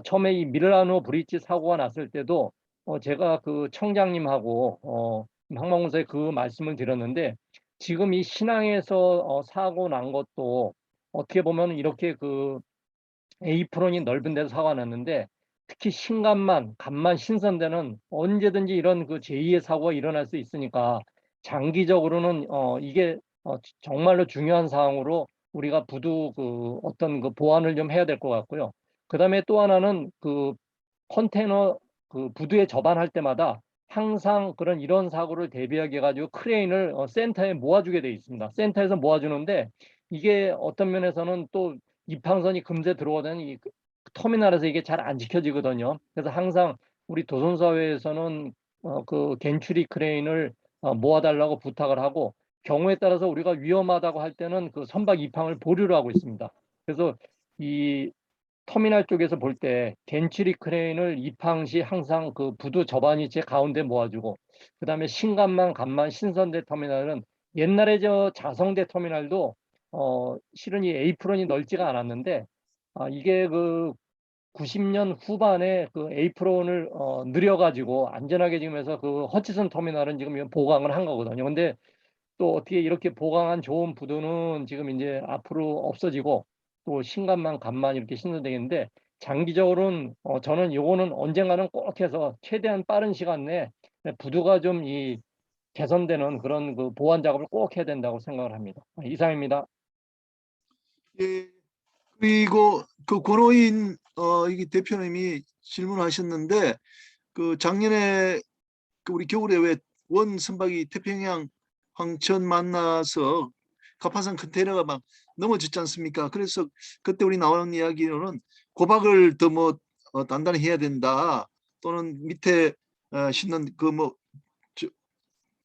처음에 이 밀라노 브릿지 사고가 났을 때도 제가 청장님하고 항공사에 말씀을 드렸는데 지금 이 신항에서 사고 난 것도 어떻게 보면 이렇게 에이프론이 넓은 데서 사고가 났는데 특히 신간만, 간만 신선대는 언제든지 이런 제2의 사고가 일어날 수 있으니까 장기적으로는 이게 정말로 중요한 사항으로 우리가 부두 어떤 보완을 좀 해야 될 것 같고요. 그다음에 또 하나는 컨테이너 부두에 접안할 때마다 항상 이런 사고를 대비하게 해가지고 크레인을 센터에 모아주게 돼 있습니다. 센터에서 모아주는데 이게 어떤 면에서는 또 이팡선이 금세 들어오던 이 터미널에서 이게 잘 안 지켜지거든요. 그래서 항상 우리 도선사회에서는 그 겐츄리 크레인을 모아달라고 부탁을 하고 경우에 따라서 우리가 위험하다고 할 때는 그 선박 입항을 보류를 하고 있습니다. 그래서 이 터미널 쪽에서 볼 때 겐츄리 크레인을 입항 시 항상 그 부두 저반이 제 가운데 모아주고, 그다음에 신간만 간만 신선대 터미널은 옛날에 저 자성대 터미널도 실은 이 에이프론이 넓지가 않았는데 이게 그 90년 후반에 그 에이프론을 늘려가지고 안전하게 지금 해서 그 허치슨 터미널은 지금 보강을 한 거거든요. 근데 또 어떻게 이렇게 보강한 좋은 부두는 지금 이제 앞으로 없어지고 또 신간만 간만 이렇게 신선되겠는데, 장기적으로는 저는 요거는 언젠가는 꼭 해서 최대한 빠른 시간 내에 부두가 좀 이 개선되는 그런 그 보완 작업을 꼭 해야 된다고 생각을 합니다. 이상입니다. 예, 그리고 그 권호인 이게 대표님이 질문하셨는데, 그 작년에 그 우리 겨울에 왜 원 선박이 태평양 황천 만나서 갑판선 컨테이너가 막 넘어졌지 않습니까? 그래서 그때 우리 나오는 이야기로는 고박을 더 뭐 단단히 해야 된다, 또는 밑에 싣는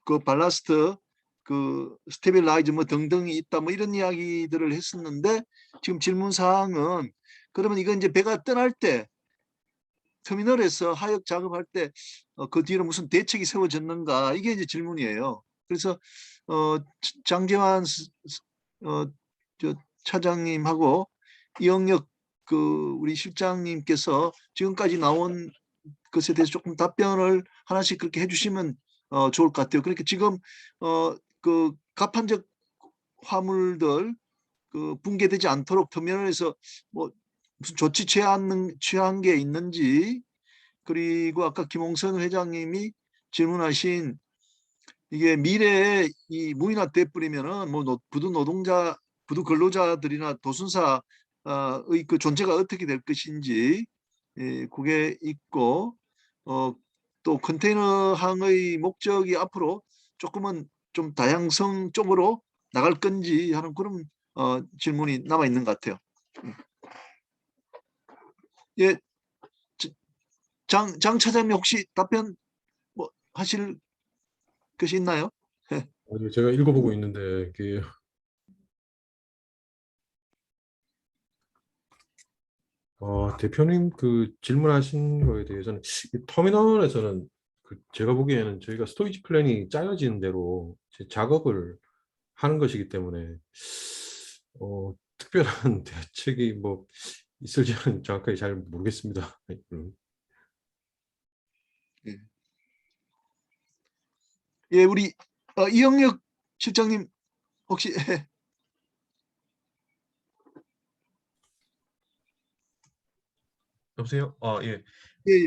그 발라스트 그 스테빌라이저 뭐 등등이 있다, 뭐 이런 이야기들을 했었는데, 지금 질문 사항은 그러면 이건 이제 배가 떠날 때 터미널에서 하역 작업할 때 그 뒤로 무슨 대책이 세워졌는가, 이게 이제 질문이에요. 그래서 장재환 저 차장님하고 이영혁 그 우리 실장님께서 지금까지 나온 것에 대해서 조금 답변을 하나씩 그렇게 해주시면 좋을 것 같아요. 그러니까 지금 그 가판적 화물들 그 붕괴되지 않도록 터미널에서 뭐 무슨 조치 취한 게 있는지, 그리고 아까 김홍선 회장님이 질문하신 이게 미래에 이 무인화 돼 버리면은 뭐 부두 근로자들이나 도순사의 그 존재가 어떻게 될 것인지, 그게 있고, 또 컨테이너 항의 목적이 앞으로 조금은 좀 다양성 쪽으로 나갈 건지 하는 그런 질문이 남아 있는 것 같아요. 예, 장 차장님 혹시 답변 뭐 하실 것이 있나요? 아니, 제가 읽어보고 있는데 대표님 그 질문하신 거에 대해서는 이 터미널에서는 제가 보기에는 저희가 스토리지 플랜이 짜여지는 대로 작업을 하는 것이기 때문에 특별한 대책이 뭐 있을지는 정확하게 잘 모르겠습니다. 예, 우리 이영혁 실장님 혹시 여보세요? 예. 예,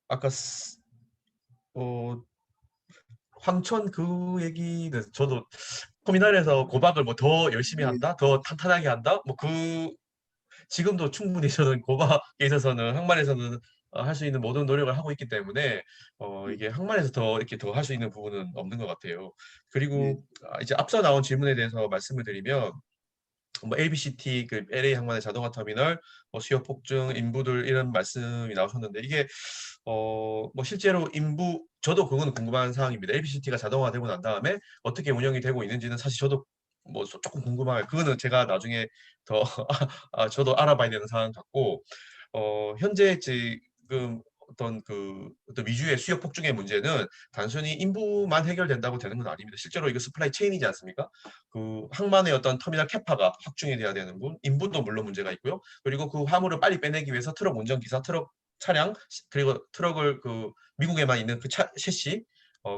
아까 황천 그 얘기는 저도 터미널에서 고박을 뭐 더 열심히 한다, 더 탄탄하게 한다, 뭐 지금도 충분히 저는 고박에 있어서는 항만에서는 할 수 있는 모든 노력을 하고 있기 때문에 이게 항만에서 더 이렇게 더 할 수 있는 부분은 없는 것 같아요. 그리고 이제 앞서 나온 질문에 대해서 말씀을 드리면, 뭐 LBCT, 그 LA 항만의 자동화 터미널, 뭐 수요 폭증, 인부들 이런 말씀이 나오셨는데, 이게 뭐 실제로 저도 그건 궁금한 사항입니다. LBCT가 자동화되고 난 다음에 어떻게 운영이 되고 있는지는 사실 저도 뭐 조금 궁금해요. 그거는 제가 나중에 더 저도 알아봐야 되는 상황 같고, 현재 지금 어떤 위주의 수요 폭증의 문제는 단순히 인부만 해결된다고 되는 건 아닙니다. 실제로 이거 스플라이 체인이지 않습니까? 그 항만의 어떤 터미널 캐파가 확충이 돼야 되는 분, 인부도 물론 문제가 있고요. 그리고 그 화물을 빨리 빼내기 위해서 트럭 운전기사, 트럭 차량, 그리고 트럭을 미국에만 있는 그 셰시,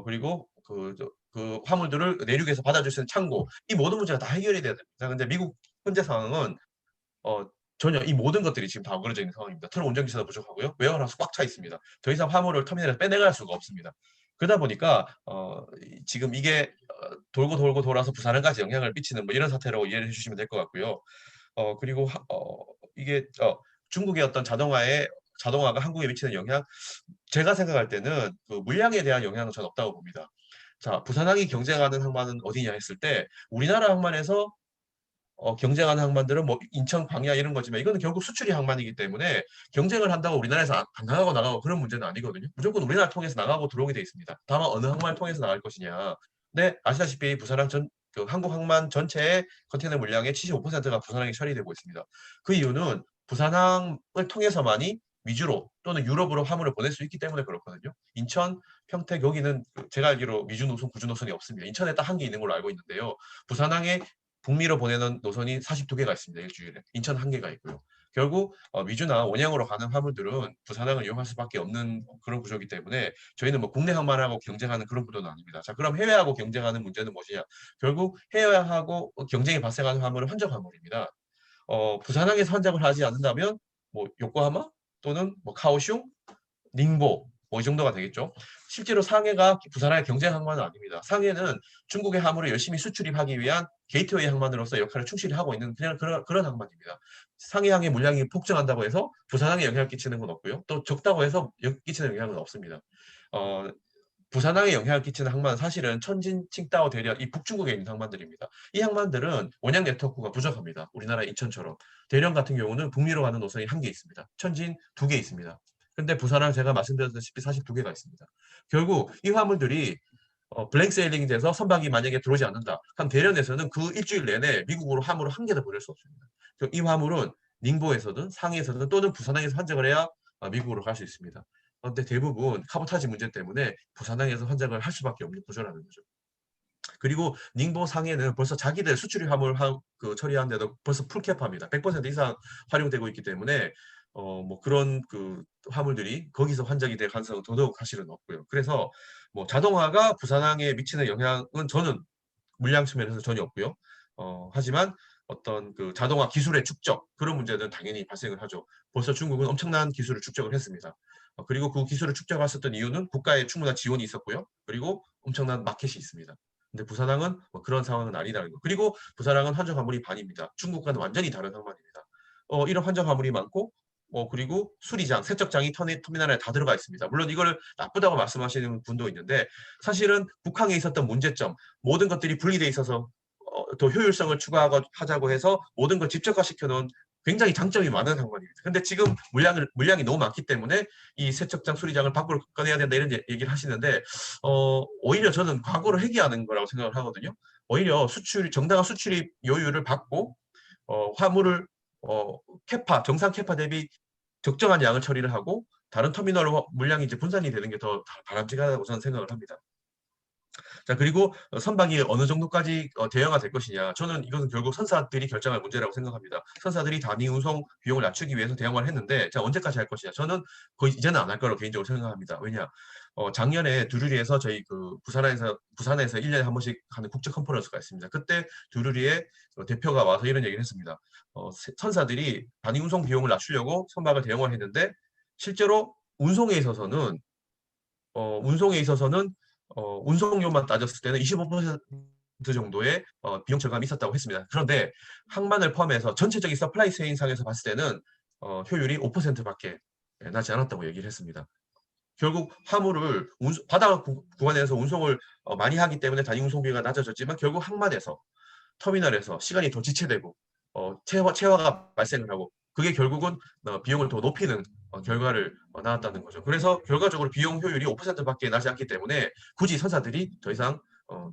그리고 그 화물들을 내륙에서 받아줄 수 있는 창고, 이 모든 문제가 다 해결이 돼야 됩니다. 근데 미국 현재 상황은 전혀 이 모든 것들이 지금 다 어그러져 있는 상황입니다. 트럭 운전기사도 부족하고요. 웨어하우스 꽉 차 있습니다. 더 이상 화물을 터미널에서 빼내갈 수가 없습니다. 그러다 보니까 지금 이게 돌고 돌고 돌아서 부산까지 영향을 미치는 뭐 이런 사태라고 이해를 해주시면 될 것 같고요. 그리고 이게 중국의 어떤 자동화가 한국에 미치는 영향, 제가 생각할 때는 그 물량에 대한 영향은 전 없다고 봅니다. 자, 부산항이 경쟁하는 항만은 어디냐 했을 때, 우리나라 항만에서 경쟁하는 항만들은 뭐 인천, 광야 이런 거지만 이거는 결국 수출이 항만이기 때문에 경쟁을 한다고 우리나라에서 안 나가고 그런 문제는 아니거든요. 무조건 우리나라 통해서 나가고 들어오게 돼 있습니다. 다만 어느 항만을 통해서 나갈 것이냐. 근데 아시다시피 부산항 그 한국 항만 전체의 컨테이너 물량의 75%가 부산항에 처리되고 있습니다. 그 이유는 부산항을 통해서만이 미주로 또는 유럽으로 화물을 보낼 수 있기 때문에 그렇거든요. 인천, 평택 여기는 제가 알기로 미주 노선, 구주 노선이 없습니다. 인천에 딱 한 개 있는 걸로 알고 있는데요. 부산항에 북미로 보내는 노선이 42개가 있습니다. 일주일에. 인천 한 개가 있고요. 결국 미주나 원양으로 가는 화물들은 부산항을 이용할 수밖에 없는 그런 구조이기 때문에 저희는 뭐 국내 항만하고 경쟁하는 그런 구도는 아닙니다. 자, 그럼 해외하고 경쟁하는 문제는 무엇이냐? 결국 해외하고 경쟁이 발생하는 화물은 환적 화물입니다. 부산항에서 환적을 하지 않는다면 뭐 요코하마 또는 뭐 카오슝, 닝보 뭐 이 정도가 되겠죠. 실제로 상해가 부산항의 경쟁 항만은 아닙니다. 상해는 중국의 화물을 열심히 수출입하기 위한 게이트웨이 항만으로서 역할을 충실히 하고 있는 그냥 그런 항만입니다. 상해항의 물량이 폭증한다고 해서 부산항에 영향을 끼치는 건 없고요. 또 적다고 해서 끼치는 영향은 없습니다. 부산항에 영향을 끼치는 항만은 사실은 천진, 칭다오, 대련 이 북중국에 있는 항만들입니다. 이 항만들은 원양 네트워크가 부족합니다. 우리나라 인천처럼. 대련 같은 경우는 북미로 가는 노선이 한 개 있습니다. 천진 2개 있습니다. 근데 부산항 제가 말씀드렸다시피 42개가 있습니다. 결국 이 화물들이 블랭 세일링이 돼서 선박이 만약에 들어오지 않는다. 그럼 대련에서는 그 일주일 내내 미국으로 화물을 한 개도 보낼 수 없습니다. 이 화물은 닝보에서든 상해에서든 또는 부산항에서 환적을 해야 미국으로 갈 수 있습니다. 그런데 대부분 카보타지 문제 때문에 부산항에서 환적을 할 수밖에 없는 구조라는 거죠. 그리고 닝보 상해는 벌써 자기들 수출입 화물 처리하는데도 벌써 풀캡합니다. 100% 이상 활용되고 있기 때문에 뭐 그런 그 화물들이 거기서 환적이 될 가능성은 더더욱 사실은 없고요. 그래서 뭐 자동화가 부산항에 미치는 영향은 저는 물량 측면에서 전혀 없고요. 하지만 어떤 그 자동화 기술의 축적 그런 문제는 당연히 발생을 하죠. 벌써 중국은 엄청난 기술을 축적을 했습니다. 그리고 그 기술을 축적했었던 이유는 국가의 충분한 지원이 있었고요. 그리고 엄청난 마켓이 있습니다. 근데 부산항은 뭐 그런 상황은 아니라는 거. 그리고 부산항은 환적 화물이 반입니다. 중국과는 완전히 다른 항만입니다. 이런 환적 화물이 많고 그리고 수리장, 세척장이 터미널에 다 들어가 있습니다. 물론 이걸 나쁘다고 말씀하시는 분도 있는데 사실은 북항에 있었던 문제점, 모든 것들이 분리돼 있어서 더 효율성을 추가하자고 해서 모든 걸 집적화시켜 놓은 굉장히 장점이 많은 항만입니다. 근데 지금 물량이 너무 많기 때문에 이 세척장, 수리장을 밖으로 꺼내야 된다 이런 얘기를 하시는데 오히려 저는 과거를 회귀하는 거라고 생각을 하거든요. 오히려 정당한 수출입 여유를 받고 화물을 정상 캐파 대비 적정한 양을 처리를 하고 다른 터미널로 물량이 이제 분산이 되는 게 더 바람직하다고 저는 생각을 합니다. 자, 그리고 선박이 어느 정도까지 대형화 될 것이냐. 저는 이것은 결국 선사들이 결정할 문제라고 생각합니다. 선사들이 단위 운송 비용을 낮추기 위해서 대형화를 했는데 자, 언제까지 할 것이냐. 저는 거의 이제는 안 할 거라고 개인적으로 생각합니다. 왜냐? 작년에 두루리에서 저희 그 부산에서 1년에 한 번씩 하는 국제 컨퍼런스가 있습니다. 그때 두루리의 대표가 와서 이런 얘기를 했습니다. 선사들이 단위 운송 비용을 낮추려고 선박을 대형화했는데 실제로 운송에 있어서는 운송료만 따졌을 때는 25% 정도의 비용 절감이 있었다고 했습니다. 그런데 항만을 포함해서 전체적인 서플라이 체인상에서 봤을 때는 효율이 5%밖에 나지 않았다고 얘기를 했습니다. 결국 화물을 바다 구간에서 운송을 많이 하기 때문에 단위 운송비가 낮아졌지만 결국 항만에서 터미널에서 시간이 더 지체되고 체화가 발생을 하고 그게 결국은 비용을 더 높이는 결과를 낳았다는 거죠. 그래서 결과적으로 비용 효율이 5%밖에 나지 않기 때문에 굳이 선사들이 더 이상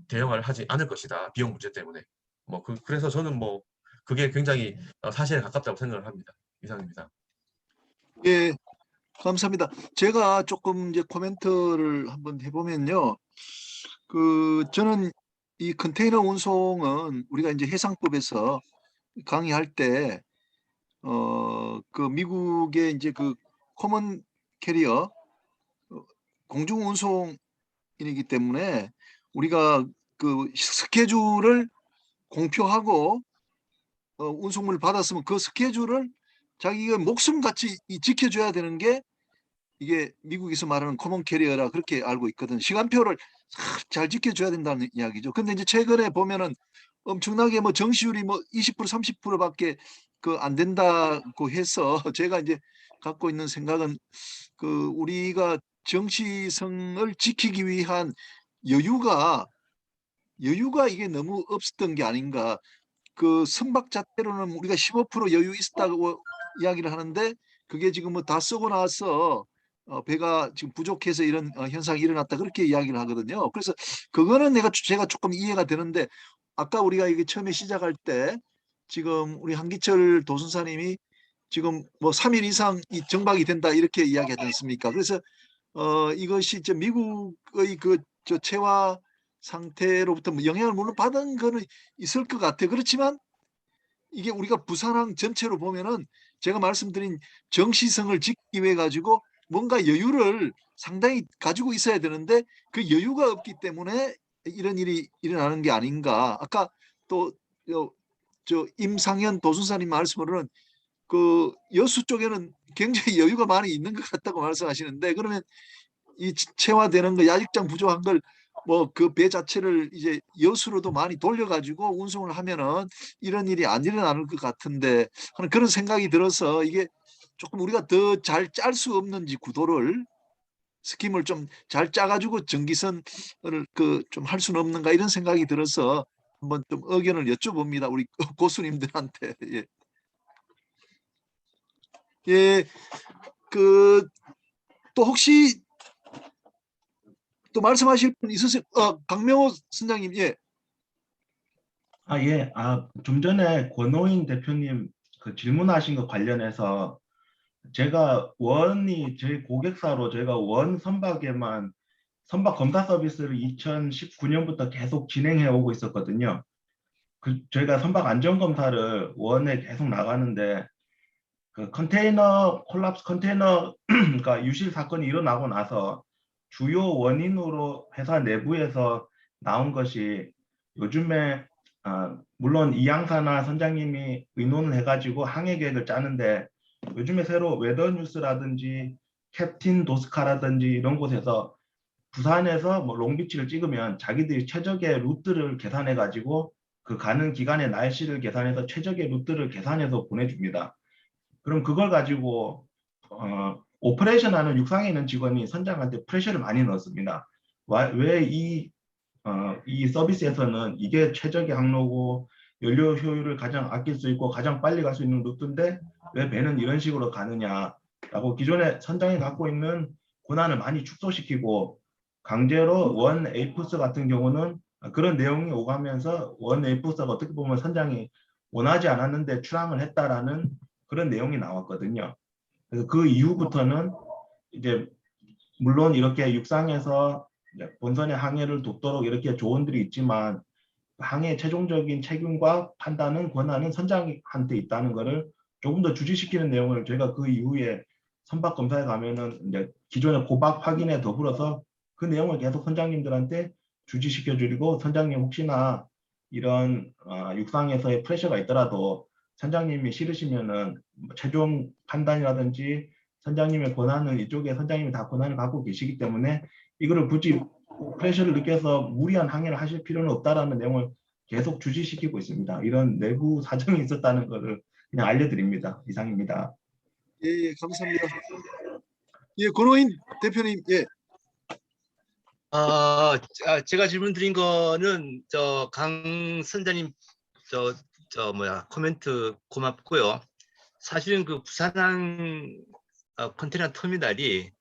대형화를 하지 않을 것이다. 비용 문제 때문에. 그래서 저는 그게 굉장히 사실에 가깝다고 생각을 합니다. 이상입니다. 예, 감사합니다. 제가 조금 이제 코멘트를 한번 해보면요. 저는 이 컨테이너 운송은 우리가 이제 해상법에서 강의할 때 그 미국의 이제 그 코먼 캐리어 공중 운송이기 때문에 우리가 그 스케줄을 공표하고 운송물을 받았으면 그 스케줄을 자기가 목숨같이 지켜줘야 되는 게 이게 미국에서 말하는 코먼 캐리어라 그렇게 알고 있거든. 시간표를 잘 지켜줘야 된다는 이야기죠. 근데 이제 최근에 보면은 엄청나게 정시율이 20% 30%밖에 안 된다고 해서 제가 이제 갖고 있는 생각은 우리가 정시성을 지키기 위한 여유가 이게 너무 없었던 게 아닌가. 그 선박 자체로는 우리가 15% 여유 있었다고 이야기를 하는데 그게 지금 뭐 다 쓰고 나서 배가 지금 부족해서 이런 현상이 일어났다 그렇게 이야기를 하거든요. 그래서 그거는 제가 조금 이해가 되는데 아까 우리가 이게 처음에 시작할 때 지금 우리 한기철 도순사님이 지금 뭐 3일 이상 이 정박이 된다 이렇게 이야기하지 않습니까? 그래서 이것이 미국의 저 체화 상태로부터 뭐 영향을 물론 받은 거는 있을 것 같아요. 그렇지만 이게 우리가 부산항 전체로 보면은 제가 말씀드린 정시성을 지키기 위해 가지고 뭔가 여유를 상당히 가지고 있어야 되는데 그 여유가 없기 때문에 이런 일이 일어나는 게 아닌가. 아까 또 저 임상현 도순사님 말씀으로는 그 여수 쪽에는 굉장히 여유가 많이 있는 것 같다고 말씀하시는데 그러면 이 체화되는 거 야직장 부족한 걸 뭐 그 배 자체를 이제 여수로도 많이 돌려가지고 운송을 하면은 이런 일이 안 일어나는 것 같은데 하는 그런 생각이 들어서 이게 조금 우리가 더 잘 짤 수 없는지 구도를 스킴을 좀 잘 짜가지고 전기선을 그 좀 할 수는 없는가 이런 생각이 들어서 한번 좀 의견을 여쭤봅니다. 우리 고수님들한테. 예. 예, 그 또 혹시 또 말씀하실 분 있으세요? 강명호 선장님, 예. 예. 좀 전에 권호인 대표님 그 질문하신 거 관련해서 제가 저희 고객사로 제가 원 선박에만 선박 검사 서비스를 2019년부터 계속 진행해 오고 있었거든요. 저희가 선박 안전 검사를 원에 계속 나가는데 그 컨테이너가 유실 사건이 일어나고 나서 주요 원인으로 회사 내부에서 나온 것이 요즘에 물론 이양사나 선장님이 의논을 해가지고 항해 계획을 짜는데 요즘에 새로 웨더뉴스라든지 캡틴 도스카라든지 이런 곳에서 부산에서 뭐 롱비치를 찍으면 자기들이 최적의 루트를 계산해가지고 그 가는 기간의 날씨를 계산해서 최적의 루트를 계산해서 보내줍니다. 그럼 그걸 가지고 오퍼레이션 하는 육상에 있는 직원이 선장한테 프레셔를 많이 넣었습니다. 왜 이 서비스에서는 이게 최적의 항로고 연료 효율을 가장 아낄 수 있고 가장 빨리 갈 수 있는 루트인데 왜 배는 이런 식으로 가느냐라고 기존에 선장이 갖고 있는 권한을 많이 축소시키고 강제로 원 에이프스 같은 경우는 그런 내용이 오가면서 원 에이프스가 어떻게 보면 선장이 원하지 않았는데 출항을 했다라는 그런 내용이 나왔거든요. 그래서 그 이후부터는 이제 물론 이렇게 육상에서 본선의 항해를 돕도록 이렇게 조언들이 있지만 항해 최종적인 책임과 판단은 권한은 선장한테 있다는 것을 조금 더 주지시키는 내용을 저희가 그 이후에 선박 검사에 가면은 이제 기존의 고박 확인에 더불어서 그 내용을 계속 선장님들한테 주지시켜 드리고 선장님 혹시나 이런 육상에서의 프레셔가 있더라도 선장님이 싫으시면은 최종 판단이라든지 선장님의 권한은 이쪽에 선장님이 다 권한을 갖고 계시기 때문에 이거를 굳이 프레셔를 느껴서 무리한 항해를 하실 필요는 없다라는 내용을 계속 주지시키고 있습니다. 이런 내부 사정이 있었다는 것을 그냥 알려드립니다. 이상입니다. 예, 감사합니다. 예, 권호인 대표님, 예. 제가 질문 드린 거는 강 선장님 코멘트 고맙고요. 사실은 그 부산항 컨테이너 터미널이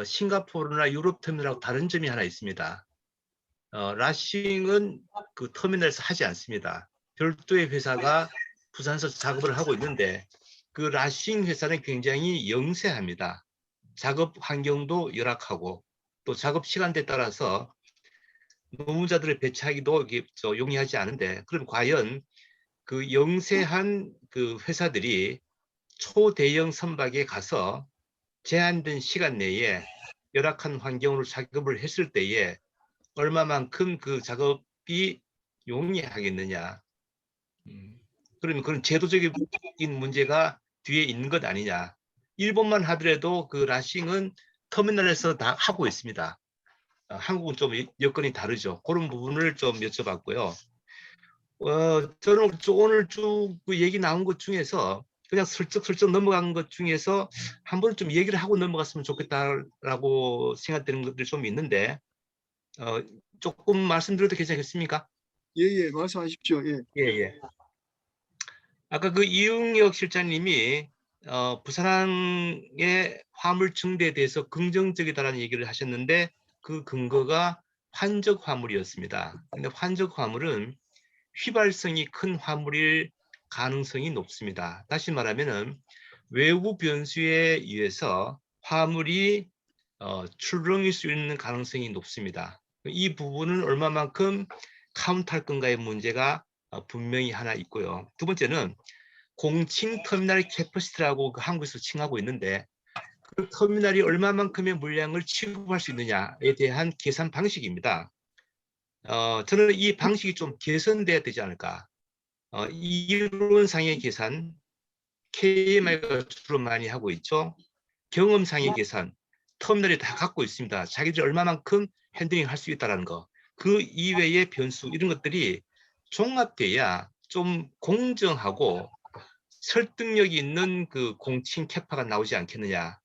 싱가포르나 유럽 터미널하고 다른 점이 하나 있습니다. 라싱은 그 터미널에서 하지 않습니다. 별도의 회사가 부산에서 작업을 하고 있는데 그 라싱 회사는 굉장히 영세합니다. 작업 환경도 열악하고 또 작업 시간대에 따라서 노무자들을 배치하기도 용이하지 않은데 그럼 과연 그 영세한 그 회사들이 초대형 선박에 가서 제한된 시간 내에 열악한 환경으로 작업을 했을 때에 얼마만큼 그 작업이 용이하겠느냐. 그러면 그런 제도적인 문제가 뒤에 있는 것 아니냐. 일본만 하더라도 그 라싱은 터미널에서 다 하고 있습니다. 한국은 좀 여건이 다르죠. 그런 부분을 좀 여쭤봤고요. 저는 오늘 쭉 그 얘기 나온 것 중에서 그냥 슬쩍슬쩍 넘어간 것 중에서 한 번 좀 얘기를 하고 넘어갔으면 좋겠다라고 생각되는 것들이 좀 있는데 조금 말씀드려도 괜찮겠습니까? 예, 말씀하십시오. 예. 예. 아까 그 이응혁 실장님이 부산항의 화물 증대에 대해서 긍정적이다라는 얘기를 하셨는데 그 근거가 환적 화물이었습니다. 근데 환적 화물은 휘발성이 큰 화물일 가능성이 높습니다. 다시 말하면은 외부 변수에 의해서 화물이 출렁일 수 있는 가능성이 높습니다. 이 부분은 얼마만큼 카운트할 건가의 문제가 분명히 하나 있고요. 두 번째는 공칭 터미널 캐퍼시티라고 한국에서 칭하고 있는데 그 터미널이 얼마만큼의 물량을 취급할 수 있느냐에 대한 계산 방식입니다. 저는 이 방식이 좀 개선돼야 되지 않을까. 이론상의 계산, KMI가 주로 많이 하고 있죠. 경험상의 계산, 터미널이 다 갖고 있습니다. 자기들이 얼마만큼 핸들링 할 수 있다는 거. 그 이외의 변수 이런 것들이 종합돼야 좀 공정하고 설득력이 있는 그 공칭 캐파가 나오지 않겠느냐.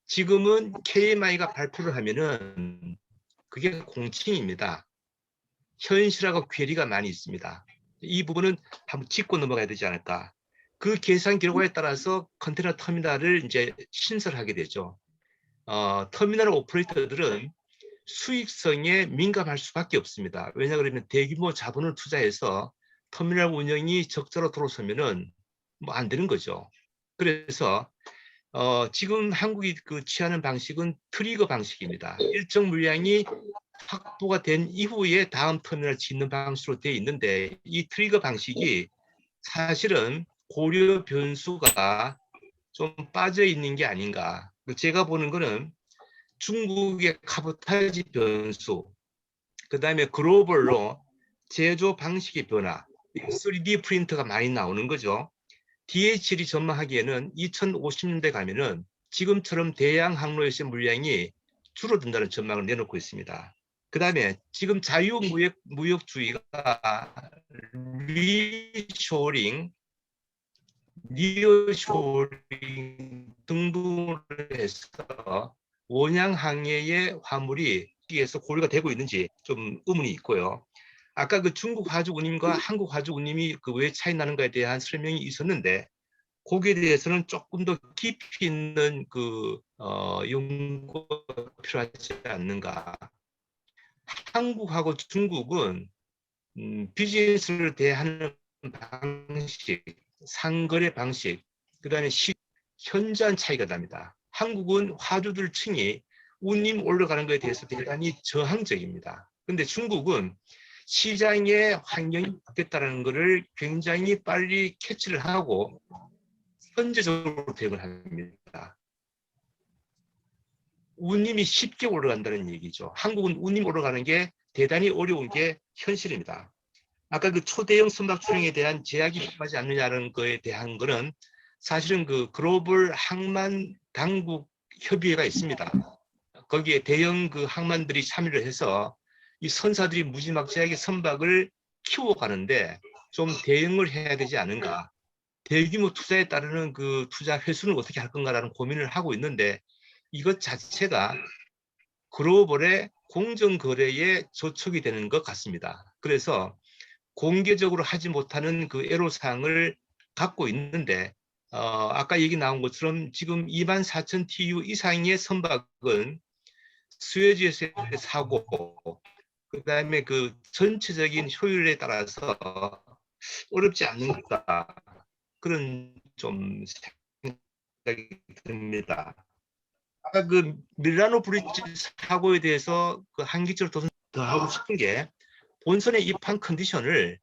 지금은 KMI가 발표를 하면은 그게 공칭입니다. 현실하고 괴리가 많이 있습니다. 이 부분은 한번 짚고 넘어가야 되지 않을까. 그 계산 결과에 따라서 컨테이너 터미널을 이제 신설하게 되죠. 터미널 오퍼레이터들은 수익성에 민감할 수밖에 없습니다. 왜냐 그러면 대규모 자본을 투자해서 터미널 운영이 적자로 들어서면은 뭐 안 되는 거죠. 그래서 지금 한국이 그 취하는 방식은 트리거 방식입니다. 일정 물량이 확보가 된 이후에 다음 터미널을 짓는 방식으로 되어 있는데 이 트리거 방식이 사실은 고려 변수가 좀 빠져 있는 게 아닌가. 제가 보는 거는 중국의 카보타지 변수, 그 다음에 글로벌로 제조 방식의 변화, 3D 프린터가 많이 나오는 거죠. DHL이 전망하기에는 2050년대 가면은 지금처럼 대양 항로에서의 물량이 줄어든다는 전망을 내놓고 있습니다. 그 다음에 지금 자유무역주의가 리쇼링, 니어쇼링 등등을 해서 원양 항해의 화물이 여기에서 고려가 되고 있는지 좀 의문이 있고요. 아까 그 중국 화주 운임과 한국 화주 운임이 그 왜 차이 나는가에 대한 설명이 있었는데 거기에 대해서는 조금 더 깊이 있는 그 연구가 필요하지 않는가. 한국하고 중국은 비즈니스를 대하는 방식, 상거래 방식, 그다음에 현저한 차이가 납니다. 한국은 화주들 층이 운임 올라가는 것에 대해서 대단히 저항적입니다. 근데 중국은 시장의 환경이 바뀌었다는 것을 굉장히 빨리 캐치를 하고 선제적으로 대응을 합니다. 운임이 쉽게 올라간다는 얘기죠. 한국은 운임 올라가는 게 대단히 어려운 게 현실입니다. 아까 그 초대형 선박 출항에 대한 제약이 필요하지 않느냐는 거에 대한 거는 사실은 그 글로벌 항만 당국 협의회가 있습니다. 거기에 대형 그 항만들이 참여를 해서 이 선사들이 무지막지하게 선박을 키워가는데 좀 대응을 해야 되지 않은가. 대규모 투자에 따르는 그 투자 회수는 어떻게 할 건가라는 고민을 하고 있는데 이것 자체가 글로벌의 공정거래에 저촉이 되는 것 같습니다. 그래서 공개적으로 하지 못하는 그 애로사항을 갖고 있는데 아까 얘기 나온 것처럼 지금 24,000 TU 이상의 선박은 수에즈에서 사고 그다음에 그 전체적인 효율에 따라서 어렵지 않는가 그런 좀 생각이 듭니다. 아까 그 밀라노 브릿지 사고에 대해서 그 한기철 도선 더 하고 싶은 게 본선의 입항 컨디션을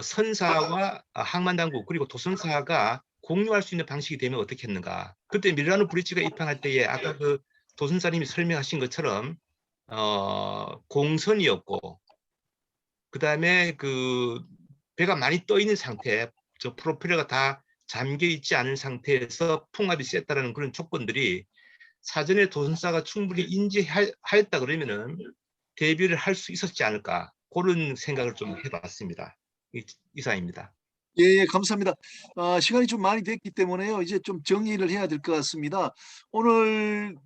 선사와 항만당국 그리고 도선사가 공유할 수 있는 방식이 되면 어떻겠는가. 그때 밀라노 브릿지가 입항할 때에 아까 그 도선사님이 설명하신 것처럼 공선이었고 그 다음에 그 배가 많이 떠 있는 상태, 저 프로펠러가 다 잠겨 있지 않은 상태에서 풍압이 셌다는 그런 조건들이 사전에 도선사가 충분히 인지하였다 그러면은 대비를 할 수 있었지 않을까 그런 생각을 좀 해봤습니다. 이상입니다. 예, 감사합니다. 시간이 좀 많이 됐기 때문에요. 이제 좀 정리를 해야 될 것 같습니다. 오늘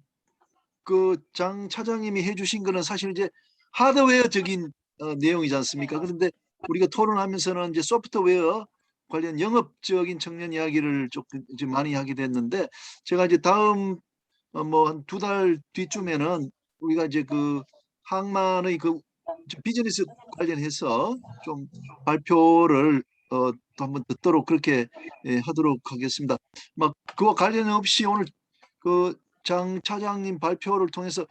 그 장 차장님이 해주신 거는 사실 이제 하드웨어적인 내용이지 않습니까? 그런데 우리가 토론하면서는 이제 소프트웨어 관련 영업적인 청년 이야기를 조금 이제 많이 하게 됐는데, 제가 이제 다음 뭐 한 2달 뒤쯤에는 우리가 이제 그 항만의 그 비즈니스 관련해서 좀 발표를 또 한번 듣도록 그렇게 하도록 하겠습니다. 막 그와 관련 없이 오늘 그 장 차장님 발표를 통해서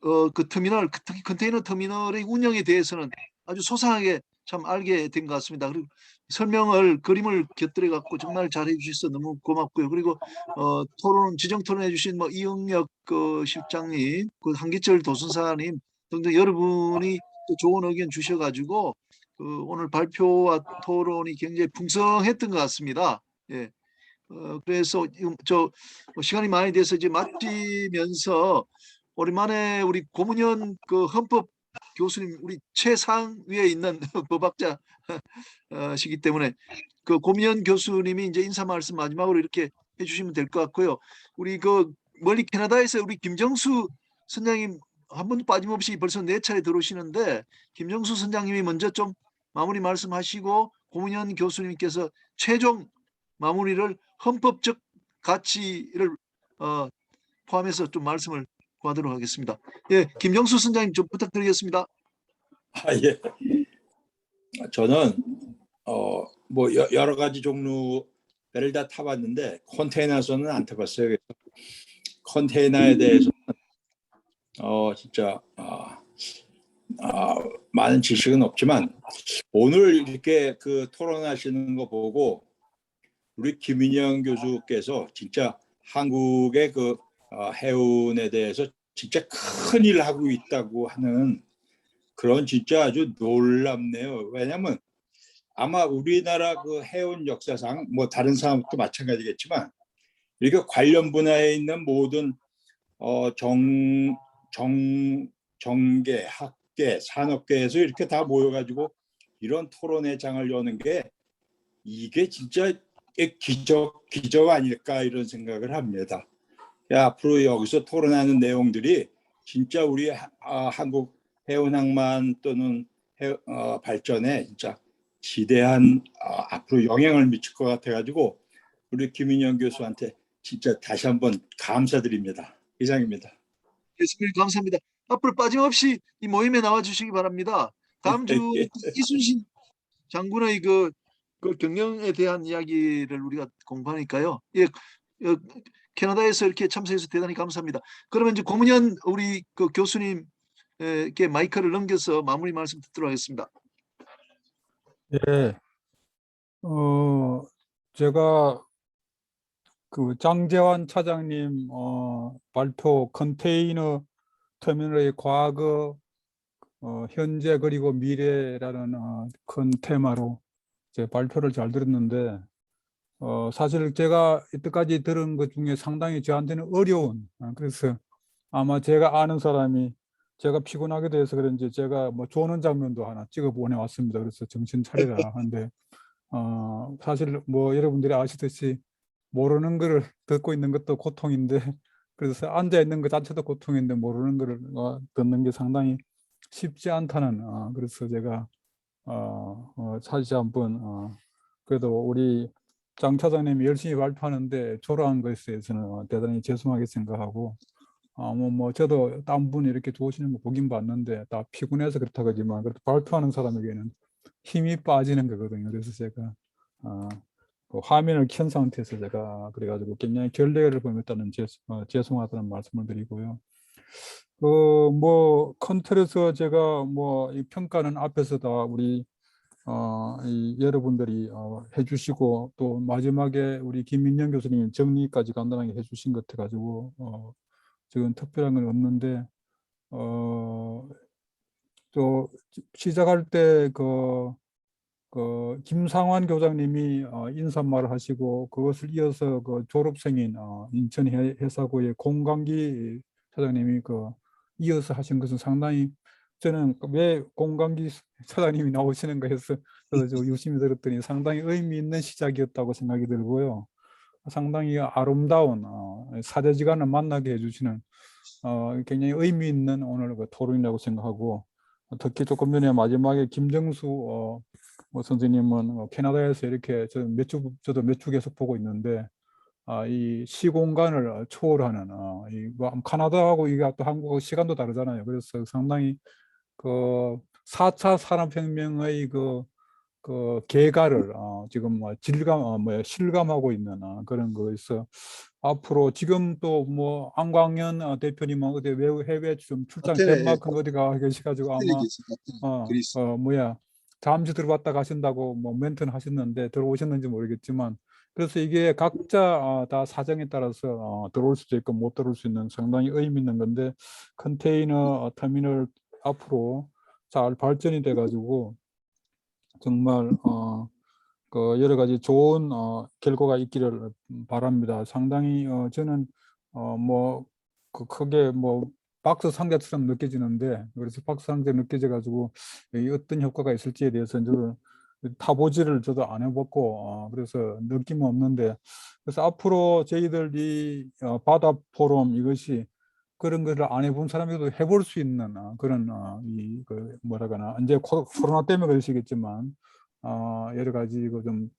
그 터미널, 특히 컨테이너 터미널의 운영에 대해서는 아주 소상하게 참 알게 된 것 같습니다. 그리고 설명을, 그림을 곁들여 갖고 정말 잘 해주셔서 너무 고맙고요. 그리고 토론, 지정 토론해 주신 뭐 이영혁 그 실장님, 그 한기철 도순사님 등등 여러분이 또 좋은 의견 주셔가지고 오늘 발표와 토론이 굉장히 풍성했던 것 같습니다. 예. 그래서 시간이 많이 돼서 이제 마치면서 오랜만에 우리 고문현 그 헌법 교수님, 우리 최상위에 있는 법학자시기 때문에 그 고문현 교수님이 이제 인사 말씀 마지막으로 이렇게 해주시면 될 것 같고요. 우리 그 멀리 캐나다에서 우리 김정수 선장님 한 번도 빠짐없이 벌써 4차례 들어오시는데, 김정수 선장님이 먼저 좀 마무리 말씀하시고 고문현 교수님께서 최종 마무리를 헌법적 가치를 포함해서 좀 말씀을 구하도록 하겠습니다. 예, 김정수 선장님 좀 부탁드리겠습니다. 예. 저는 뭐 여러 가지 종류 배를 다 타봤는데 컨테이너선은 안 타봤어요. 그래서 컨테이너에 대해서 진짜 많은 지식은 없지만 오늘 이렇게 그 토론하시는 거 보고 우리 김인영 교수께서 진짜 한국의 그 해운에 대해서 진짜 큰 일 하고 있다고 하는 그런 진짜 아주 놀랍네요. 왜냐하면 아마 우리나라 그 해운 역사상 뭐 다른 사람도 마찬가지겠지만 이렇게 관련 분야에 있는 모든 정계, 학계, 산업계에서 이렇게 다 모여가지고 이런 토론회 장을 여는 게 이게 진짜 기적 아닐까 이런 생각을 합니다. 앞으로 여기서 토론하는 내용들이 진짜 우리 한국 해운항만 또는 발전에 진짜 지대한 앞으로 영향을 미칠 것 같아가지고 우리 김인영 교수한테 진짜 다시 한번 감사드립니다. 이상입니다. 예, 감사합니다. 앞으로 빠짐없이 이 모임에 나와주시기 바랍니다. 다음 주 이순신 장군의 그 경영에 대한 이야기를 우리가 공부하니까요. 예, 캐나다에서 이렇게 참석해서 대단히 감사합니다. 그러면 이제 고문현 우리 그 교수님께 마이크를 넘겨서 마무리 말씀 듣도록 하겠습니다. 예, 제가 그 장재환 차장님 발표 컨테이너 터미널의 과거, 현재 그리고 미래라는 큰 테마로 제 발표를 잘 들었는데 사실 제가 이때까지 들은 것 중에 상당히 저한테는 어려운, 그래서 아마 제가 아는 사람이 제가 피곤하게 돼서 그런지 제가 뭐 조는 장면도 하나 찍어 보내왔습니다. 그래서 정신 차리라 하는데 사실 뭐 여러분들이 아시듯이 모르는 거를 듣고 있는 것도 고통인데, 그래서 앉아 있는 것 자체도 고통인데 모르는 거를 듣는 게 상당히 쉽지 않다는 그래서 제가 다시 한번 그래도 우리 장 차장님이 열심히 발표하는데 초라한 것에 대해서는 대단히 죄송하게 생각하고 뭐 저도 딴 분이 이렇게 좋으시는 거 보긴 봤는데 다 피곤해서 그렇다고 하지만 그래도 발표하는 사람에게는 힘이 빠지는 거거든요. 그래서 제가 그 화면을 켠 상태에서 제가 그래가지고 굉장히 결례를 범했다는 죄송하다는 말씀을 드리고요. 뭐 컨트롤에서 제가 뭐 이 평가는 앞에서 다 우리 여러분들이 해주시고 또 마지막에 우리 김민영 교수님 정리까지 간단하게 해주신 것 같아가지고 지금 특별한 건 없는데 또 시작할 때 그 김상환 교장님이 인사말을 하시고 그것을 이어서 그 졸업생인 인천 해사고의 공강기 차장님이 이어서 하신 것은 상당히 저는 왜 공강기 차장님이 나오시는가 해서 저도 유심히 들었더니 상당히 의미 있는 시작이었다고 생각이 들고요. 상당히 아름다운 사제지간을 만나게 해주시는 굉장히 의미 있는 오늘 그 토론이라고 생각하고, 특히 조금 전에 마지막에 김정수 뭐 선생님은 캐나다에서 이렇게 저도 몇 주 계속 보고 있는데 이 시공간을 초월하는 뭐 카나다하고 이게 또 한국하고 시간도 다르잖아요. 그래서 상당히 그 4차 산업혁명의 그 개가를 지금 실감하고 있는 그런 거에서 앞으로 지금 또 뭐 안광현 대표님은 어디 해외 좀 출장 덴마크 어디 가 계셔가지고 아마 잠시 들어왔다 가신다고 뭐 멘트는 하셨는데 들어오셨는지 모르겠지만 그래서 이게 각자 다 사정에 따라서 들어올 수도 있고 못 들어올 수 있는 상당히 의미 있는 건데 컨테이너 터미널 앞으로 잘 발전이 돼 가지고 정말 그 여러 가지 좋은 결과가 있기를 바랍니다. 상당히 저는 뭐 크게 뭐 박스 상자처럼 느껴지는데 그래서 박스 상자 느껴져 가지고 어떤 효과가 있을지에 대해서 저는 타보지를 저도 안 해봤고 그래서 느낌은 없는데 그래서 앞으로 저희들이 바다 포럼 이것이 그런 것을 안 해본 사람이도 해볼 수 있는 그런 그 뭐라거나 이제 코로나 때문에 그러시겠지만 여러 가지 이거 좀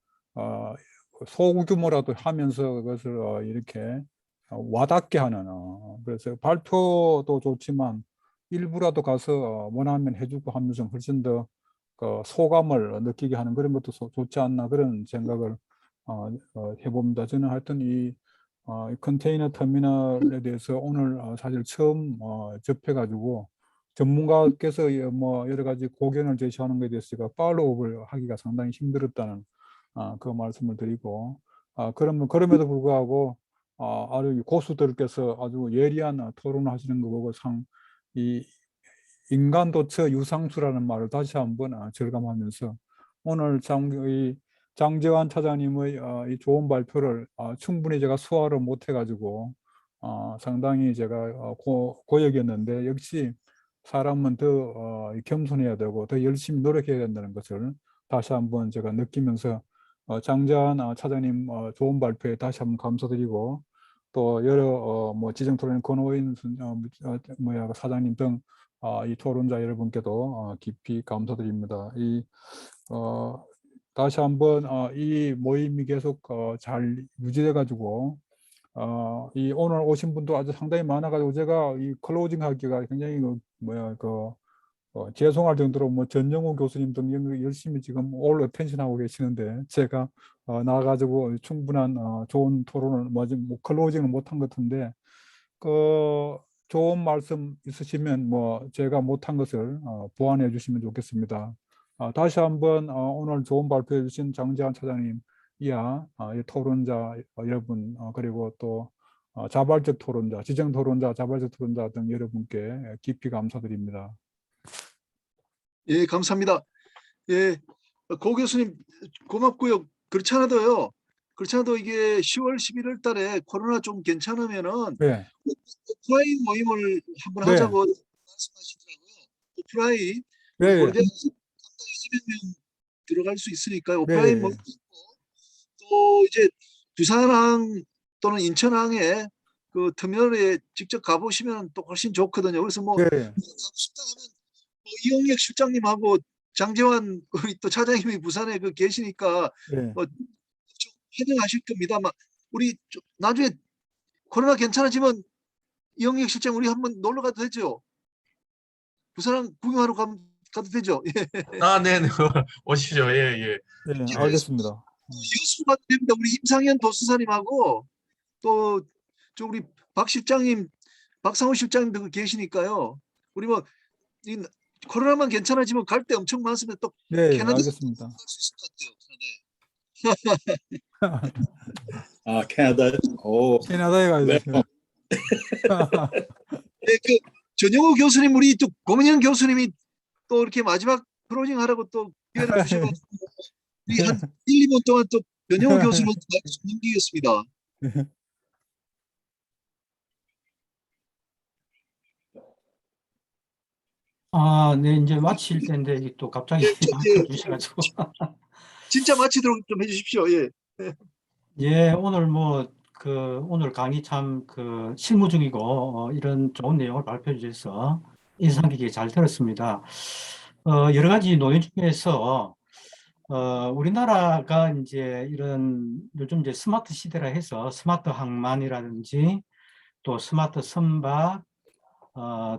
소규모라도 하면서 그것을 이렇게 와닿게 하는 그래서 발표도 좋지만 일부라도 가서 원하면 해주고 하면서 훨씬 더 소감을 느끼게 하는 그런 것도 좋지 않나 그런 생각을 해봅니다. 저는 하여튼 이 컨테이너 터미널에 대해서 오늘 사실 처음 접해가지고 전문가께서 뭐 여러 가지 고견을 제시하는 것에 대해서 제가 팔로우업을 하기가 상당히 힘들었다는 그 말씀을 드리고 그럼에도 불구하고 아주 고수들께서 아주 예리한 토론을 하시는 거 보고 이 인간도처 유상수라는 말을 다시 한번 절감하면서 오늘 장재환 차장님의 이 좋은 발표를 충분히 제가 소화를 못 해가지고 상당히 제가 고역이었는데 역시 사람은 더 겸손해야 되고 더 열심히 노력해야 된다는 것을 다시 한번 제가 느끼면서 장재환 차장님 좋은 발표에 다시 한번 감사드리고 또 여러 뭐 지정토론 권오인 사장님 등 이 토론자 여러분께도 깊이 감사드립니다. 다시 한번 이 모임이 계속 잘 유지돼 가지고 이 오늘 오신 분도 아주 상당히 많아 가지고 제가 이 클로징 하기가 굉장히 죄송할 정도로 뭐 전영우 교수님 등 열심히 지금 올 어텐션 하고 계시는데 제가 나가지고 충분한 좋은 토론을 뭐 클로징을 못한 것 같은데 좋은 말씀 있으시면 뭐 제가 못한 것을 보완해 주시면 좋겠습니다. 다시 한번 오늘 좋은 발표해 주신 장재환 차장님 이하 토론자 여러분 그리고 또 자발적 토론자, 지정 토론자, 자발적 토론자 등 여러분께 깊이 감사드립니다. 예, 감사합니다. 예, 고 교수님 고맙고요. 그렇지 않아도 이게 10월 11월 달에 코로나 좀 괜찮으면은 네. 오프라인 모임을 한번 네. 하자고 말씀하시더라고요. 오프라인 네. 올해는 20명 들어갈 수 있으니까 오프라인 네. 모임 또 이제 부산항 또는 인천항에 그 터미널에 직접 가보시면 또 훨씬 좋거든요. 그래서 뭐 네. 가고 싶다 하면 이용혁 실장님하고 장재환 우리 또 차장님이 부산에 계시니까 네. 환영하실 겁니다. 우리 나중에 코로나 괜찮아지면 이용혁 실장 우리 한번 놀러 가도 되죠? 부산 구경하러 가도 되죠? 예. 네네. 오십시오. 예. 네, 알겠습니다. 여수로 가도 됩니다. 우리 임상현 도수사님하고 또 우리 박 실장님, 박상호 실장님도 계시니까요. 우리 뭐 코로나만 괜찮아지면 갈 데 엄청 많습니다. 또 네, 캐나다 알겠습니다. 갈수 있을 것 같아요. 캐나다. 캐나다에 가야 네. 돼요. 네, 전영우 교수님, 우리 또 고민현 교수님이 또 이렇게 마지막 클로징 하라고 또 기회를 주시고 우리 한 1, 2분 동안 또 전영우 교수님 넘기겠습니다. 네, 이제 마칠 때인데 또 갑자기 마이크를 주셔가지고. 진짜 마치도록 좀 해주십시오. 예. 예, 오늘 오늘 강의 참 실무적이고 이런 좋은 내용을 발표해 주셔서 인상 깊게 잘 들었습니다. 여러 가지 논의 중에서 우리나라가 이제 이런 요즘 이제 스마트 시대라 해서 스마트 항만이라든지 또 스마트 선박,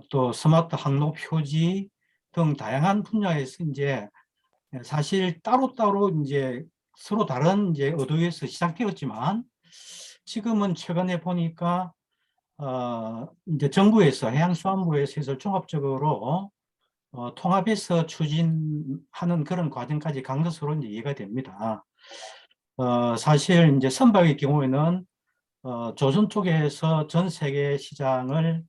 또 스마트 항로 표지 등 다양한 분야에서 이제 사실 따로따로 이제 서로 다른 이제 의도에서 시작되었지만 지금은 최근에 보니까 이제 정부에서 해양수산부에서 해서 종합적으로 통합해서 추진하는 그런 과정까지 간 것으로 이제 이해가 됩니다. 사실 이제 선박의 경우에는 조선 쪽에서 전 세계 시장을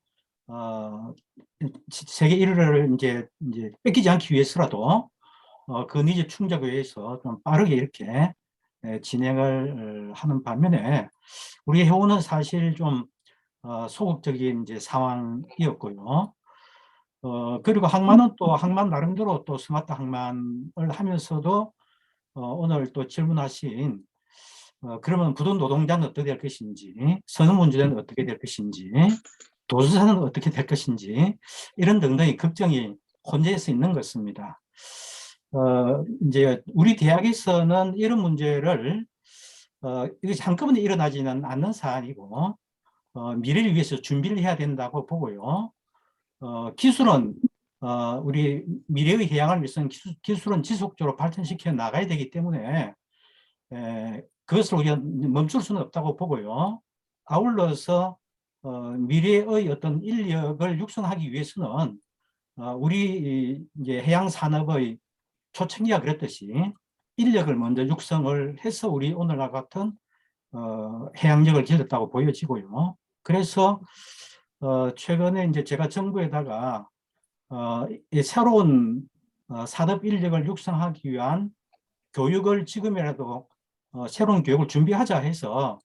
세계 1위를 이제 뺏기지 않기 위해서라도 그 니즈 충족을 위해서 좀 빠르게 이렇게 진행을 하는 반면에 우리 해운은 사실 좀 소극적인 이제 상황이었고요. 그리고 항만은 또 항만 나름대로 또 스마트 항만을 하면서도 오늘 또 질문하신 그러면 부돈 노동자는 어떻게 될 것인지, 선후문제는 어떻게 될 것인지, 도수사는 어떻게 될 것인지 이런 등등의 걱정이 혼재해서 있는 것입니다. 이제 우리 대학에서는 이런 문제를 이것이 한꺼번에 일어나지는 않는 사안이고 미래를 위해서 준비를 해야 된다고 보고요. 기술은 우리 미래의 해양을 위해서는 기술은 지속적으로 발전시켜 나가야 되기 때문에 그것을 우리가 멈출 수는 없다고 보고요. 아울러서 미래의 어떤 인력을 육성하기 위해서는 우리 이제 해양 산업의 초창기가 그랬듯이 인력을 먼저 육성을 해서 우리 오늘과 같은 해양력을 길렀다고 보여지고요. 그래서 최근에 이제 제가 정부에다가 이 새로운 산업 인력을 육성하기 위한 교육을 지금이라도 새로운 교육을 준비하자 해서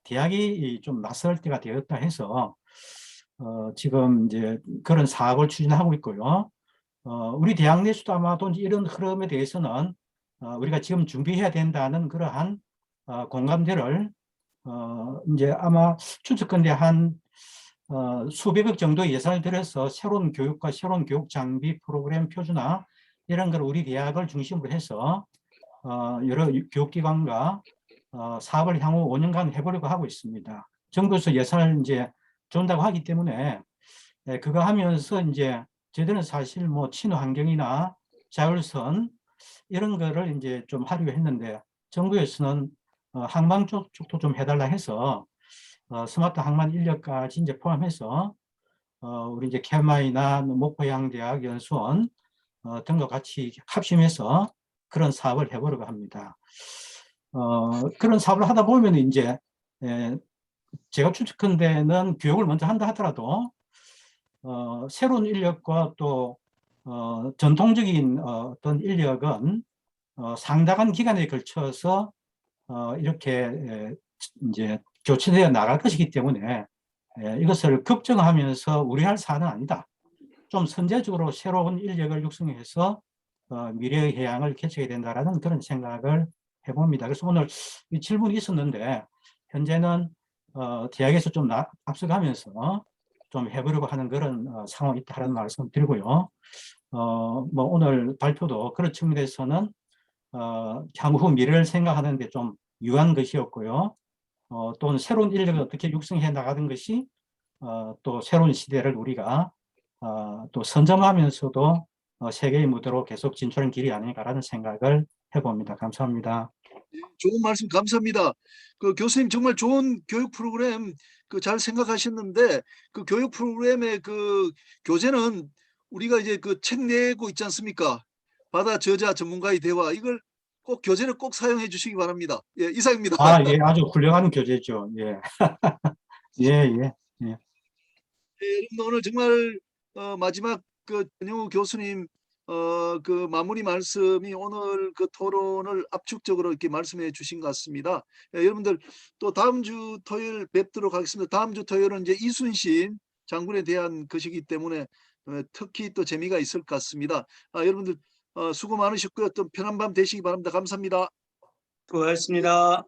대학이 좀 나설 때가 되었다 해서 지금 이제 그런 사업을 추진하고 있고요. 우리 대학 내에서도 아마도 이런 흐름에 대해서는 우리가 지금 준비해야 된다는 그러한 공감대를 이제 아마 추측컨대 한 수백억 정도 예산을 들여서 새로운 교육과 새로운 교육 장비 프로그램 표준화 이런 걸 우리 대학을 중심으로 해서 여러 교육기관과 사업을 향후 5년간 해보려고 하고 있습니다. 정부에서 예산을 이제 준다고 하기 때문에 그거 하면서 이제 저희들은 사실 뭐 친환경이나 자율선 이런 거를 이제 좀 하려고 했는데 정부에서는 항만 쪽도 좀 해달라 해서 스마트 항만 인력까지 이제 포함해서 우리 이제 KMI나 목포해양대학 연수원 등과 같이 합심해서 그런 사업을 해보려고 합니다. 그런 사업을 하다 보면 이제 제가 추측컨대는 교육을 먼저 한다 하더라도 새로운 인력과 또 전통적인 어떤 인력은 상당한 기간에 걸쳐서 이렇게 이제 교체되어 나갈 것이기 때문에 이것을 걱정하면서 우려할 사안은 아니다. 좀 선제적으로 새로운 인력을 육성해서 미래의 해양을 개척해야 된다라는 그런 생각을 해봅니다. 그래서 오늘 이 질문이 있었는데 현재는 대학에서 좀 앞서가면서 좀 해보려고 하는 그런 상황이 있다는 말씀 드리고요. 뭐 오늘 발표도 그런 측면에서는 향후 미래를 생각하는데 좀 유한 것이었고요. 또는 새로운 인력을 어떻게 육성해 나가는 것이 또 새로운 시대를 우리가 또 선점하면서도 세계의 무대로 계속 진출하는 길이 아닌가라는 생각을 해봅니다. 감사합니다. 좋은 말씀 감사합니다. 그 교수님 정말 좋은 교육 프로그램 그 잘 생각하셨는데 그 교육 프로그램의 그 교재는 우리가 이제 그 책 내고 있지 않습니까? 바다 저자 전문가의 대화 이걸 꼭 교재를 꼭 사용해 주시기 바랍니다. 예, 이상입니다. 예, 아주 훌륭한 교재죠. 예. 예, 예, 예. 예, 오늘 정말 마지막 그 전용우 교수님 그 마무리 말씀이 오늘 그 토론을 압축적으로 이렇게 말씀해 주신 것 같습니다. 예, 여러분들 또 다음 주 토요일 뵙도록 하겠습니다. 다음 주 토요일은 이제 이순신 장군에 대한 것이기 때문에 특히 또 재미가 있을 것 같습니다. 여러분들 수고 많으셨고요. 또 편한 밤 되시기 바랍니다. 감사합니다. 고맙습니다.